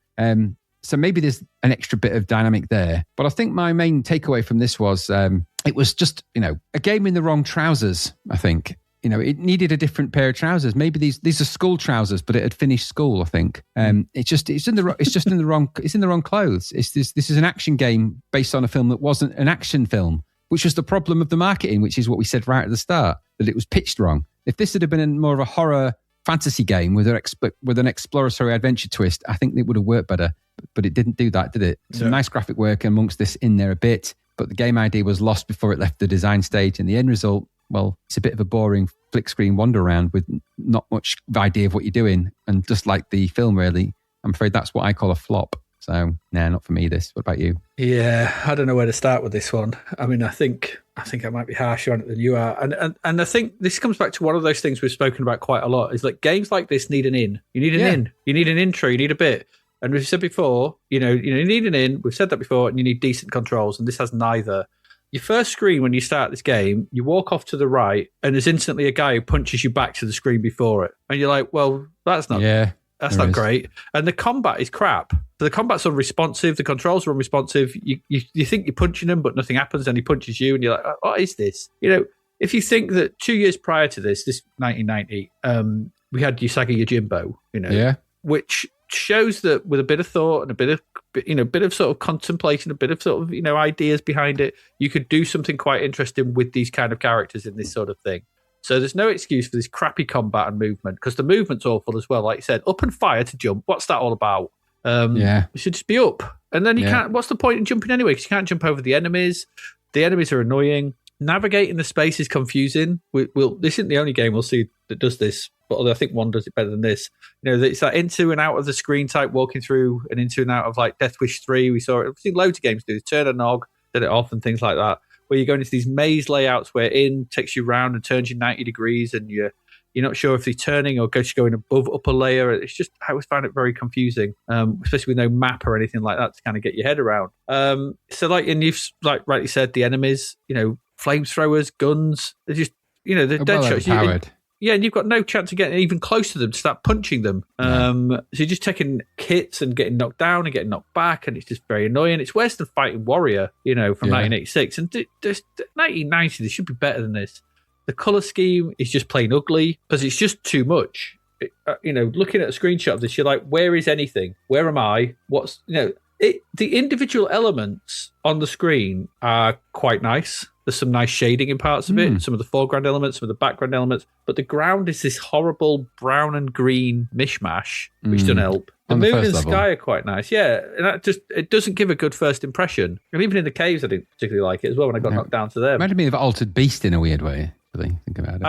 Speaker 2: so maybe there's an extra bit of dynamic there. But I think my main takeaway from this was it was just, a game in the wrong trousers, I think. It needed a different pair of trousers. Maybe these are school trousers, but it had finished school, I think. It's in the wrong clothes. This is an action game based on a film that wasn't an action film, which was the problem of the marketing, which is what we said right at the start, that it was pitched wrong. If this had been more of a horror fantasy game with an exploratory adventure twist, I think it would have worked better. But it didn't do that, did it? Some nice graphic work amongst this in there a bit, but the game idea was lost before it left the design stage. And the end result, well, it's a bit of a boring flick screen wander around with not much idea of what you're doing. And just like the film, really, I'm afraid that's what I call a flop. So, not for me, this. What about you?
Speaker 1: Yeah, I don't know where to start with this one. I mean, I think I might be harsher on it than you are. And I think this comes back to one of those things we've spoken about quite a lot, is that games like this need an in. You need an in. You need an intro. You need a bit. And we've said before, you need an in. We've said that before, and you need decent controls, and this has neither. Your first screen when you start this game, you walk off to the right, and there's instantly a guy who punches you back to the screen before it, and you're like, "Well, that's not great." And the combat is crap. So the combat's unresponsive. The controls are unresponsive. You think you're punching him, but nothing happens. And he punches you, and you're like, "What is this?" If you think that 2 years prior to this 1990, we had Usagi Yojimbo, which shows that with a bit of thought and a bit of sort of contemplation, a bit of sort of, ideas behind it, you could do something quite interesting with these kind of characters in this sort of thing. So there's no excuse for this crappy combat and movement, because the movement's awful as well. Like you said, up and fire to jump. What's that all about? It should just be up. And then you can't, what's the point in jumping anyway? Because you can't jump over the enemies. The enemies are annoying. Navigating the space is confusing. This isn't the only game we'll see that does this, but I think one does it better than this. It's that into and out of the screen type, walking through and into and out of like Death Wish 3. We've seen loads of games do this. Turn a nog, turn it off, and things like that, where you're going into these maze layouts where in takes you round and turns you 90 degrees, and you're not sure if they're turning or just going above upper layer. It's just, I always find it very confusing, especially with no map or anything like that to kind of get your head around. And you've like rightly said, the enemies, flamethrowers, guns, they're just, they're dead shots. And you've got no chance of getting even close to them to start punching them. So you're just taking hits and getting knocked down and getting knocked back, and it's just very annoying. It's worse than Fighting Warrior, from 1986. And 1990, they should be better than this. The colour scheme is just plain ugly because it's just too much. Looking at a screenshot of this, you're like, where is anything? Where am I? The individual elements on the screen are quite nice. There's some nice shading in parts of it, some of the foreground elements, some of the background elements, but the ground is this horrible brown and green mishmash, which doesn't help. The moon and sky are quite nice, and it doesn't give a good first impression. And even in the caves, I didn't particularly like it as well when I got knocked down to them.
Speaker 2: Reminded me of Altered Beast in a weird way. Think about it.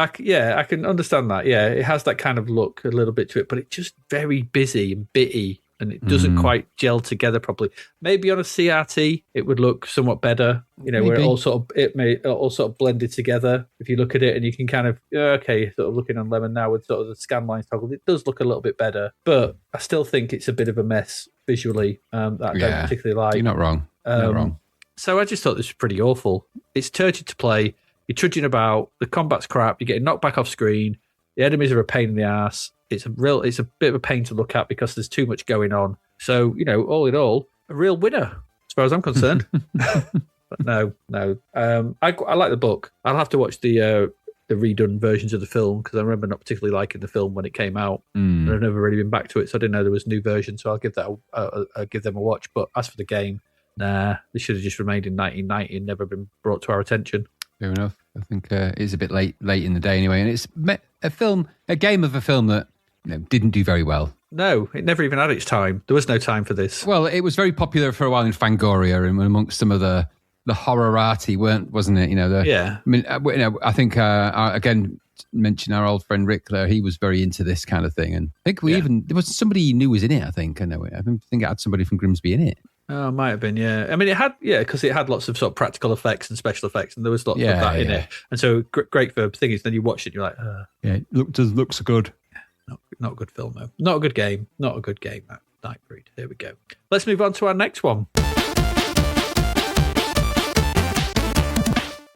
Speaker 1: I can understand that. Yeah, it has that kind of look a little bit to it, but it's just very busy and bitty, and it doesn't quite gel together properly. Maybe on a CRT, it would look somewhat better. Where it all sort of blended together. If you look at it and you can kind of sort of looking on Lemon now with sort of the scan lines toggled, it does look a little bit better. But I still think it's a bit of a mess visually that I don't particularly like.
Speaker 2: You're not wrong. Not wrong. So
Speaker 1: I just thought this was pretty awful. It's turgid to play. You're trudging about. The combat's crap. You're getting knocked back off screen. The enemies are a pain in the ass. It's a bit of a pain to look at because there's too much going on. So, all in all, a real winner, as far as I'm concerned. But no. I like the book. I'll have to watch the redone versions of the film because I remember not particularly liking the film when it came out. And I've never really been back to it, so I didn't know there was a new version. So I'll give them a watch. But as for the game, nah, they should have just remained in 1990 and never been brought to our attention.
Speaker 2: Fair enough. I think it's a bit late in the day anyway, and it's a game of a film that didn't do very well.
Speaker 1: No, it never even had its time. There was no time for this.
Speaker 2: Well, it was very popular for a while in Fangoria and amongst some of the horrorati, wasn't it? I mean, I think again, mention our old friend Rick there. He was very into this kind of thing, and I think there was somebody he knew was in it. I think it had somebody from Grimsby in it.
Speaker 1: Oh, it might have been, yeah. I mean, it had, because it had lots of sort of practical effects and special effects, and there was lots of that in it. And so, great for things. Then you watch it, and you're like,
Speaker 2: it looks good.
Speaker 1: Not a good film, though. Not a good game. Not a good game, that Nightbreed. Here we go. Let's move on to our next one.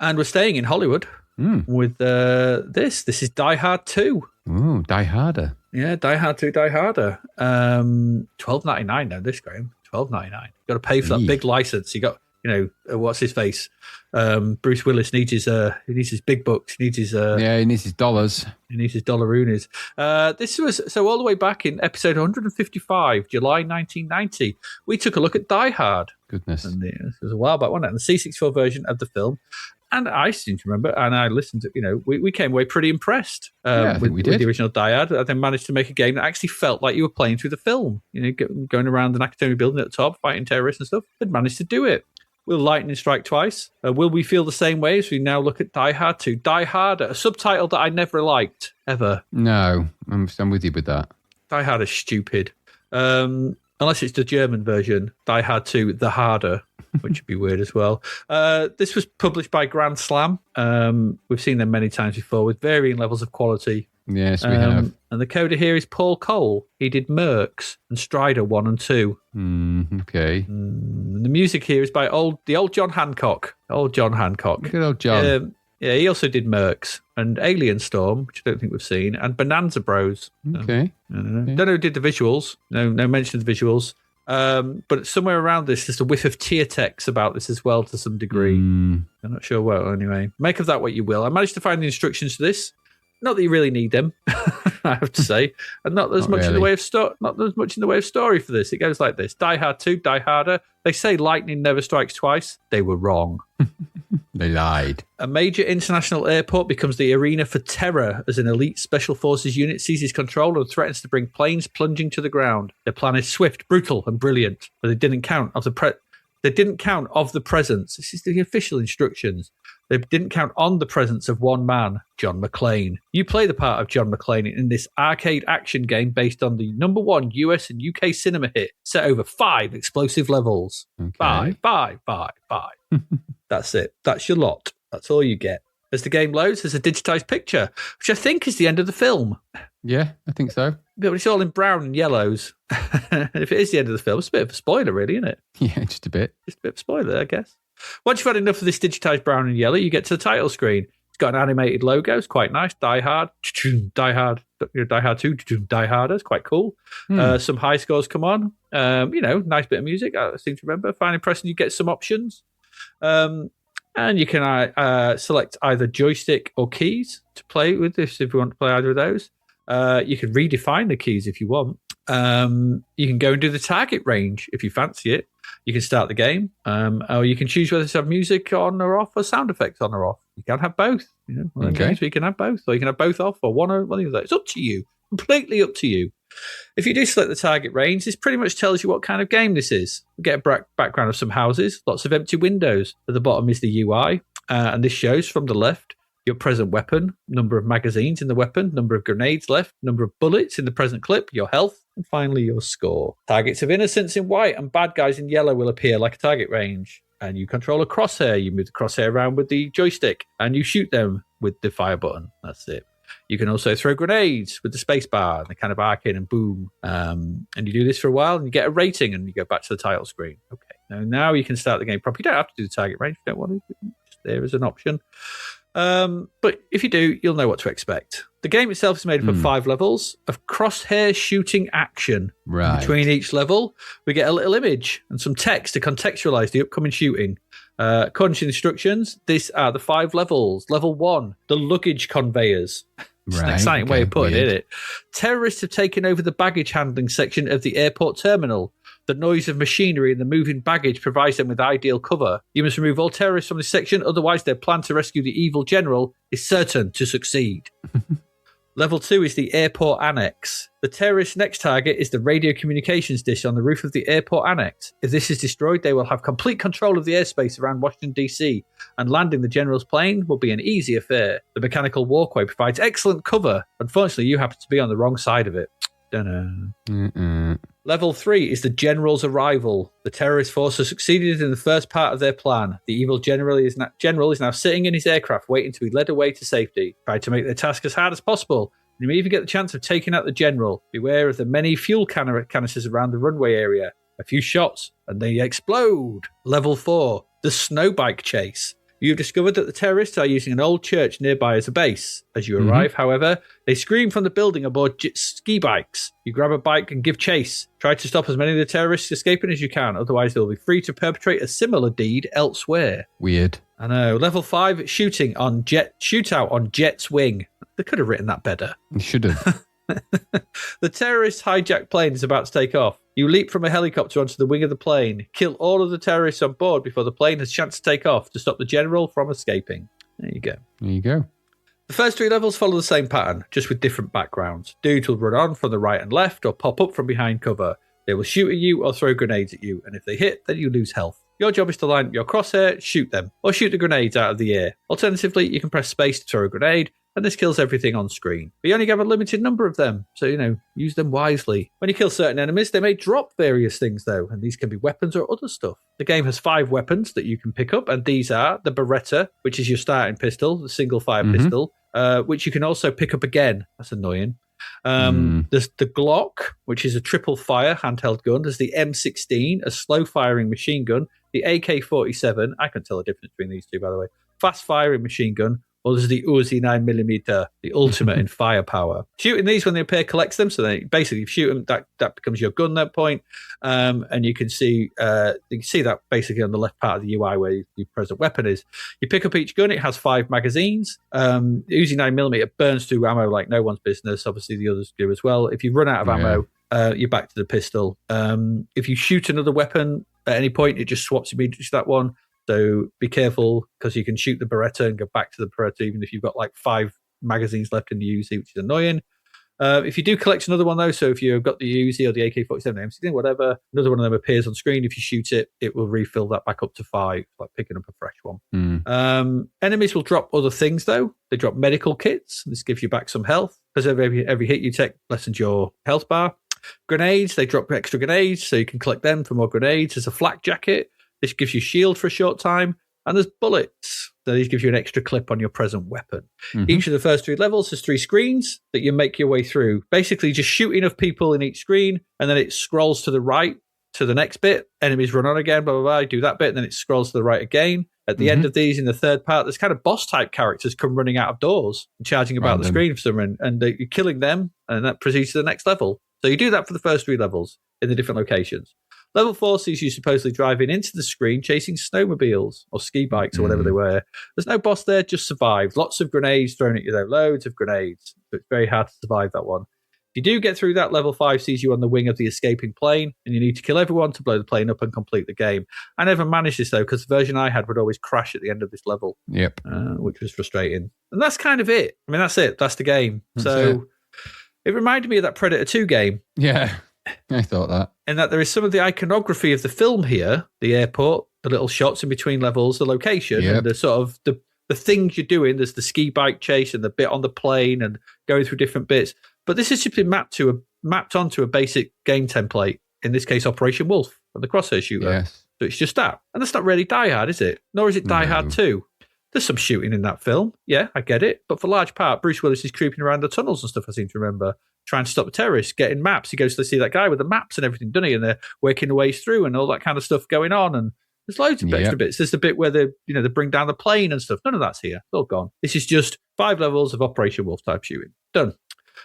Speaker 1: And we're staying in Hollywood with this. This is Die Hard 2.
Speaker 2: Ooh, Die Harder.
Speaker 1: Yeah, Die Hard 2, Die Harder. $12.99 now, this, Graham. $12.99. You've got to pay for that big license. You got, what's his face? Bruce Willis needs his big bucks. He needs his
Speaker 2: he needs his dollars.
Speaker 1: He needs his dollaroonies. This was so all the way back in episode 155, July 1990. We took a look at Die Hard.
Speaker 2: Goodness,
Speaker 1: and it was a while back, wasn't it? And the C64 version of the film. And I seem to remember, and I listened to, we came away pretty impressed with the original Die Hard. I then managed to make a game that actually felt like you were playing through the film. Going around the Nakatomi building at the top, fighting terrorists and stuff. Had managed to do it. Will lightning strike twice? Will we feel the same way as we now look at Die Hard 2? Die Harder, a subtitle that I never liked, ever.
Speaker 2: No, I'm with you with that.
Speaker 1: Die Hard is stupid. Unless it's the German version, Die Hard 2, The Harder, which would be weird as well. This was published by Grand Slam. We've seen them many times before with varying levels of quality.
Speaker 2: Yes, we have.
Speaker 1: And the coder here is Paul Cole. He did Mercs and Strider 1 and 2.
Speaker 2: Okay.
Speaker 1: And the music here is by the old John Hancock. Old John Hancock.
Speaker 2: Good old John.
Speaker 1: Yeah, he also did Mercs and Alien Storm, which I don't think we've seen, and Bonanza Bros.
Speaker 2: Okay.
Speaker 1: I don't know who did the visuals. No mention of the visuals. But somewhere around this, there's a whiff of tier text about this as well to some degree. I'm not sure what. Anyway, make of that what you will. I managed to find the instructions for this. Not that you really need them, I have to say, and not as much in the way of story for this. It goes like this: Die Hard 2, Die Harder. They say lightning never strikes twice. They were wrong.
Speaker 2: They lied.
Speaker 1: A major international airport becomes the arena for terror as an elite special forces unit seizes control and threatens to bring planes plunging to the ground. Their plan is swift, brutal, and brilliant, but they didn't count of the presence. This is the official instructions. They didn't count on the presence of one man, John McClane. You play the part of John McClane in this arcade action game based on the #1 US and UK cinema hit, set over 5 explosive levels.
Speaker 2: Okay.
Speaker 1: 5. That's it. That's your lot. That's all you get. As the game loads, there's a digitized picture, which I think is the end of the film.
Speaker 2: Yeah, I think so.
Speaker 1: But it's all in brown and yellows. And if it is the end of the film, it's a bit of a spoiler, really, isn't it?
Speaker 2: Yeah, just a bit.
Speaker 1: Just a bit of a spoiler, I guess. Once you've had enough of this digitized brown and yellow, you get to the title screen. It's got an animated logo. It's quite nice. Die Hard, Die Hard 2, Die Harder. It's quite cool. Some high scores come on. Nice bit of music. I seem to remember. Fine impression. You get some options. And you can select either joystick or keys to play with this if you want to play either of those. You can redefine the keys if you want. You can go and do the target range if you fancy it. You can start the game, or you can choose whether to have music on or off, or sound effects on or off. You can have both. Games where you can have both, or you can have both off, or one of those. It's up to you. Completely up to you. If you do select the target range, this pretty much tells you what kind of game this is. We get a background of some houses, lots of empty windows. At the bottom is the UI, and this shows from the left your present weapon, number of magazines in the weapon, number of grenades left, number of bullets in the present clip, your health, and finally your score. Targets of innocents in white and bad guys in yellow will appear like a target range. And you control a crosshair. You move the crosshair around with the joystick, and you shoot them with the fire button. That's it. You can also throw grenades with the space bar and the kind of arcade and boom. And you do this for a while, and you get a rating, and you go back to the title screen. Okay. Now you can start the game properly. You don't have to do the target range if you don't want to. Just there as an option. But if you do, you'll know what to expect. The game itself is made up of 5 levels of crosshair shooting action.
Speaker 2: Right.
Speaker 1: Between each level, we get a little image and some text to contextualize the upcoming shooting. According to the instructions, these are the 5 levels. Level 1, the luggage conveyors. It's an exciting way of putting it, isn't it? Terrorists have taken over the baggage handling section of the airport terminal. The noise of machinery and the moving baggage provides them with ideal cover. You must remove all terrorists from this section, otherwise their plan to rescue the evil general is certain to succeed. Level 2 is the airport annex. The terrorist's next target is the radio communications dish on the roof of the airport annex. If this is destroyed, they will have complete control of the airspace around Washington, D.C., and landing the general's plane will be an easy affair. The mechanical walkway provides excellent cover. Unfortunately, you happen to be on the wrong side of it. Level 3 is the general's arrival. The terrorist force has succeeded in the first part of their plan. The evil general is now sitting in his aircraft waiting to be led away to safety. Try to make their task as hard as possible. You may even get the chance of taking out the general. Beware of the many fuel canisters around the runway area. A few shots and they explode. Level 4, the snowbike chase. You've discovered that the terrorists are using an old church nearby as a base. As you arrive, however, they scream from the building aboard ski bikes. You grab a bike and give chase. Try to stop as many of the terrorists escaping as you can, otherwise they'll be free to perpetrate a similar deed elsewhere.
Speaker 2: Weird.
Speaker 1: I know. Level 5, shootout on jet's wing. They could have written that better.
Speaker 2: You should have.
Speaker 1: The terrorist hijacked plane is about to take off. You leap from a helicopter onto the wing of the plane, kill all of the terrorists on board before the plane has a chance to take off to stop the general from escaping. There you go.
Speaker 2: There you go.
Speaker 1: The first 3 levels follow the same pattern, just with different backgrounds. Dudes will run on from the right and left or pop up from behind cover. They will shoot at you or throw grenades at you, and if they hit, then you lose health. Your job is to line up your crosshair, shoot them, or shoot the grenades out of the air. Alternatively, you can press space to throw a grenade, and this kills everything on screen. But you only have a limited number of them, so, use them wisely. When you kill certain enemies, they may drop various things, though, and these can be weapons or other stuff. The game has 5 weapons that you can pick up, and these are the Beretta, which is your starting pistol, the single-fire pistol, which you can also pick up again. That's annoying. There's the Glock, which is a triple fire handheld gun. There's the M16, a slow firing machine gun. The AK-47, I can tell the difference between these two, by the way. Fast firing machine gun. Or there's the Uzi 9mm, the ultimate in firepower. Shooting these when they appear collects them. So they basically shoot them, that becomes your gun at that point. And you can see that basically on the left part of the UI where your present weapon is. You pick up each gun, it has 5 magazines. The Uzi 9mm burns through ammo like no one's business. Obviously the others do as well. If you run out of ammo, you're back to the pistol. If you shoot another weapon at any point, it just swaps immediately to that one. So be careful because you can shoot the Beretta and go back to the Beretta even if you've got like 5 magazines left in the Uzi, which is annoying. If you do collect another one though, so if you've got the Uzi or the AK-47, M16, whatever, another one of them appears on screen. If you shoot it, it will refill that back up to 5, like picking up a fresh one. Enemies will drop other things though. They drop medical kits. This gives you back some health because every hit you take lessens your health bar. Grenades, they drop extra grenades, so you can collect them for more grenades. There's a flak jacket. This gives you shield for a short time. And there's bullets. So these gives you an extra clip on your present weapon. Each of the first 3 levels has 3 screens that you make your way through. Basically, just shoot enough people in each screen, and then it scrolls to the right to the next bit. Enemies run on again, blah, blah, blah. You do that bit, and then it scrolls to the right again. At the end of these, in the third part, there's kind of boss-type characters come running out of doors and charging about the screen for some reason. And you're killing them, and that proceeds to the next level. So you do that for the first 3 levels in the different locations. Level 4 sees you supposedly driving into the screen, chasing snowmobiles or ski bikes or whatever they were. There's no boss there, just survive. Lots of grenades thrown at you though, loads of grenades. So it's very hard to survive that one. If you do get through that, level 5 sees you on the wing of the escaping plane, and you need to kill everyone to blow the plane up and complete the game. I never managed this though, because the version I had would always crash at the end of this level. Which was frustrating. And that's kind of it. I mean, that's it. That's the game. It reminded me of that Predator 2 game.
Speaker 2: Yeah. I thought that.
Speaker 1: And that there is some of the iconography of the film here, the airport, the little shots in between levels, the location, and the sort of the things you're doing. There's the ski bike chase and the bit on the plane and going through different bits. But this is simply mapped onto a basic game template, in this case, Operation Wolf and the crosshair shooter.
Speaker 2: Yes.
Speaker 1: So it's just that. And that's not really Die Hard, is it? Nor is it Die Hard 2. There's some shooting in that film. Yeah, I get it. But for large part, Bruce Willis is creeping around the tunnels and stuff, I seem to remember, trying to stop the terrorists, getting maps. He goes to see that guy with the maps and everything, doesn't he? And they're working their ways through and all that kind of stuff going on. And there's loads of extra bits. There's the bit where they bring down the plane and stuff. None of that's here. It's all gone. This is just 5 levels of Operation Wolf type shooting. Done.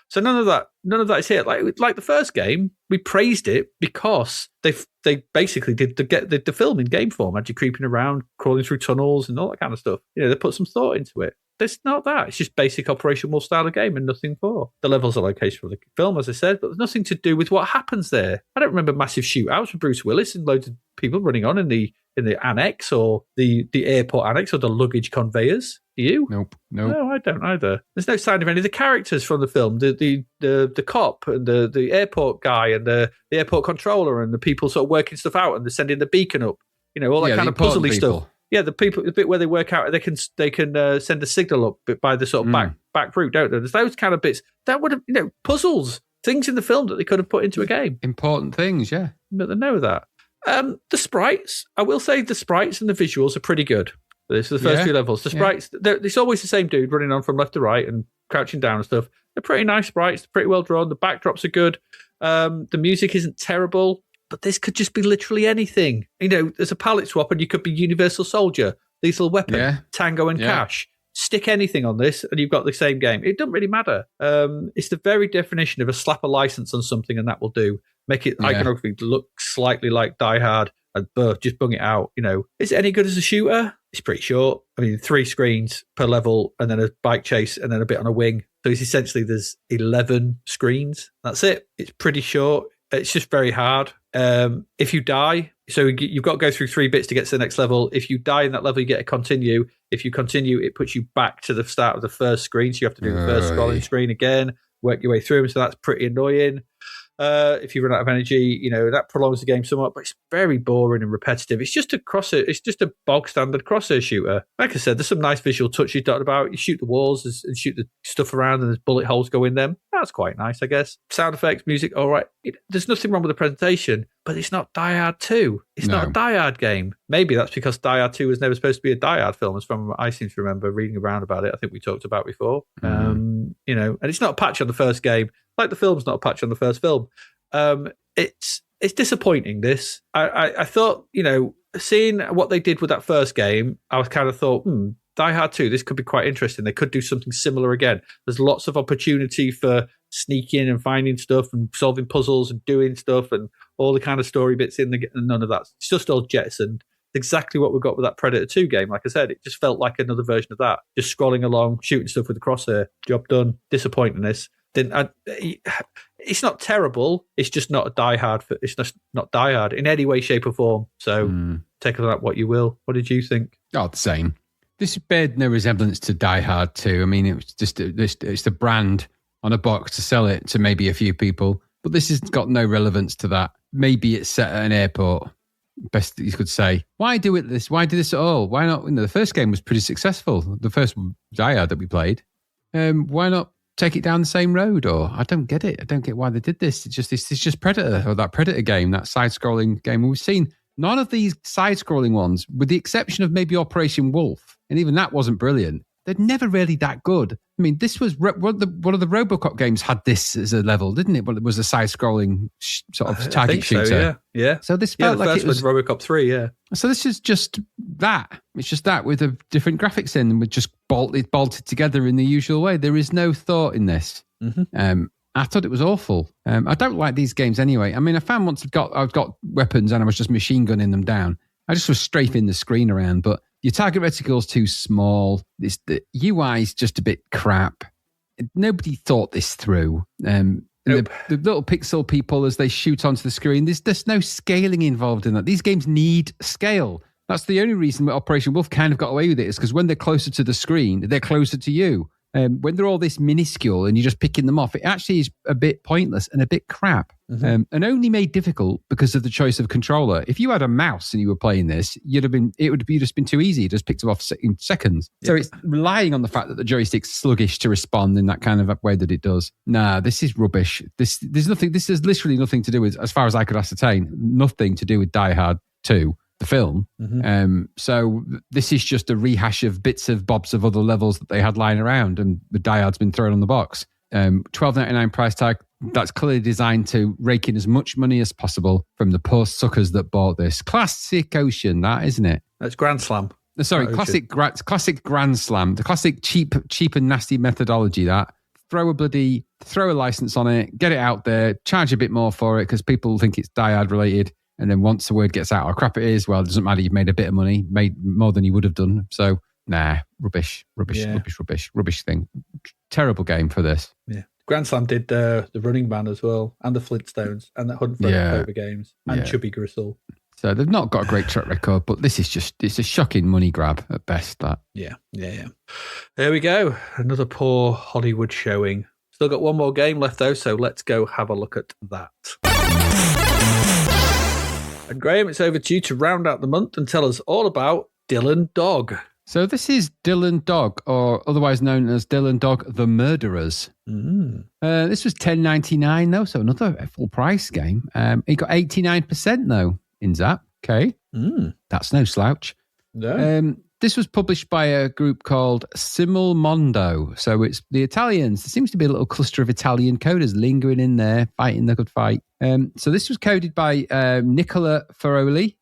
Speaker 1: So none of that is here. Like the first game, we praised it because they basically did the film in game form. Had you creeping around, crawling through tunnels and all that kind of stuff. They put some thought into it. It's not that. It's just basic Operation Wolf style of game and nothing more. The levels are location for the film, as I said, but there's nothing to do with what happens there. I don't remember massive shootouts with Bruce Willis and loads of people running on in the annex or the airport annex or the luggage conveyors. Do you?
Speaker 2: Nope.
Speaker 1: No, I don't either. There's no sign of any of the characters from the film. The cop and the airport guy and the airport controller and the people sort of working stuff out and they're sending the beacon up. All that kind of puzzly stuff. Yeah, the bit where they work out, they can send a signal up by the sort of back route, don't they? There's those kind of bits that would have, puzzles, things in the film that they could have put into a game.
Speaker 2: Important things, yeah.
Speaker 1: But they know that. The sprites, I will say, the sprites and the visuals are pretty good. This is the first 2 levels. The sprites, it's always the same dude running on from left to right and crouching down and stuff. They're pretty nice sprites, pretty well drawn. The backdrops are good. The music isn't terrible. But this could just be literally anything. There's a palette swap and you could be Universal Soldier, Lethal Weapon, Tango and Cash. Stick anything on this and you've got the same game. It doesn't really matter. It's the very definition of a slap a license on something and that will do. Make it iconography look slightly like Die Hard and just bung it out. Is it any good as a shooter? It's pretty short. I mean, 3 screens per level and then a bike chase and then a bit on a wing. So it's essentially there's 11 screens. That's it. It's pretty short. It's just very hard. If you die, so you've got to go through 3 bits to get to the next level. If you die in that level, you get a continue. If you continue, it puts you back to the start of the first screen. So you have to do the first scrolling screen again, work your way through them. So that's pretty annoying. If you run out of energy, that prolongs the game somewhat, but it's very boring and repetitive. It's just a bog standard crosshair shooter. Like I said, there's some nice visual touch you talked about. You shoot the walls and shoot the stuff around and there's bullet holes go in them. That's quite nice, I guess. Sound effects, music, all right. There's nothing wrong with the presentation, but it's not Die Hard 2. It's
Speaker 2: No.
Speaker 1: not a Die Hard game. Maybe that's because Die Hard 2 was never supposed to be a Die Hard film, as from I seem to remember reading around about it. I think we talked about before. And it's not a patch on the first game, like the film's not a patch on the first film. It's disappointing, this. I thought, seeing what they did with that first game, I was kind of thought, Die Hard 2, this could be quite interesting. They could do something similar again. There's lots of opportunity for sneaking and finding stuff and solving puzzles and doing stuff and all the kind of story bits in the none of that. It's just all jettisoned. Exactly what we got with that Predator 2 game. Like I said, it just felt like another version of that. Just scrolling along, shooting stuff with the crosshair. Job done. Disappointingness. It's not terrible. It's just not a Die Hard. It's just not Die Hard in any way, shape, or form. So take of that what you will. What did you think?
Speaker 2: Oh, the same. This bears no resemblance to Die Hard 2. I mean, it was just it's the brand on a box to sell it to maybe a few people, but this has got no relevance to that. Maybe it's set at an airport. Best that you could say. Why do this? Why do this at all? Why not? The first game was pretty successful. The first Die Hard that we played. Why not take it down the same road? Or I don't get it. I don't get why they did this. It's just Predator, or that Predator game, that side-scrolling game. We've seen none of these side-scrolling ones, with the exception of maybe Operation Wolf, and even that wasn't brilliant. They're never really that good. I mean, this was one of the RoboCop games had this as a level, didn't it? Well, it was a side-scrolling sort of target shooter.
Speaker 1: So, yeah.
Speaker 2: So this felt like it was
Speaker 1: RoboCop 3. Yeah.
Speaker 2: So this is just that. It's just that with a different graphics in, and with just bolted together in the usual way. There is no thought in this. I thought it was awful. I don't like these games anyway. I mean, I found once I've got weapons and I was just machine gunning them down. I just was strafing the screen around, but your target reticle's too small. The UI is just a bit crap. Nobody thought this through. The little pixel people, as they shoot onto the screen, there's no scaling involved in that. These games need scale. That's the only reason that Operation Wolf kind of got away with it, is because when they're closer to the screen, they're closer to you. When they're all this minuscule and you're just picking them off, it actually is a bit pointless and a bit crap. And only made difficult because of the choice of controller. If you had a mouse and you were playing this, it would have just been too easy. You just picked them off in seconds. So it's relying on the fact that the joystick's sluggish to respond in that kind of way that it does. Nah, this is rubbish. This has literally nothing to do with, as far as I could ascertain, nothing to do with Die Hard 2. The film. So this is just a rehash of bits of bobs of other levels that they had lying around, and the Die Hard's been thrown on the box. $12.99 price tag. That's clearly designed to rake in as much money as possible from the poor suckers that bought this. Classic Ocean, that, isn't it?
Speaker 1: That's Grand Slam.
Speaker 2: Sorry, classic Grand Slam. The classic cheap and nasty methodology, that. Throw a license on it, get it out there, charge a bit more for it because people think it's Die Hard related. And then once the word gets out how crap it is, well, it doesn't matter. You've made a bit of money, made more than you would have done. So, rubbish thing. Terrible game for this.
Speaker 1: Yeah. Grand Slam did the Running Man as well, and the Flintstones, and the Hunt for October games, and Chubby Gristle. So
Speaker 2: they've not got a great track record, but this is it's a shocking money grab at best, that.
Speaker 1: Yeah. There we go. Another poor Hollywood showing. Still got one more game left, though, so let's go have a look at that. And Graham, it's over to you to round out the month and tell us all about Dylan Dog.
Speaker 2: So this is Dylan Dog, or otherwise known as Dylan Dog The Murderers. This was $10.99 though, so another full price game. It got 89% though in Zapped. Okay, that's no slouch.
Speaker 1: No.
Speaker 2: This was published by a group called Simulmondo. So it's the Italians. There seems to be a little cluster of Italian coders lingering in there, fighting the good fight. So this was coded by Nicola Ferrioli.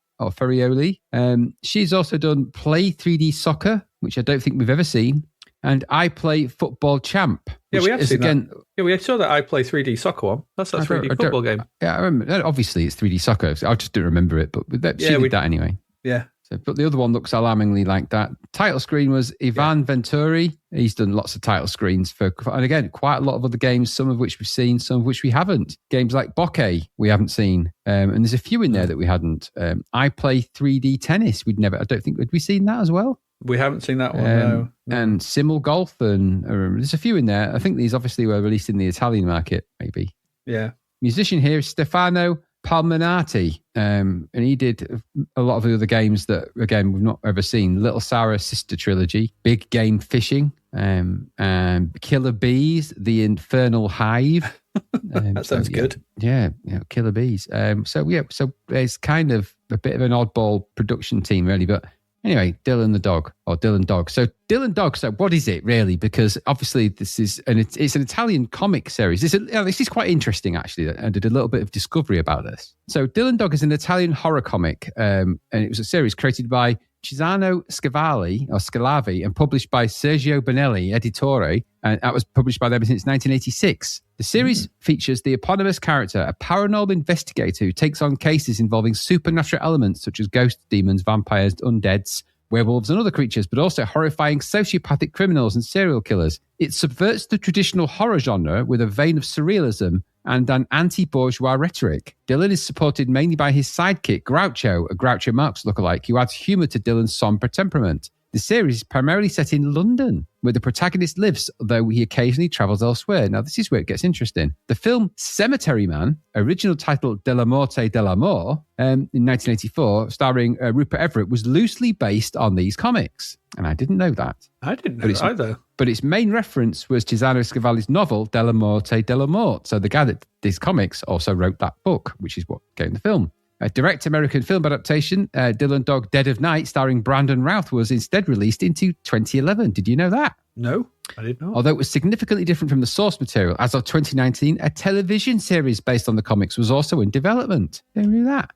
Speaker 2: She's also done Play 3D Soccer, which I don't think we've ever seen, and I Play Football Champ.
Speaker 1: Yeah, we have seen that. Yeah, we saw that I Play 3D Soccer one. That's that 3D football game.
Speaker 2: Yeah, I remember. Obviously, it's 3D Soccer. I just didn't remember it, but she did that anyway.
Speaker 1: Yeah.
Speaker 2: So, but the other one looks alarmingly like that. Title screen was Ivan Venturi. He's done lots of title screens and again, quite a lot of other games, some of which we've seen, some of which we haven't. Games like Bokeh, we haven't seen. And there's a few in there that we hadn't. I Play 3D Tennis. Had we seen that as well?
Speaker 1: We haven't seen that one, no.
Speaker 2: And Simul Golf, and there's a few in there. I think these obviously were released in the Italian market, maybe.
Speaker 1: Yeah.
Speaker 2: Musician here is Stefano Palminati, and he did a lot of the other games that, again, we've not ever seen. Little Sarah Sister Trilogy, Big Game Fishing, Killer Bees, The Infernal Hive,
Speaker 1: That sounds good.
Speaker 2: Yeah, killer bees. So it's kind of a bit of an oddball production team, really. But anyway, Dylan the dog, or Dylan Dog. So Dylan Dog. So what is it really? Because obviously this is it's an Italian comic series. This is quite interesting actually. I did a little bit of discovery about this. So Dylan Dog is an Italian horror comic, and it was a series created by Cesano Schillavi and published by Sergio Bonelli, Editore, and that was published by them since 1986. The series features the eponymous character, a paranormal investigator who takes on cases involving supernatural elements such as ghosts, demons, vampires, undeads, werewolves and other creatures, but also horrifying sociopathic criminals and serial killers. It subverts the traditional horror genre with a vein of surrealism and an anti-bourgeois rhetoric. Dylan is supported mainly by his sidekick, Groucho, a Groucho Marx lookalike, who adds humour to Dylan's sombre temperament. The series is primarily set in London, where the protagonist lives, though he occasionally travels elsewhere. Now, this is where it gets interesting. The film Cemetery Man, original title Della Morte dell'Amor, in 1984, starring Rupert Everett, was loosely based on these comics. And I didn't know that.
Speaker 1: I didn't know that either.
Speaker 2: But its main reference was Cesano Schillavi's novel Della Morte della Mort. So the guy that did these comics also wrote that book, which is what came in the film. A direct American film adaptation, Dylan Dog Dead of Night, starring Brandon Routh, was instead released into 2011. Did you know that?
Speaker 1: No, I did not.
Speaker 2: Although it was significantly different from the source material, as of 2019, a television series based on the comics was also in development. Didn't know that.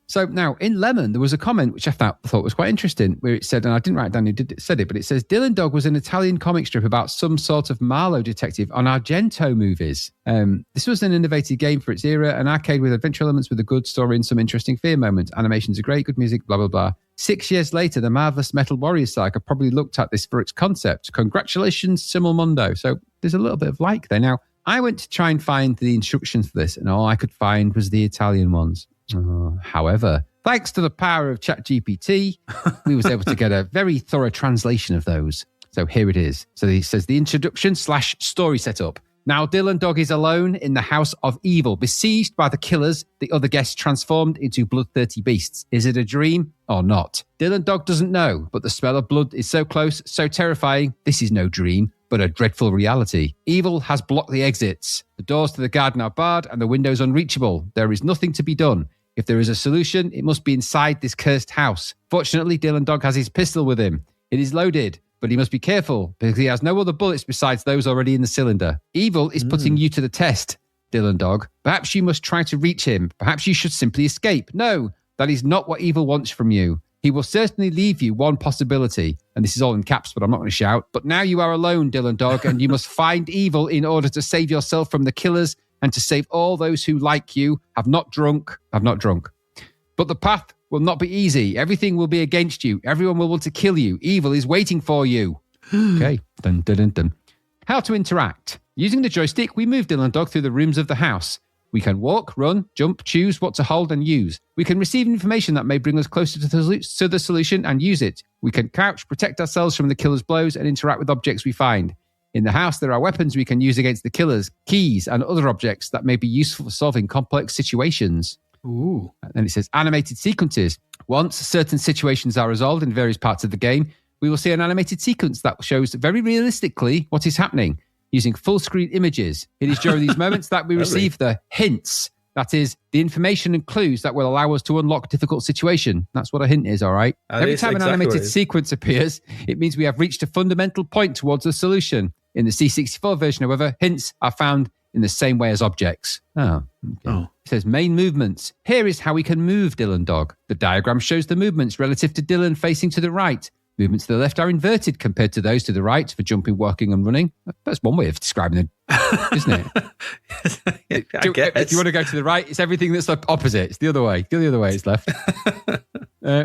Speaker 2: So now, in Lemon, there was a comment which I thought was quite interesting, where it said, and I didn't write it down who said it, but it says, Dylan Dog was an Italian comic strip about some sort of Marlowe detective on Argento movies. This was an innovative game for its era, an arcade with adventure elements with a good story and some interesting fear moments. Animations are great, good music, blah, blah, blah. 6 years later, the marvelous Metal Warrior saga probably looked at this for its concept. Congratulations, Simul Mundo. So there's a little bit of like there. Now, I went to try and find the instructions for this, and all I could find was the Italian ones. However, thanks to the power of ChatGPT, we was able to get a very thorough translation of those. So here it is. So it says the introduction / story setup. Now Dylan Dog is alone in the house of evil, besieged by the killers, the other guests transformed into bloodthirsty beasts. Is it a dream or not? Dylan Dog doesn't know, but the smell of blood is so close, so terrifying. This is no dream, but a dreadful reality. Evil has blocked the exits. The doors to the garden are barred and the windows unreachable. There is nothing to be done. If there is a solution, it must be inside this cursed house. Fortunately, Dylan Dog has his pistol with him. It is loaded, but he must be careful because he has no other bullets besides those already in the cylinder. Evil is putting you to the test, Dylan Dog. Perhaps you must try to reach him. Perhaps you should simply escape. No, that is not what evil wants from you. He will certainly leave you one possibility. And this is all in caps, but I'm not going to shout. But now you are alone, Dylan Dog, and you must find evil in order to save yourself from the killers and to save all those who, like you, have not drunk. But the path will not be easy. Everything will be against you. Everyone will want to kill you. Evil is waiting for you. Okay. Dun, dun, dun, dun. How to interact. Using the joystick, we move Dylan Dog through the rooms of the house. We can walk, run, jump, choose what to hold and use. We can receive information that may bring us closer to the solution and use it. We can crouch, protect ourselves from the killer's blows, and interact with objects we find. In the house, there are weapons we can use against the killers, keys, and other objects that may be useful for solving complex situations.
Speaker 1: Ooh.
Speaker 2: And then it says animated sequences. Once certain situations are resolved in various parts of the game, we will see an animated sequence that shows very realistically what is happening using full screen images. It is during these moments that we receive the hints. That is, the information and clues that will allow us to unlock a difficult situation. That's what a hint is, all right? Every time an animated sequence appears, it means we have reached a fundamental point towards the solution. In the C64 version, however, hints are found in the same way as objects. Okay. It says main movements. Here is how we can move Dylan Dog. The diagram shows the movements relative to Dylan facing to the right. Movements to the left are inverted compared to those to the right for jumping, walking, and running. That's one way of describing it, isn't it? If you want to go to the right, it's everything that's opposite. It's the other way. The other way is left.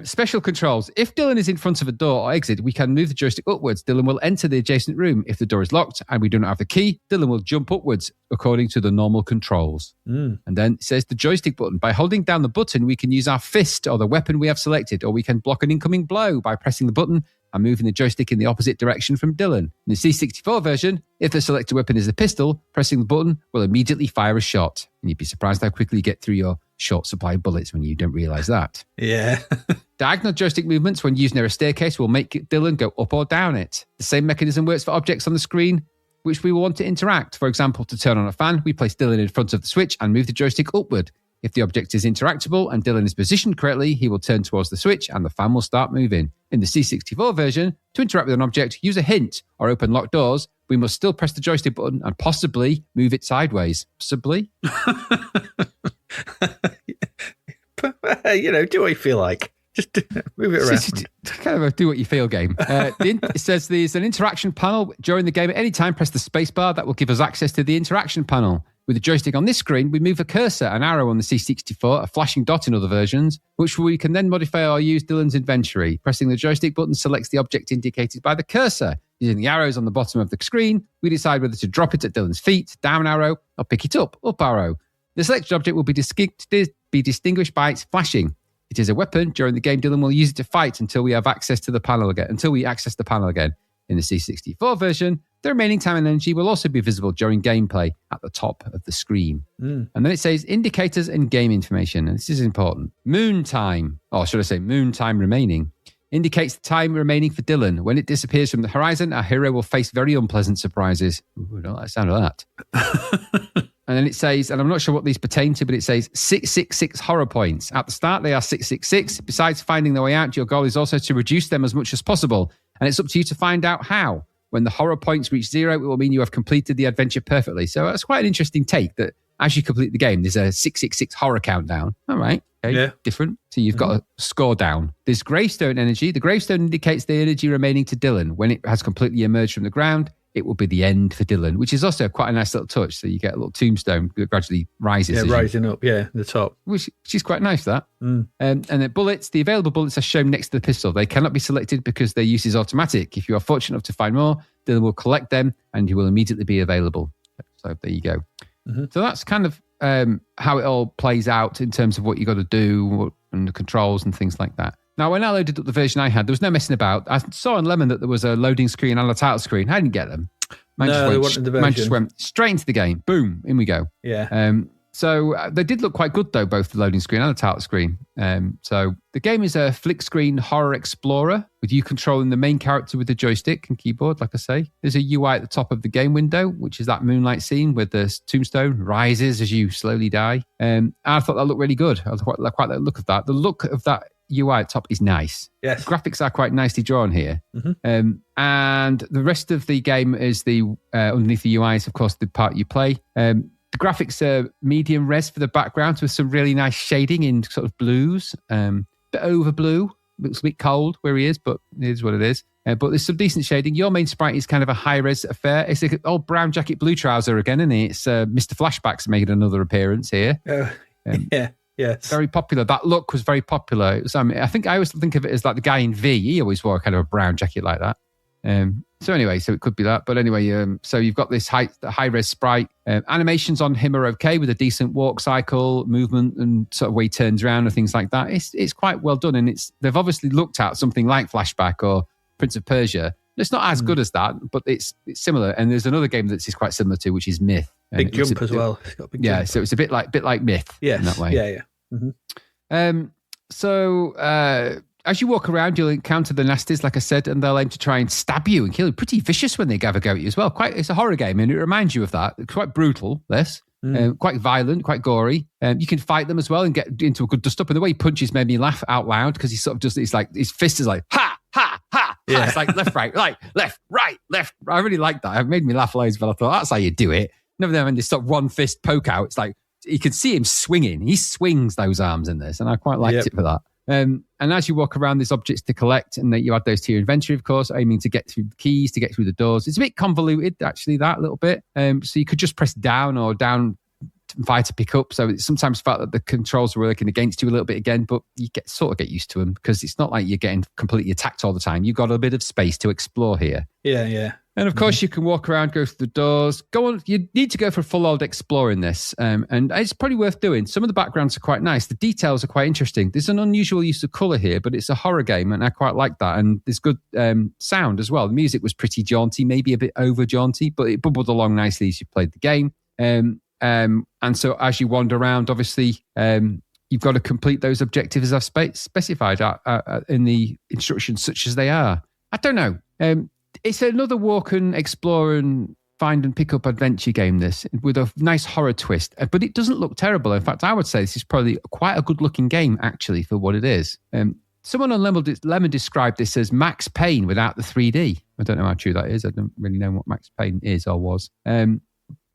Speaker 2: Special controls. If Dylan is in front of a door or exit, we can move the joystick upwards. Dylan will enter the adjacent room. If the door is locked and we do not have the key, Dylan will jump upwards according to the normal controls. And then it says the joystick button. By holding down the button, we can use our fist or the weapon we have selected, or we can block an incoming blow by pressing the button and moving the joystick in the opposite direction from Dylan. In the C64 version, if the selected weapon is a pistol, pressing the button will immediately fire a shot. And you'd be surprised how quickly you get through your short supply of bullets when you don't realise that.
Speaker 1: Yeah.
Speaker 2: Diagonal joystick movements when used near a staircase will make Dylan go up or down it. The same mechanism works for objects on the screen. which we will want to interact. For example, to turn on a fan, we place Dylan in front of the switch and move the joystick upward. If the object is interactable and Dylan is positioned correctly, he will turn towards the switch and the fan will start moving. In the C64 version, to interact with an object, use a hint or open locked doors. We must still press the joystick button and possibly move it sideways. Possibly?
Speaker 1: Do what you feel like. Just move it around.
Speaker 2: Kind of a do what you feel game. It says there's an interaction panel during the game. At any time, press the space bar. That will give us access to the interaction panel. With the joystick on this screen, we move a cursor, an arrow on the C64, a flashing dot in other versions, which we can then modify or use Dylan's inventory. Pressing the joystick button selects the object indicated by the cursor. Using the arrows on the bottom of the screen, we decide whether to drop it at Dylan's feet, down arrow, or pick it up arrow. The selected object will be distinguished by its flashing. It is a weapon. During the game, Dylan will use it to fight until we have access to the panel again. In the C64 version, the remaining time and energy will also be visible during gameplay at the top of the screen. And then it says indicators and game information. And this is important. Moon time, or should I say moon time remaining, indicates the time remaining for Dylan. When it disappears from the horizon, our hero will face very unpleasant surprises. Ooh, I don't like the sound of that. And then it says, and I'm not sure what these pertain to, but it says 666 horror points. At the start, they are 666. Besides finding the way out, your goal is also to reduce them as much as possible. And it's up to you to find out how. When the horror points reach 0, it will mean you have completed the adventure perfectly. So that's quite an interesting take that as you complete the game, there's a 666 horror countdown. All right. Okay. Yeah. Different. So you've got a score down. There's gravestone energy. The gravestone indicates the energy remaining to Dylan. When it has completely emerged from the ground, it will be the end for Dylan, which is also quite a nice little touch. So you get a little tombstone that gradually rises.
Speaker 1: Yeah, rising up, the top.
Speaker 2: Which is quite nice, that. And then bullets, the available bullets are shown next to the pistol. They cannot be selected because their use is automatic. If you are fortunate enough to find more, Dylan will collect them and he will immediately be available. So there you go. So that's kind of how it all plays out in terms of what you got to do and the controls and things like that. Now, when I loaded up the version I had, there was no messing about. I saw on Lemon that there was a loading screen and a title screen. I didn't get them. Man just went straight into the game. Boom, in we go.
Speaker 1: Yeah.
Speaker 2: So they did look quite good, though, both the loading screen and the title screen. So the game is a flick screen horror explorer with you controlling the main character with the joystick and keyboard, like I say. There's a UI at the top of the game window, which is that moonlight scene where the tombstone rises as you slowly die. And I thought that looked really good. I quite like the look of that. The look of that UI at top is nice.
Speaker 1: Yes.
Speaker 2: The graphics are quite nicely drawn here. And the rest of the game is the underneath the UI is, of course, the part you play. The graphics are medium res for the background with some really nice shading in sort of blues. Bit over blue. Looks a bit cold where he is, but it is what it is. But there's some decent shading. Your main sprite is kind of a high-res affair. It's an old brown jacket, blue trouser again, isn't it? It's Mr. Flashback's made another appearance here.
Speaker 1: Yeah. Yes.
Speaker 2: Very popular. That look was very popular. It was, I think I always think of it as like the guy in V. He always wore kind of a brown jacket like that. So anyway, so it could be that. But anyway, so you've got this high-res sprite. Animations on him are okay with a decent walk cycle, movement, and sort of way he turns around and things like that. It's quite well done. And they've obviously looked at something like Flashback or Prince of Persia. It's not as good as that, but it's similar. And there's another game that it's quite similar to, which is Myth.
Speaker 1: Big jump as well. It's got a big jump.
Speaker 2: So it's a bit like Myth in that way.
Speaker 1: Yeah.
Speaker 2: So as you walk around, you'll encounter the nasties, like I said, and they'll aim to try and stab you and kill you. Pretty vicious when they have a go at you as well. It's a horror game, and it reminds you of that. It's quite brutal, quite violent, quite gory. You can fight them as well and get into a good dust-up. And the way he punches made me laugh out loud because he sort of just, it's like, his fist is like, ha, ha, ha. Yeah. It's like left, right, like left, right, left. I really like that. It made me laugh loads, but I thought, that's how you do it. Never mind, this sort of one fist poke out. It's like, you can see him swinging. He swings those arms in this, and I quite liked it for that. And as you walk around, there's objects to collect, and you add those to your inventory, of course, aiming to get through the keys, to get through the doors. It's a bit convoluted, actually, that little bit. So you could just press down or down fire to pick up. So it sometimes felt that the controls were working against you a little bit again, but you sort of get used to them because it's not like you're getting completely attacked all the time. You've got a bit of space to explore here.
Speaker 1: Yeah.
Speaker 2: And of course, you can walk around, go through the doors. Go on. You need to go for a full old explore in this, and it's probably worth doing. Some of the backgrounds are quite nice. The details are quite interesting. There's an unusual use of color here, but it's a horror game, and I quite like that. And there's good sound as well. The music was pretty jaunty, maybe a bit over jaunty, but it bubbled along nicely as you played the game. And so as you wander around, obviously, you've got to complete those objectives as I've specified in the instructions, such as they are. I don't know. It's another walk and explore and find and pick up adventure game, this, with a nice horror twist. But it doesn't look terrible. In fact, I would say this is probably quite a good looking game, actually, for what it is. Someone on Lemon described this as Max Payne without the 3D. I don't know how true that is. I don't really know what Max Payne is or was.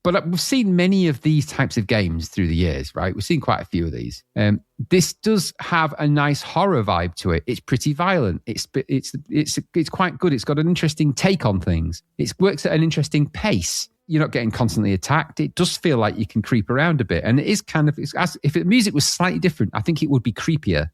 Speaker 2: But we've seen many of these types of games through the years, right? We've seen quite a few of these. This does have a nice horror vibe to it. It's pretty violent. It's quite good. It's got an interesting take on things. It works at an interesting pace. You're not getting constantly attacked. It does feel like you can creep around a bit, and it is kind of. If the music was slightly different, I think it would be creepier.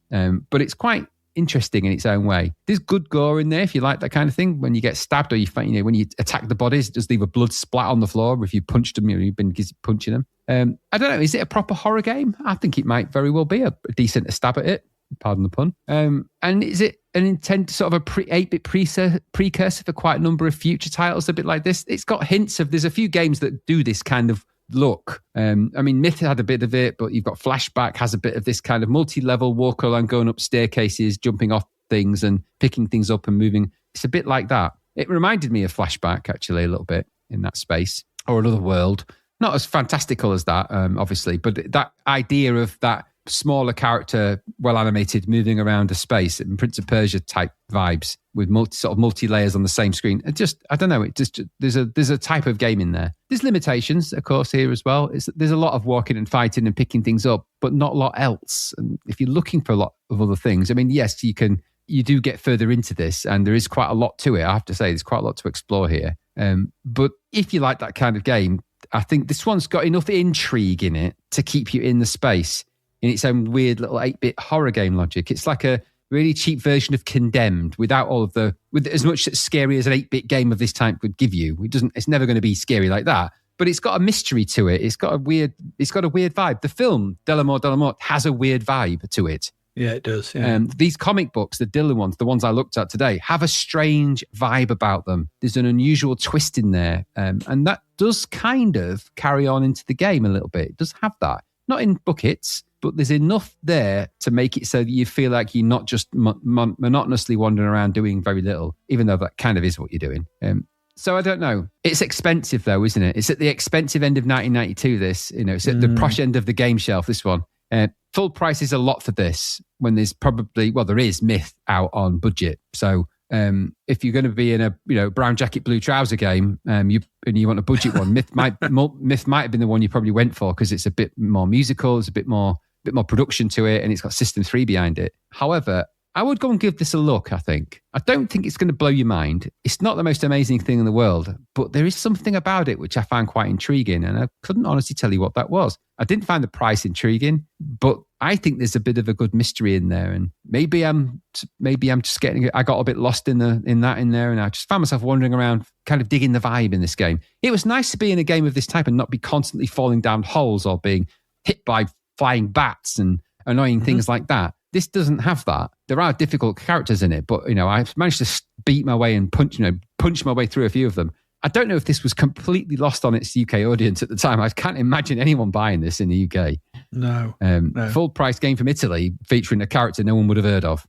Speaker 2: But it's quite interesting in its own way. There's good gore in there if you like that kind of thing. When you get stabbed or when you attack the bodies, it does leave a blood splat on the floor if you punched them, you've been punching them. I don't know, is it a proper horror game? I think it might very well be a decent stab at it, pardon the pun. And is it an intent sort of a 8-bit precursor for quite a number of future titles a bit like this? It's got hints of, there's a few games that do this kind of look. Myth had a bit of it, but you've got Flashback has a bit of this kind of multi-level walk around, going up staircases, jumping off things and picking things up and moving. It's a bit like that. It reminded me of Flashback, actually, a little bit in that space, or Another World. Not as fantastical as that, obviously, but that idea of that smaller character, well animated, moving around a space, and Prince of Persia type vibes with multi layers on the same screen. I don't know. There's a type of game in there. There's limitations, of course, here as well. There's a lot of walking and fighting and picking things up, but not a lot else. And if you're looking for a lot of other things, I mean, yes, you do get further into this, and there is quite a lot to it. I have to say, there's quite a lot to explore here. But if you like that kind of game, I think this one's got enough intrigue in it to keep you in the space in its own weird little 8-bit horror game logic. It's like a really cheap version of Condemned without with as much scary as an 8-bit game of this type would give you. It's never going to be scary like that, but it's got a mystery to it. It's got a weird vibe. The film Delamore has a weird vibe to it.
Speaker 1: Yeah, it does. Yeah.
Speaker 2: These comic books, the Dylan ones, the ones I looked at today, have a strange vibe about them. There's an unusual twist in there. And that does kind of carry on into the game a little bit. It does have that. Not in buckets, but there's enough there to make it so that you feel like you're not just monotonously wandering around doing very little, even though that kind of is what you're doing. So I don't know. It's expensive though, isn't it? It's at the expensive end of 1992, this. It's at the posh end of the game shelf, this one. Full price is a lot for this when there's there is Myth out on budget. So if you're going to be in a brown jacket, blue trouser game, and you want a budget one, Myth might have been the one you probably went for because it's a bit more musical, there's a bit more production to it, and it's got System 3 behind it. However, I would go and give this a look, I think. I don't think it's going to blow your mind. It's not the most amazing thing in the world, but there is something about it which I found quite intriguing, and I couldn't honestly tell you what that was. I didn't find the price intriguing, but I think there's a bit of a good mystery in there, and maybe I'm just I got a bit lost in there, and I just found myself wandering around, kind of digging the vibe in this game. It was nice to be in a game of this type and not be constantly falling down holes or being hit by flying bats and annoying things like that. This doesn't have that. There are difficult characters in it, but I've managed to beat my way and punch my way through a few of them. I don't know if this was completely lost on its UK audience at the time. I can't imagine anyone buying this in the UK.
Speaker 1: No.
Speaker 2: Full price game from Italy featuring a character no one would have heard of.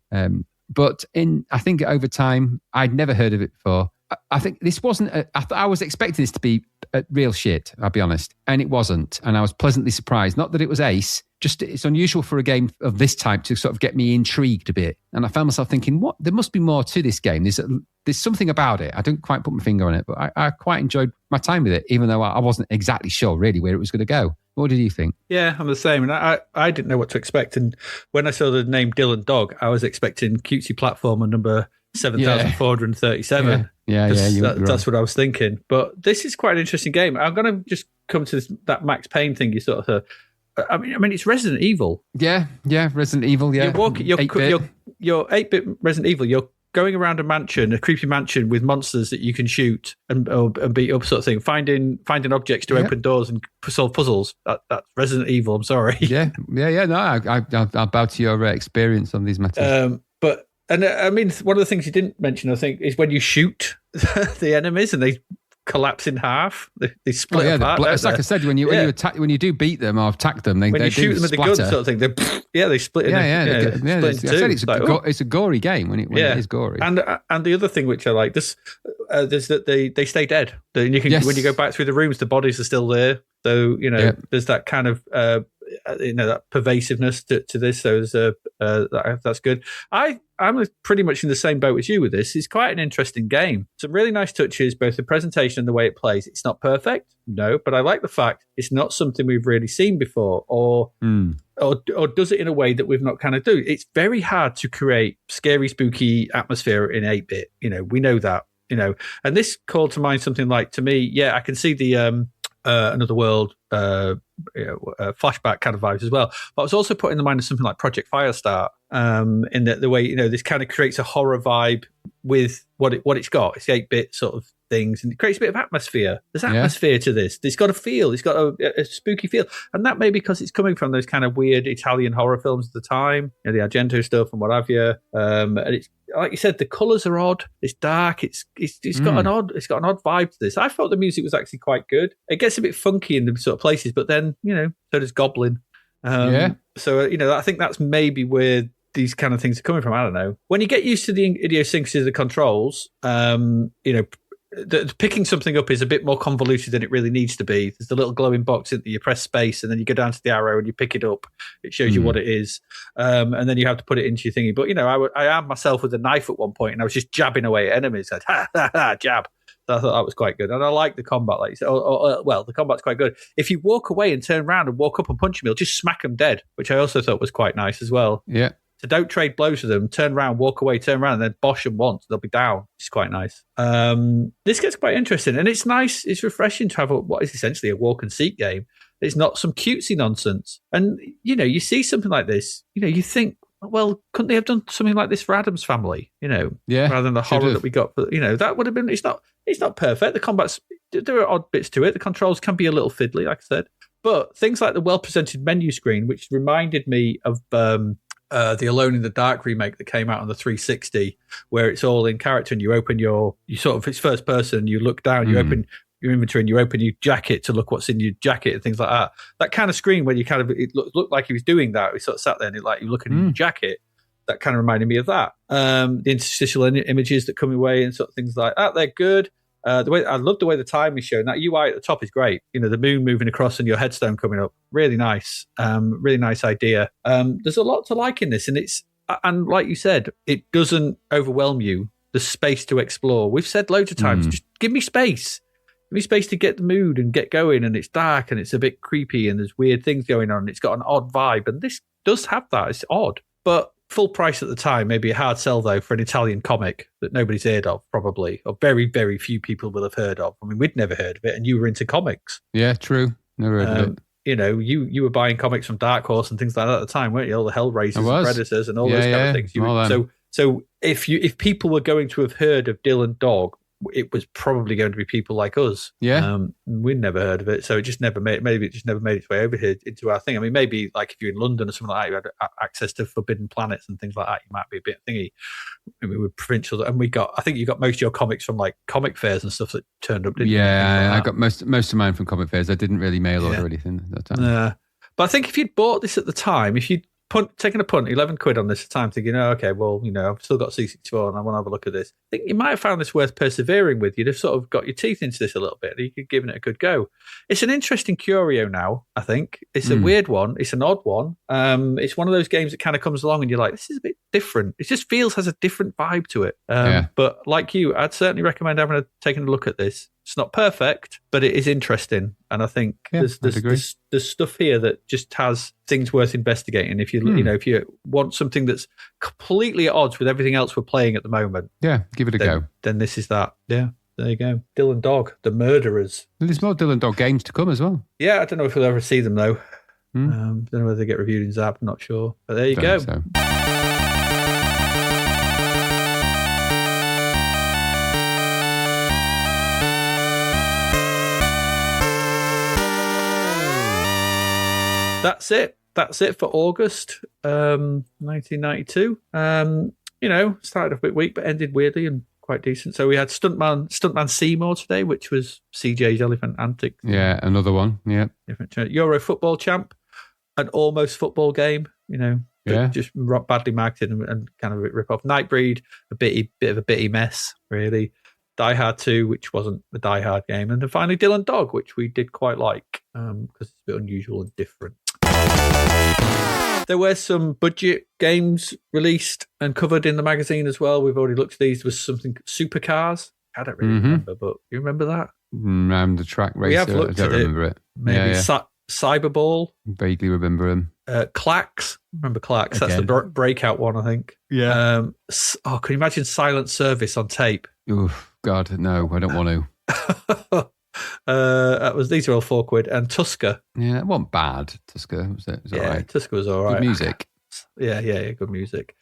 Speaker 2: But I think over time, I'd never heard of it before. I think this wasn't. I was expecting this to be real shit, I'll be honest, and it wasn't. And I was pleasantly surprised. Not that it was ace, just it's unusual for a game of this type to sort of get me intrigued a bit. And I found myself thinking, what? There must be more to this game. There's something about it. I don't quite put my finger on it, but I quite enjoyed my time with it, even though I wasn't exactly sure really where it was going to go. What did you think?
Speaker 1: Yeah, I'm the same. And I didn't know what to expect. And when I saw the name Dylan Dog, I was expecting cutesy platformer number 7,437. That's what I was thinking. But this is quite an interesting game. I'm going to just come to that Max Payne thing you sort of... I mean, it's Resident Evil.
Speaker 2: Yeah, Resident Evil, yeah.
Speaker 1: You're 8-bit Resident Evil. You're going around a creepy mansion with monsters that you can shoot and beat up, sort of thing. Finding objects to open doors and solve puzzles. That's Resident Evil. I'm sorry.
Speaker 2: Yeah. No, I'll bow to your experience on these matters.
Speaker 1: And I mean, one of the things you didn't mention, I think, is when you shoot the enemies and they collapse in half. They split apart.
Speaker 2: It's like I said, when you do beat them or attack them,
Speaker 1: when
Speaker 2: they
Speaker 1: you shoot them with the gun, sort of thing, they split.
Speaker 2: It's a gory game when it is gory.
Speaker 1: And the other thing which I like is that they stay dead. When you go back through the rooms, the bodies are still there. So there's that kind of that pervasiveness to this. So that's good. I'm pretty much in the same boat as you with this. It's quite an interesting game. Some really nice touches, both the presentation and the way it plays. It's not perfect, no, but I like the fact it's not something we've really seen before, or does it in a way that we've not kind of do. It's very hard to create scary, spooky atmosphere in 8-bit. We know that. And this called to mind something like, to me, I can see the Another World flashback kind of vibes as well. But I was also putting in the mind of something like Project Firestar, in the way this kind of creates a horror vibe with what it's got. It's 8-bit sort of things, and it creates a bit of atmosphere. There's atmosphere to this. It's got a feel. It's got a spooky feel, and that may be because it's coming from those kind of weird Italian horror films of the time, the Argento stuff and what have you. And it's like you said, the colours are odd. It's dark. It's got an odd vibe to this. I thought the music was actually quite good. It gets a bit funky in the sort of places, but then so does Goblin. So I think that's maybe where these kind of things are coming from. I don't know. When you get used to the idiosyncrasies of the controls, picking something up is a bit more convoluted than it really needs to be. There's the little glowing box that you press space, and then you go down to the arrow and you pick it up. It shows you what it is, and then you have to put it into your thingy. But I armed myself with a knife at one point, and I was just jabbing away at enemies. I'd jab. So I thought that was quite good, and I like the combat. Like you said, the combat's quite good. If you walk away and turn around and walk up and punch them, you'll just smack them dead, which I also thought was quite nice as well.
Speaker 2: Yeah.
Speaker 1: So don't trade blows with them. Turn around, walk away, turn around, and then bosh them once. They'll be down. It's quite nice. This gets quite interesting, and it's nice. It's refreshing to have what is essentially a walk and seek game. It's not some cutesy nonsense. And you see something like this, you think, well, couldn't they have done something like this for Addams Family? Rather than the horror that we got. But that would have been. It's not perfect. The combat's, there are odd bits to it. The controls can be a little fiddly, like I said. But things like the well-presented menu screen, which reminded me of the Alone in the Dark remake that came out on the 360, where it's all in character and you open it's first person, you look down, you open your inventory and you open your jacket to look what's in your jacket and things like that. That kind of screen where it looked like he was doing that. We sort of sat there and you're looking at your jacket. That kind of reminded me of that. The interstitial images that come away and sort of things like that, they're good. I love the way the time is shown. That UI at the top is great. The moon moving across and your headstone coming up. Really nice. Really nice idea. There's a lot to like in this, and like you said, it doesn't overwhelm you. There's space to explore. We've said loads of times, just give me space. Give me space to get the mood and get going. And it's dark and it's a bit creepy and there's weird things going on. It's got an odd vibe, and this does have that. It's odd, but full price at the time, maybe a hard sell though for an Italian comic that nobody's heard of, probably, or very, very few people will have heard of. I mean, we'd never heard of it, and you were into comics.
Speaker 2: Yeah, true. Never heard of it.
Speaker 1: You were buying comics from Dark Horse and things like that at the time, weren't you? All the Hellraisers and Predators and all those kind of things. So if people were going to have heard of Dylan Dog, it was probably going to be people like us.
Speaker 2: Yeah.
Speaker 1: We'd never heard of it, so it just never made its way over here into our thing. I mean, maybe like if you're in London or something like that, you had access to Forbidden Planets and things like that, you might be a bit thingy. I mean, we're provincial, and I think you got most of your comics from like comic fairs and stuff that turned up, didn't you?
Speaker 2: Yeah, I got most of mine from comic fairs. I didn't really mail order anything at that time.
Speaker 1: But I think if you'd bought this at the time, if you'd taking a punt, 11 quid on this time, thinking, okay, well, I've still got C64 and I want to have a look at this. I think you might have found this worth persevering with. You'd have sort of got your teeth into this a little bit. You could have given it a good go. It's an interesting curio now, I think. It's a weird one. It's an odd one. It's one of those games that kind of comes along and you're like, this is a bit different. It just has a different vibe to it. But like you, I'd certainly recommend taking a look at this. It's not perfect, but it is interesting, and I think there's stuff here that just has things worth investigating. If you if you want something that's completely at odds with everything else we're playing at the moment,
Speaker 2: give it a go.
Speaker 1: Then this is that. Yeah, there you go. Dylan Dog, The Murderers.
Speaker 2: There's more Dylan Dog games to come as well.
Speaker 1: Yeah, I don't know if we'll ever see them though. Don't know whether they get reviewed in Zapped. I'm not sure, but there you go. So. That's it. That's it for August 1992. Started off a bit weak, but ended weirdly and quite decent. So we had Stuntman Seymour today, which was CJ's Elephant Antics.
Speaker 2: Yeah, another one. Yeah.
Speaker 1: Different Euro football champ, an almost football game, just badly marketed and kind of a rip-off. Nightbreed, a bit of a bitty mess, really. Die Hard 2, which wasn't the Die Hard game. And then finally Dylan Dog, which we did quite like because it's a bit unusual and different. There were some budget games released and covered in the magazine as well. We've already looked at these. There was something, Supercars. I don't really remember, but you remember that?
Speaker 2: The track racer.
Speaker 1: We have looked
Speaker 2: I don't remember it.
Speaker 1: Maybe Cyberball.
Speaker 2: Vaguely remember him.
Speaker 1: Clacks. Remember Clacks? That's the breakout one, I think.
Speaker 2: Yeah.
Speaker 1: Can you imagine Silent Service on tape?
Speaker 2: Oof. God, no, I don't want
Speaker 1: to. These are all £4 and Tusker.
Speaker 2: Yeah, it wasn't bad. Tusker was it? Was all right.
Speaker 1: Tusker was all right.
Speaker 2: Good music.
Speaker 1: Yeah, good music.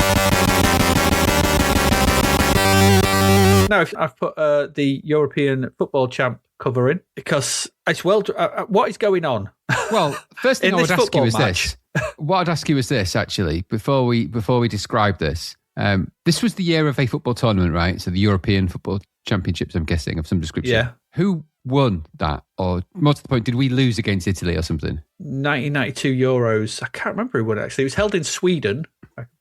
Speaker 1: Now, I've put the European football champ cover in because it's what is going on?
Speaker 2: Well, first thing I would ask you is this. What I'd ask you is this, actually, before we describe this. This was the year of a football tournament, right? So the European Football Championships, I'm guessing, of some description.
Speaker 1: Yeah.
Speaker 2: Who won that? Or more to the point, did we lose against Italy or something?
Speaker 1: 1992 Euros. I can't remember who won, actually. It was held in Sweden.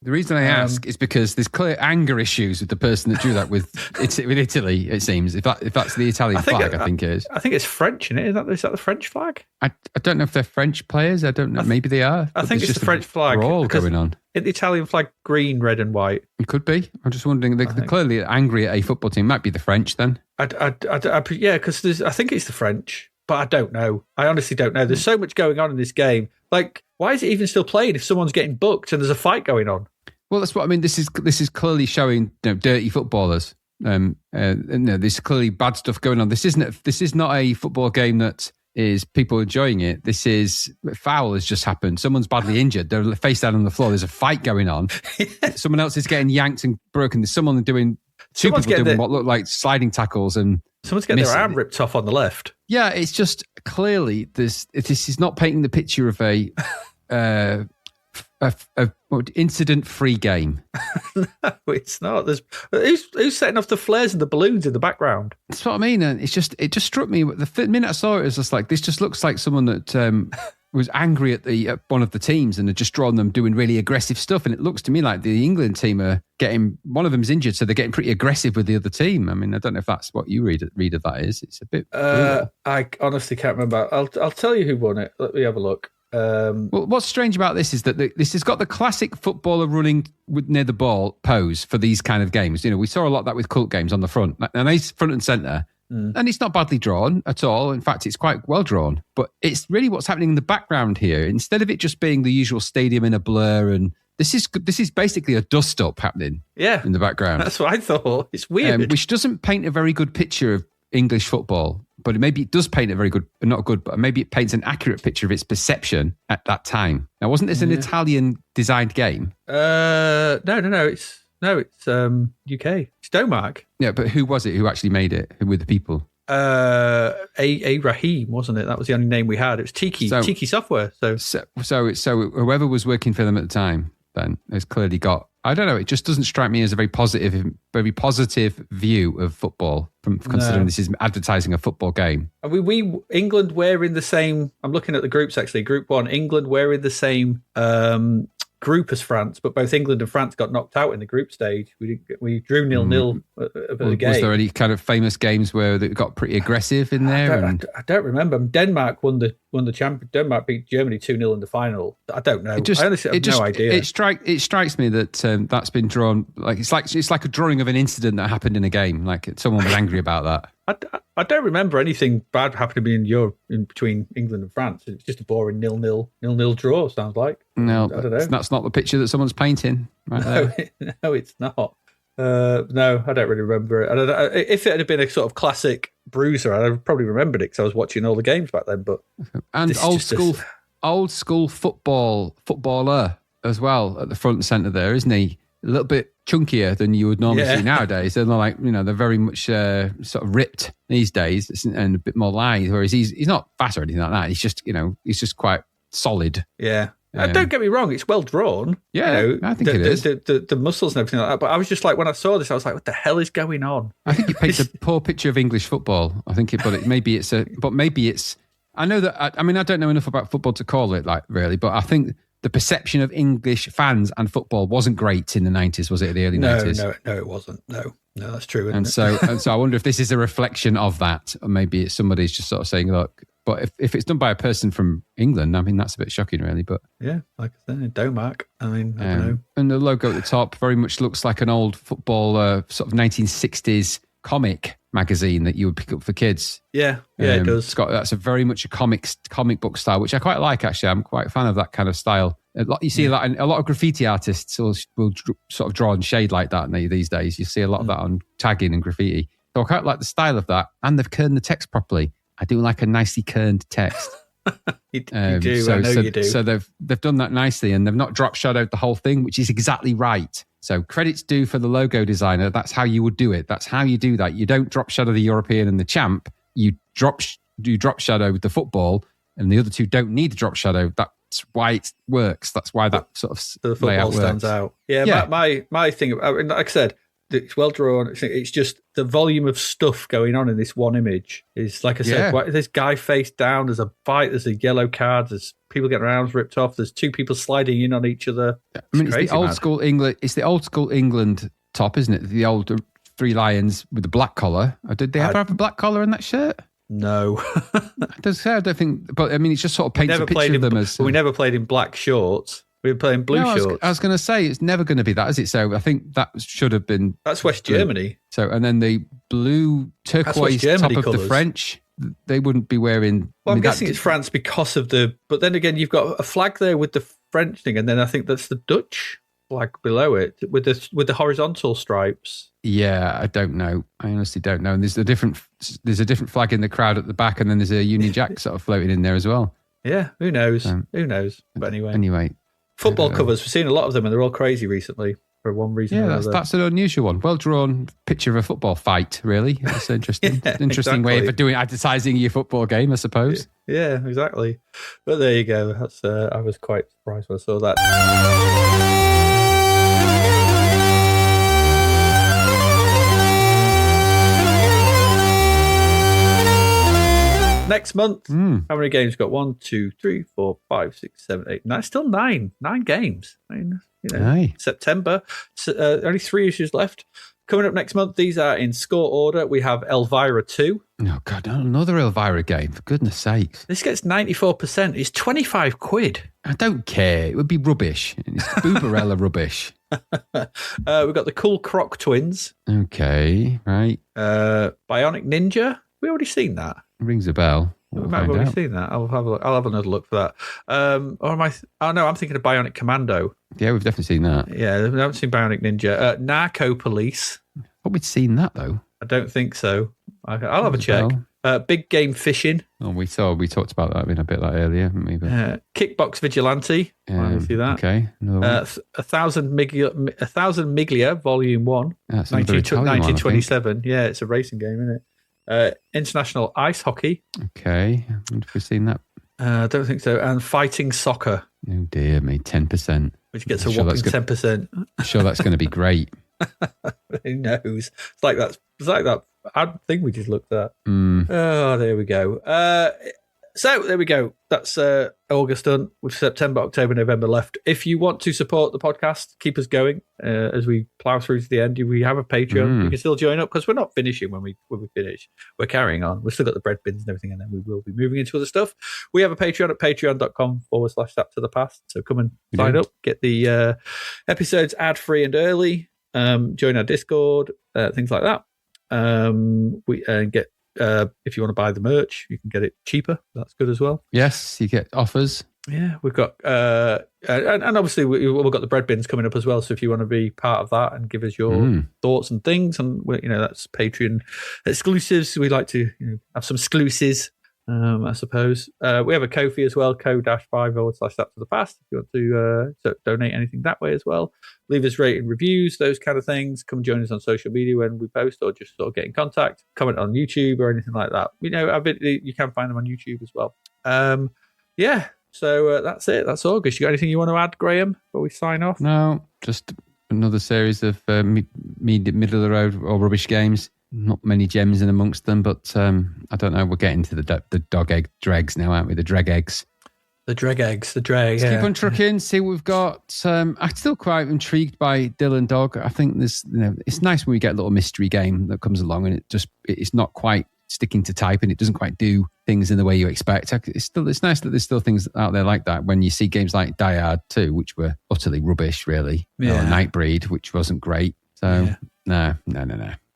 Speaker 2: The reason I ask is because there's clear anger issues with the person that drew that with Italy, it seems. If that's the Italian flag, I think it is.
Speaker 1: I think it's French, isn't it? Is that the French flag?
Speaker 2: I don't know if they're French players. I don't know. Maybe they are.
Speaker 1: I think it's the French flag.
Speaker 2: All going on.
Speaker 1: The Italian flag, green, red and white.
Speaker 2: It could be. I'm just wondering. They're clearly angry at a football team. Might be the French then.
Speaker 1: Because I think it's the French, but I don't know. I honestly don't know. There's so much going on in this game. Like, why is it even still played if someone's getting booked and there's a fight going on?
Speaker 2: Well, that's what I mean. This is clearly showing dirty footballers. There's clearly bad stuff going on. This is not a football game that is people enjoying it. This is foul has just happened. Someone's badly injured. They're face down on the floor. There's a fight going on. Someone else is getting yanked and broken. There's someone doing what look like sliding tackles and
Speaker 1: someone's getting their arm ripped off on the left. Yeah,
Speaker 2: it's just clearly this is not painting the picture of a incident-free game.
Speaker 1: No, it's not. Who's setting off the flares and the balloons in the background?
Speaker 2: That's what I mean. And it just struck me. The minute I saw it, it was just like, this just looks like someone that was angry at one of the teams and had just drawn them doing really aggressive stuff. And it looks to me like the England team are getting, one of them's injured, so they're getting pretty aggressive with the other team. I mean, I don't know if that's what you read of that is. It's a bit...
Speaker 1: I honestly can't remember. I'll tell you who won it. Let me have a look.
Speaker 2: Well, what's strange about this is that this has got the classic footballer running near the ball pose for these kind of games. We saw a lot of that with cult games on the front, and he's front and centre, and it's not badly drawn at all. In fact, it's quite well drawn. But it's really what's happening in the background here. Instead of it just being the usual stadium in a blur, and this is basically a dust up happening.
Speaker 1: Yeah,
Speaker 2: in the background.
Speaker 1: That's what I thought. It's weird,
Speaker 2: which doesn't paint a very good picture of English football. But maybe it does paint a very good, not good, but maybe it paints an accurate picture of its perception at that time. Now, wasn't this an Italian designed game?
Speaker 1: No. It's UK. It's Denmark.
Speaker 2: Yeah, but who was it who actually made it? Who were the people?
Speaker 1: A Rahim, wasn't it? That was the only name we had. It was Tiki Software.
Speaker 2: So whoever was working for them at the time then has clearly got, I don't know, it just doesn't strike me as a very positive view of football from considering this is advertising a football game.
Speaker 1: We England were in the same, I'm looking at the groups actually, Group 1, England were in the same group as France, but both England and France got knocked out in the group stage. We drew 0-0 of the game.
Speaker 2: Was there any kind of famous games where it got pretty aggressive in there?
Speaker 1: I don't remember. Denmark won the champion. Denmark beat Germany 2-0 in the final. I don't know. I honestly have no idea.
Speaker 2: It strikes me that that's been drawn like it's like a drawing of an incident that happened in a game. Like someone was angry about that.
Speaker 1: I don't remember anything bad happening in Europe in between England and France. It's just a boring 0-0 draw. Sounds like.
Speaker 2: No, I don't know. That's not the picture that someone's painting. Right
Speaker 1: no, it's not. No, I don't really remember it. If it had been a sort of classic bruiser, I'd have probably remembered it because I was watching all the games back then. But old school footballer as well at the front and centre there, isn't he? A little bit chunkier than you would normally see nowadays. They're not like, they're very much sort of ripped these days and a bit more lithe. Whereas he's not fat or anything like that. He's just, he's just quite solid. Yeah. Don't get me wrong, it's well drawn.
Speaker 2: Yeah, I think it is.
Speaker 1: The muscles and everything like that. But I was just like, when I saw this, I was like, what the hell is going on?
Speaker 2: I think it paints a poor picture of English football. I think maybe it's. I know that. I mean, I don't know enough about football to call it like really, but I think the perception of English fans and football wasn't great in the 90s, was it? The early 90s.
Speaker 1: No, it wasn't. No, that's true.
Speaker 2: And so I wonder if this is a reflection of that, or maybe it's somebody's just sort of saying, look. But if it's done by a person from England, I mean, that's a bit shocking, really. But
Speaker 1: yeah, like I said, Domac. I mean, I don't know.
Speaker 2: And the logo at the top very much looks like an old football sort of 1960s comic magazine that you would pick up for kids.
Speaker 1: Yeah, it does.
Speaker 2: That's very much a comic book style, which I quite like, actually. I'm quite a fan of that kind of style. You see a lot of graffiti artists will sort of draw and shade like that these days. You see a lot of that on tagging and graffiti. So I quite like the style of that. And they've kerned the text properly. I do like a nicely kerned text.
Speaker 1: You do, I know you do.
Speaker 2: So they've done that nicely, and they've not drop shadowed the whole thing, which is exactly right. So credits due for the logo designer. That's how you would do it. That's how you do that. You don't drop shadow the European and the champ. You drop shadow the football, and the other two don't need the drop shadow. That's why it works. That's why that sort of
Speaker 1: the football
Speaker 2: layout
Speaker 1: stands
Speaker 2: works.
Speaker 1: out. Yeah. My thing, I mean, like I said, it's well drawn. It's just the volume of stuff going on in this one image is, like I said, this guy face down, there's a fight, there's a yellow card, there's people getting their arms ripped off, there's two people sliding in on each other.
Speaker 2: It's the old school England. It's the old school England top, isn't it? The old three lions with the black collar. Did they ever have a black collar in that shirt?
Speaker 1: No.
Speaker 2: I don't think, but I mean, it just sort of paints a picture of them as.
Speaker 1: We never played in black shorts. We were playing blue shorts.
Speaker 2: I was going to say, it's never going to be that, is it? So I think that should have been.
Speaker 1: That's West Germany.
Speaker 2: So, and then the blue turquoise top of the French, they wouldn't be wearing.
Speaker 1: Well, I'm guessing it's France because of the. But then again, you've got a flag there with the French thing, and then I think that's the Dutch flag below it with the horizontal stripes.
Speaker 2: Yeah, I don't know. I honestly don't know. And there's a different flag in the crowd at the back, and then there's a Union Jack sort of floating in there as well.
Speaker 1: Yeah, who knows? Who knows? But anyway.
Speaker 2: Football
Speaker 1: covers, we've seen a lot of them, and they're all crazy recently for one reason or another.
Speaker 2: That's an unusual one. Well drawn picture of a football fight, really. It's interesting. Interesting way of doing advertising your football game, I suppose.
Speaker 1: Yeah, exactly. But there you go. That's I was quite surprised when I saw that. Next month, how many games got? 1, 2, 3, 4, 5, 6, 7, 8, 9. Still nine games. I mean, September. Only 3 issues left. Coming up next month, these are in score order. We have Elvira 2.
Speaker 2: Oh, God, another Elvira game, for goodness sakes.
Speaker 1: This gets 94%. It's 25 quid.
Speaker 2: I don't care. It would be rubbish. It's Booberella rubbish.
Speaker 1: We've got the Cool Croc Twins.
Speaker 2: Okay, right.
Speaker 1: Bionic Ninja. We already seen that.
Speaker 2: Rings a bell.
Speaker 1: We might have already seen that. I'll have another look for that. Or am I? Oh no, I'm thinking of Bionic Commando.
Speaker 2: Yeah, we've definitely seen that.
Speaker 1: Yeah, we haven't seen Bionic Ninja. Narco Police.
Speaker 2: But we'd seen that though.
Speaker 1: I don't think so. I'll have a check. Big Game Fishing.
Speaker 2: Oh, we talked about that in a bit earlier, haven't we?
Speaker 1: Kickbox Vigilante. I see that.
Speaker 2: Okay.
Speaker 1: 1,000 Miglia, Volume 1.
Speaker 2: That's
Speaker 1: 1927. Yeah, it's a racing game, isn't it? International Ice Hockey.
Speaker 2: Okay. I wonder if we've seen that.
Speaker 1: I don't think so. And Fighting Soccer.
Speaker 2: Oh, dear me. 10%.
Speaker 1: Which gets a whopping 10%.
Speaker 2: I'm sure that's going to be great.
Speaker 1: Who knows? It's like that ad thing we just looked at. Oh, there we go. So there we go. That's August done with September, October, November left. If you want to support the podcast, keep us going as we plow through to the end. We have a Patreon. You can still join up because we're not finishing when we finish. We're carrying on. We've still got the bread bins and everything, and then we will be moving into other stuff. We have a Patreon at patreon.com/Zapped to the past. So come and sign up, get the episodes ad free and early. Join our Discord, things like that. We get. If you want to buy the merch, you can get it cheaper. That's good as well.
Speaker 2: Yes, you get offers.
Speaker 1: Yeah, we've got, and obviously we've got the bread bins coming up as well. So if you want to be part of that and give us your thoughts and things, and that's Patreon exclusives. We like to have some exclusives, I suppose. We have a Ko-fi as well, ko-5/Zapped to the past. If you want to donate anything that way as well, leave us rating reviews, those kind of things. Come join us on social media when we post, or just sort of get in contact. Comment on YouTube or anything like that. You can find them on YouTube as well. So that's it. That's August. You got anything you want to add, Graham, before we sign off?
Speaker 2: No, just another series of middle of the road or rubbish games. Not many gems in amongst them, but I don't know. We're getting to the dog egg dregs now, aren't we? The dreg eggs.
Speaker 1: The dreg eggs, the dreg.
Speaker 2: Let's keep on trucking, see what we've got. I'm still quite intrigued by Dylan Dog. I think there's, it's nice when we get a little mystery game that comes along and it's not quite sticking to type and it doesn't quite do things in the way you expect. It's nice that there's still things out there like that when you see games like Die Hard 2, which were utterly rubbish, really.
Speaker 1: Yeah.
Speaker 2: Or Nightbreed, which wasn't great. So, no.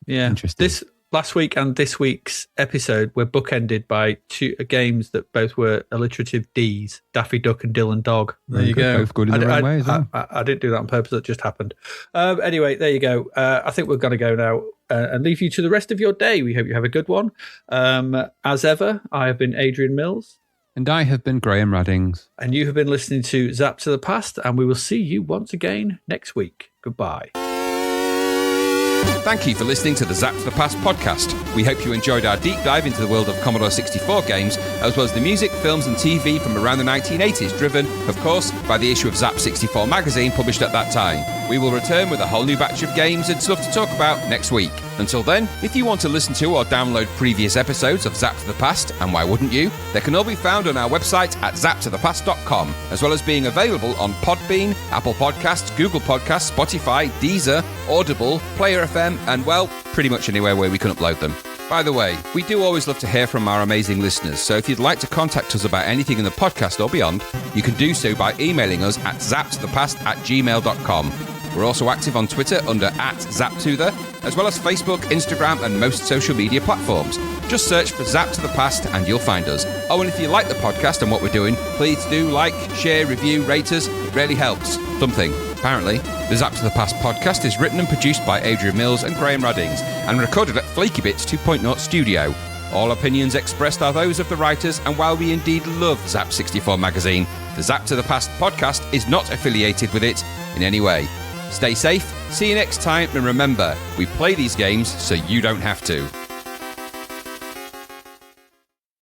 Speaker 1: Yeah.
Speaker 2: Interesting.
Speaker 1: This last week and this week's episode were bookended by two games that both were alliterative Ds, Daffy Duck and Dylan Dog. There you go.
Speaker 2: Both good in their own way as well.
Speaker 1: I didn't do that on purpose. It just happened. Anyway, there you go. I think we're going to go now and leave you to the rest of your day. We hope you have a good one. As ever, I have been Adrian Mills.
Speaker 2: And I have been Graham Raddings.
Speaker 1: And you have been listening to Zapped to the Past, and we will see you once again next week. Goodbye.
Speaker 4: Thank you for listening to the Zapped to the Past podcast. We hope you enjoyed our deep dive into the world of Commodore 64 games, as well as the music, films and TV from around the 1980s, driven, of course, by the issue of Zapped 64 magazine published at that time. We will return with a whole new batch of games and stuff to talk about next week. Until then, if you want to listen to or download previous episodes of Zapped to the Past, and why wouldn't you, they can all be found on our website at zappedtothepast.com, as well as being available on Podbean, Apple Podcasts, Google Podcasts, Spotify, Deezer, Audible, Player FM, and, well, pretty much anywhere where we can upload them. By the way, we do always love to hear from our amazing listeners, so if you'd like to contact us about anything in the podcast or beyond, you can do so by emailing us at zappedtothepast@gmail.com. We're also active on Twitter under @ZapTother, as well as Facebook, Instagram, and most social media platforms. Just search for Zapped to the Past and you'll find us. Oh, and if you like the podcast and what we're doing, please do like, share, review, rate us. It really helps. Something. Apparently, the Zapped to the Past podcast is written and produced by Adrian Mills and Graham Raddings, and recorded at Flaky Bits 2.0 Studio. All opinions expressed are those of the writers, and while we indeed love Zapped 64 magazine, the Zapped to the Past podcast is not affiliated with it in any way. Stay safe, see you next time, and remember, we play these games so you don't have to.